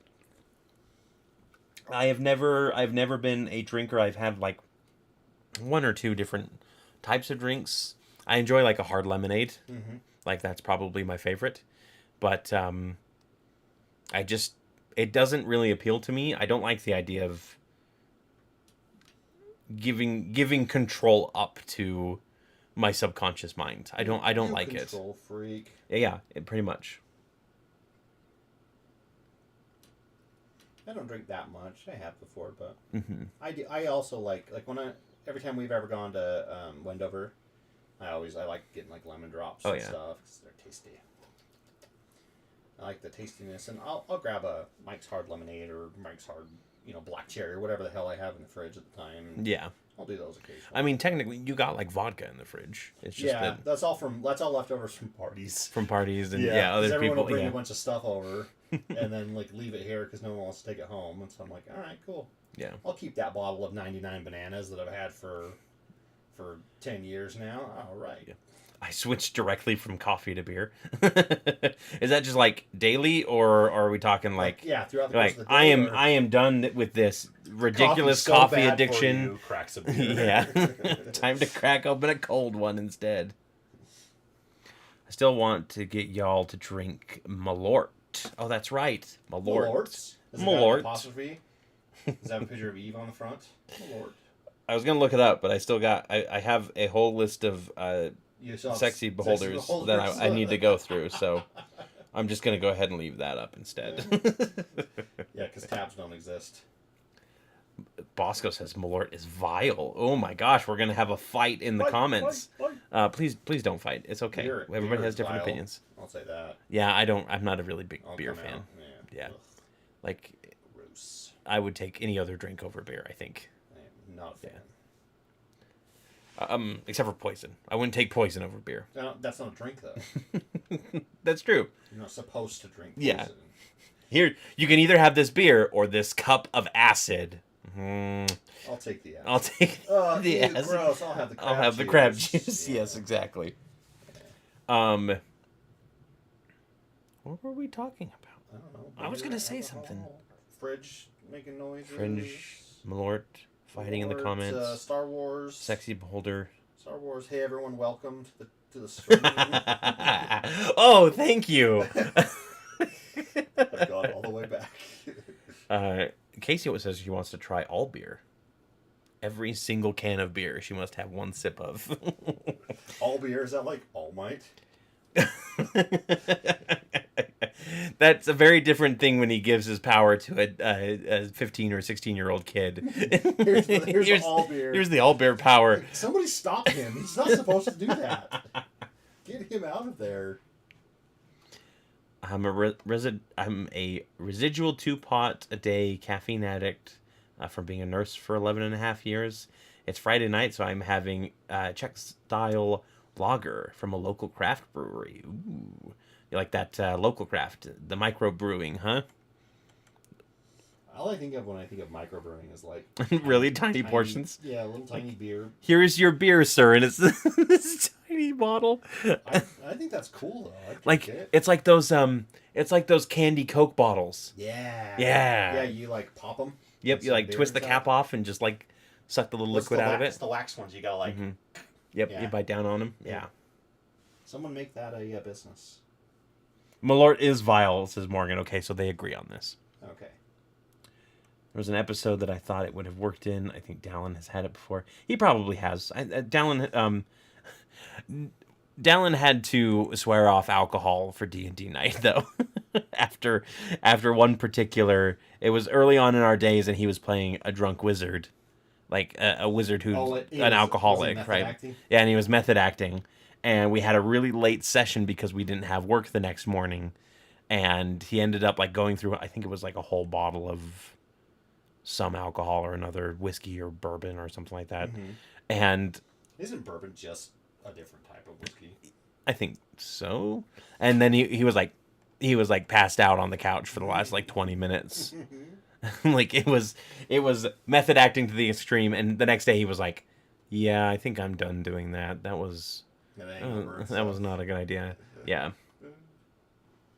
S1: I've never been a drinker. I've had like one or two different types of drinks. I enjoy like a hard lemonade.
S2: Mm-hmm.
S1: Like that's probably my favorite. But it doesn't really appeal to me. I don't like the idea of giving control up to my subconscious mind. I don't like it.
S2: Control freak.
S1: Yeah, pretty much.
S2: I don't drink that much. I have before, but
S1: Mm-hmm.
S2: I also like every time we've ever gone to Wendover, I like getting like lemon drops and stuff because they're tasty. I like the tastiness, and I'll grab a Mike's Hard Lemonade or Mike's Hard, black cherry or whatever the hell I have in the fridge at the time. And
S1: Yeah.
S2: I'll do those occasionally.
S1: I mean, technically, you got like vodka in the fridge. It's just that
S2: that's all leftovers from parties.
S1: from parties and
S2: Yeah,
S1: other
S2: everyone
S1: people.
S2: will bring a bunch of stuff over and then like leave it here because no one wants to take it home. And so I'm like, all right, cool.
S1: Yeah.
S2: I'll keep that bottle of 99 bananas that I've had for 10 years now. All right.
S1: Yeah. I switched directly from coffee to beer. Is that just like daily, or are we talking like
S2: throughout the course of the day,
S1: I am done with this ridiculous coffee addiction.
S2: Cracks a beer.
S1: Yeah, time to crack open a cold one instead. I still want to get y'all to drink Malort. Oh, that's right, Malort.
S2: Does it have an
S1: Malort.
S2: apostrophe? Does it have a picture of Eve on the front? Malort.
S1: I was gonna look it up, but I still got. I have a whole list of sexy beholders that I need to go through. So I'm just gonna go ahead and leave that up instead.
S2: Yeah, because tabs don't exist.
S1: Bosco says Malort is vile. Oh my gosh, we're gonna have a fight in the comments. Please don't fight. It's okay. Everybody has different opinions.
S2: I'll say that.
S1: Yeah, I'm not a really big beer fan. Yeah. Like,
S2: gross.
S1: I would take any other drink over beer, I think.
S2: I am not a fan.
S1: Except for poison. I wouldn't take poison over beer.
S2: No, that's not a drink, though.
S1: That's true.
S2: You're not supposed to drink poison.
S1: Yeah. Here, you can either have this beer or this cup of acid.
S2: I'll take the acid.
S1: I'll take the acid.
S2: Gross. I'll have the crab
S1: I'll have
S2: juice.
S1: the crab juice. Yes, exactly. What were we talking about?
S2: I don't know.
S1: I was going to say something.
S2: Fridge making noises.
S1: Fringe, Malort, fighting in the comments.
S2: Star Wars.
S1: Sexy beholder.
S2: Star Wars. Hey, everyone, welcome to the stream.
S1: Oh, thank you.
S2: I've gone all the way back.
S1: Casey always says she wants to try all beer. Every single can of beer she must have one sip of.
S2: All beer? Is that like All Might?
S1: That's a very different thing when he gives his power to a 15 or 16-year-old kid.
S2: Here's the all beer.
S1: Here's the all beer power.
S2: Somebody stop him. He's not supposed to do that. Get him out of there.
S1: I'm a residual 2-pot a day caffeine addict from being a nurse for 11 and a half years. It's Friday night, so I'm having Czech-style lager from a local craft brewery. Ooh. You like that local craft, the micro brewing, huh?
S2: All I think of when I think of microbrewing is like
S1: really tiny portions.
S2: Yeah, little tiny beer.
S1: Here is your beer, sir, and it's this tiny tiny bottle.
S2: I think that's cool though. I'd
S1: Like
S2: take it.
S1: it's like those candy Coke bottles.
S2: Yeah.
S1: Yeah.
S2: Yeah, you like pop them.
S1: Yep, you like twist the cap off and just like suck the little liquid out of
S2: It's
S1: it.
S2: the wax ones. You gotta like.
S1: Mm-hmm. Yep,
S2: Yeah.
S1: you bite down on them.
S2: Yeah.
S1: Yeah.
S2: Someone make that a business.
S1: Malort is vile, says Morgan. Okay, so they agree on this.
S2: Okay.
S1: There was an episode that I thought it would have worked in. I think Dallin has had it before. He probably has. Dallin had to swear off alcohol for D&D night though. after one particular, it was early on in our days, and he was playing a drunk wizard, like a wizard who's an alcoholic, right?
S2: Acting?
S1: Yeah, and he was method acting, and we had a really late session because we didn't have work the next morning, and he ended up like going through, I think it was like a whole bottle of some alcohol or another, whiskey or bourbon or something like that.
S2: Mm-hmm.
S1: And
S2: Isn't bourbon just a different type of whiskey?
S1: I think so. And then he was like passed out on the couch for the last like 20 minutes. Like it was method acting to the extreme. And the next day he was like, yeah, I think I'm done doing that. That was not a good idea. Yeah.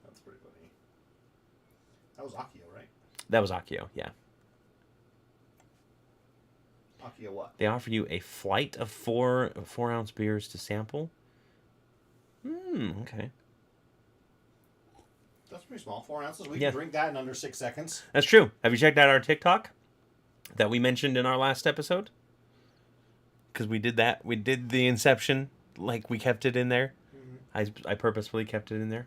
S2: That's pretty funny. That was Akio, right?
S1: That was Akio, yeah.
S2: Akio what?
S1: They offer you a flight of 4-ounce beers to sample. Okay.
S2: That's pretty small. 4 ounces. We can drink that in under 6 seconds.
S1: That's true. Have you checked out our TikTok that we mentioned in our last episode? Because we did that. We did the Inception. Like, we kept it in there. Mm-hmm. I purposefully kept it in there.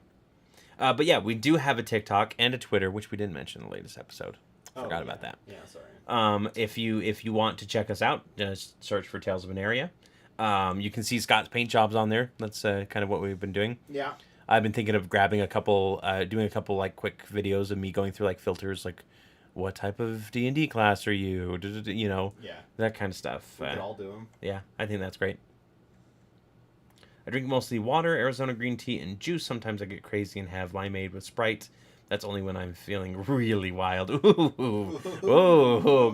S1: But yeah, we do have a TikTok and a Twitter, which we didn't mention in the latest episode. Forgot about that.
S2: Yeah, sorry.
S1: If you want to check us out, just search for Tales of Aneria. You can see Scott's paint jobs on there. That's kind of what we've been doing.
S2: Yeah.
S1: I've been thinking of grabbing doing a couple like quick videos of me going through like filters, like what type of D&D class are you? You know,
S2: yeah,
S1: that kind of stuff.
S2: We could all do them.
S1: Yeah, I think that's great. I drink mostly water, Arizona green tea, and juice. Sometimes I get crazy and have limeade with Sprite. That's only when I'm feeling really wild. Ooh,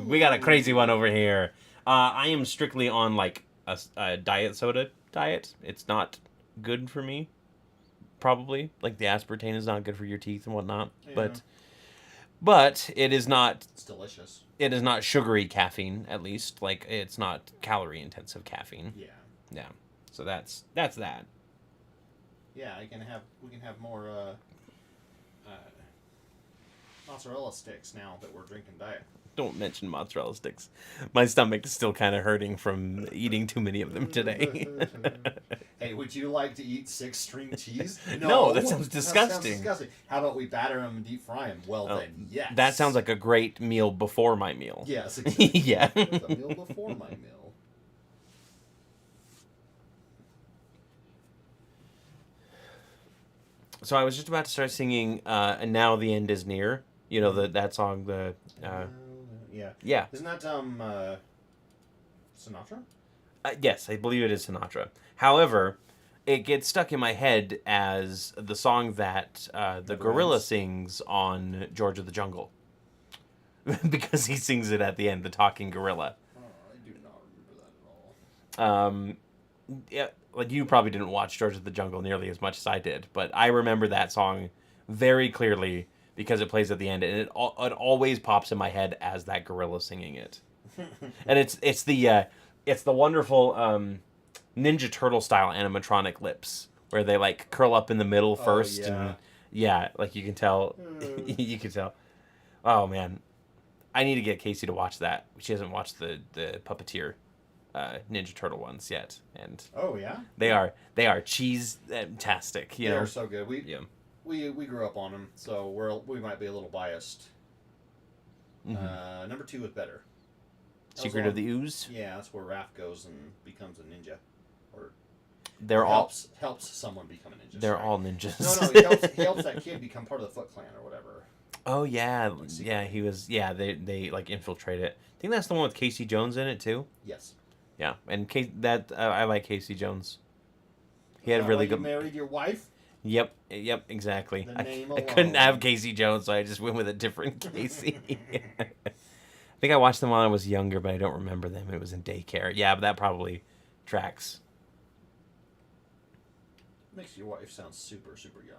S1: we got a crazy one over here. I am strictly on like a diet soda diet. It's not good for me. Probably like the aspartame is not good for your teeth and whatnot. Yeah. But it is not.
S2: It's delicious.
S1: It is not sugary caffeine, at least. Like it's not calorie intensive caffeine.
S2: Yeah.
S1: Yeah. So that's that.
S2: Yeah, we can have more mozzarella sticks now that we're drinking diet.
S1: Don't mention mozzarella sticks. My stomach is still kind of hurting from eating too many of them today.
S2: Hey, would you like to eat 6 string cheese?
S1: No, that sounds disgusting.
S2: That sounds disgusting. How about we batter them and deep fry them? Well, then, yes.
S1: That sounds like a great meal before my meal.
S2: Yes, exactly.
S1: Yeah.
S2: The meal before my meal.
S1: So I was just about to start singing And Now the End is Near. You know, that song,
S2: yeah.
S1: Yeah.
S2: Isn't that Sinatra?
S1: Yes, I believe it is Sinatra. However, it gets stuck in my head as the song that the gorilla sings on George of the Jungle. Because he sings it at the end, the talking gorilla.
S2: Oh, I do not remember that at all.
S1: Yeah, like you probably didn't watch George of the Jungle nearly as much as I did, but I remember that song very clearly because it plays at the end, and it always pops in my head as that gorilla singing it. And it's the wonderful Ninja Turtle style animatronic lips where they like curl up in the middle first, and like you can tell, you can tell. Oh man, I need to get Casey to watch that. She hasn't watched the Puppeteer Ninja Turtle ones yet, and they are cheese-tastic.
S2: They are so good. We grew up on them, so we might be a little biased. Number 2 is better.
S1: Secret of the Ooze.
S2: Yeah, that's where Raph goes and becomes a ninja, or helps someone become a ninja.
S1: They're all ninjas.
S2: No, he helps that kid become part of the Foot Clan or whatever.
S1: Oh yeah, he was. Yeah, they like infiltrate it. I think that's the one with Casey Jones in it too.
S2: Yes.
S1: Yeah, and I like Casey Jones. He had really good.
S2: You married your wife.
S1: Yep, exactly.
S2: I
S1: couldn't have Casey Jones, so I just went with a different Casey. I think I watched them while I was younger, but I don't remember them. It was in daycare. Yeah, but that probably tracks.
S2: Makes your wife sound super, super young.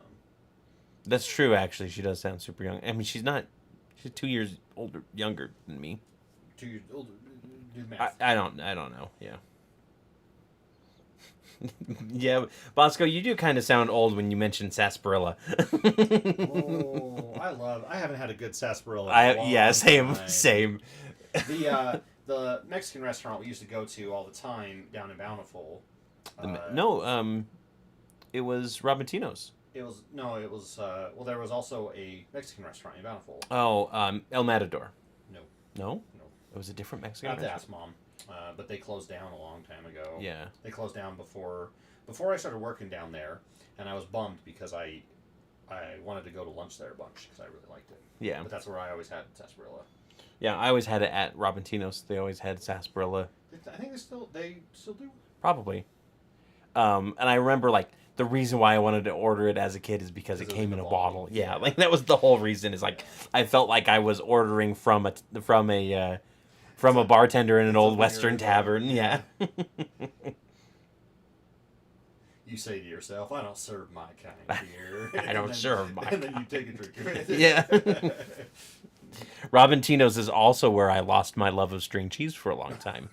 S1: That's true, actually. She does sound super young. I mean, she's 2 years younger than me.
S2: 2 years older. Do the math.
S1: I don't know. Yeah. Yeah, Bosco, you do kind of sound old when you mention sarsaparilla.
S2: Oh, I haven't had a good sarsaparilla in a long
S1: Same,
S2: time.
S1: same.
S2: The Mexican restaurant we used to go to all the time down in Bountiful.
S1: It was Robintino's.
S2: It was well, there was also a Mexican restaurant in Bountiful.
S1: Oh, El Matador.
S2: No.
S1: No?
S2: No.
S1: It was a different Mexican
S2: I have to
S1: restaurant?
S2: ask Mom. But they closed down a long time ago.
S1: Yeah.
S2: They closed down before I started working down there, and I was bummed because I wanted to go to lunch there a bunch because I really liked it.
S1: Yeah.
S2: But that's where I always had sarsaparilla.
S1: Yeah, I always had it at Robintino's. They always had sarsaparilla.
S2: I think they still do.
S1: Probably. And I remember, like, the reason why I wanted to order it as a kid is because it came in a bottle. Yeah, like, that was the whole reason. Is like, I felt like I was ordering from a bartender in an old Western tavern. Yeah.
S2: You say to yourself, "I don't serve my kind here."
S1: I don't serve my
S2: And then you take a drink of it.
S1: Yeah. Robintino's is also where I lost my love of string cheese for a long time.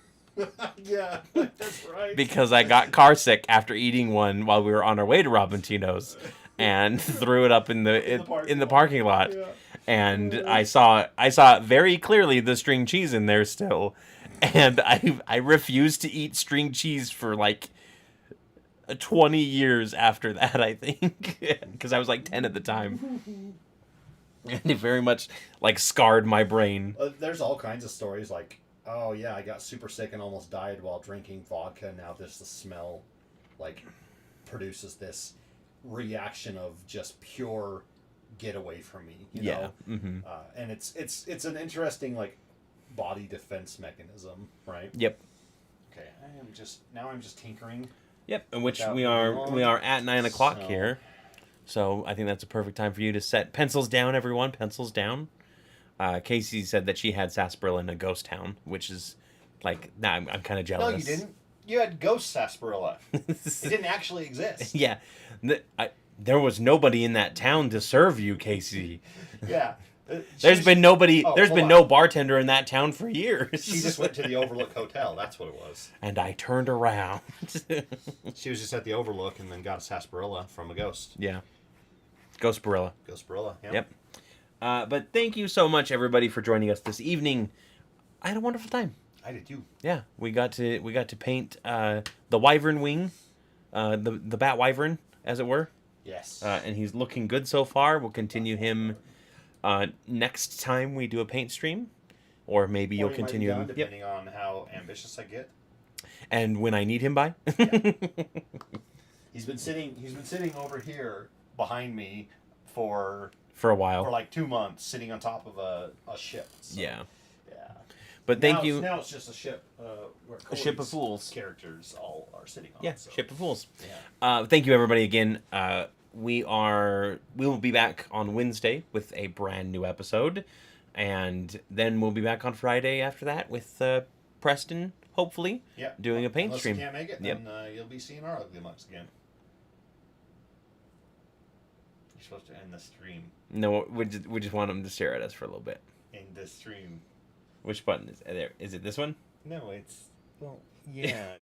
S2: Yeah, that's right.
S1: Because I got car sick after eating one while we were on our way to Robintino's, and threw it up in the parking lot.
S2: Yeah.
S1: And I saw very clearly the string cheese in there still, and I refused to eat string cheese for like 20 years after that, I think, because I was like 10 at the time. And it very much like scarred my brain.
S2: There's all kinds of stories like, oh yeah, I got super sick and almost died while drinking vodka. Now the smell like produces this reaction of just pure get away from me. You know?
S1: Mm-hmm.
S2: And it's an interesting like body defense mechanism, right?
S1: Yep.
S2: Okay, I'm just tinkering.
S1: Yep, in which we are at 9 o'clock here. So I think that's a perfect time for you to set pencils down, everyone. Pencils down. Casey said that she had sarsaparilla in a ghost town, which is like, nah, I'm kind of jealous.
S2: No, you didn't. You had ghost sarsaparilla. It didn't actually exist.
S1: Yeah, there was nobody in that town to serve you, Casey.
S2: Yeah.
S1: There's been nobody.
S2: Oh,
S1: there's been no bartender in that town for years.
S2: She just went to the Overlook Hotel. That's what it was.
S1: And I turned around.
S2: She was just at the Overlook and then got a sarsaparilla from a ghost.
S1: Yeah. Ghostbarilla.
S2: Ghostbarilla. Yeah.
S1: Yep. But thank you so much, everybody, for joining us this evening. I had a wonderful time.
S2: I did too.
S1: Yeah, we got to paint the wyvern wing, the bat wyvern, as it were.
S2: Yes.
S1: And he's looking good so far. We'll continue him next time we do a paint stream, or maybe you'll continue him.
S2: Depending on how ambitious I get.
S1: And when I need him by.
S2: Yeah. He's been sitting over here behind me for
S1: a while.
S2: For like 2 months, sitting on top of a ship. So,
S1: yeah.
S2: Yeah.
S1: But thank you.
S2: Now it's just a ship where
S1: a ship of fools.
S2: Characters all are sitting on.
S1: Yeah,
S2: so.
S1: ship of fools.
S2: Yeah.
S1: Thank you, everybody, again. We will be back on Wednesday with a brand new episode, and then we'll be back on Friday after that with Preston, hopefully, doing a paint
S2: Unless
S1: stream.
S2: Unless you can't make it, then you'll be seeing our ugly mugs again. You're supposed to end the stream.
S1: No, we just want them to stare at us for a little bit.
S2: End the stream.
S1: Which button is there? Is it this one?
S2: No, it's... Well, yeah.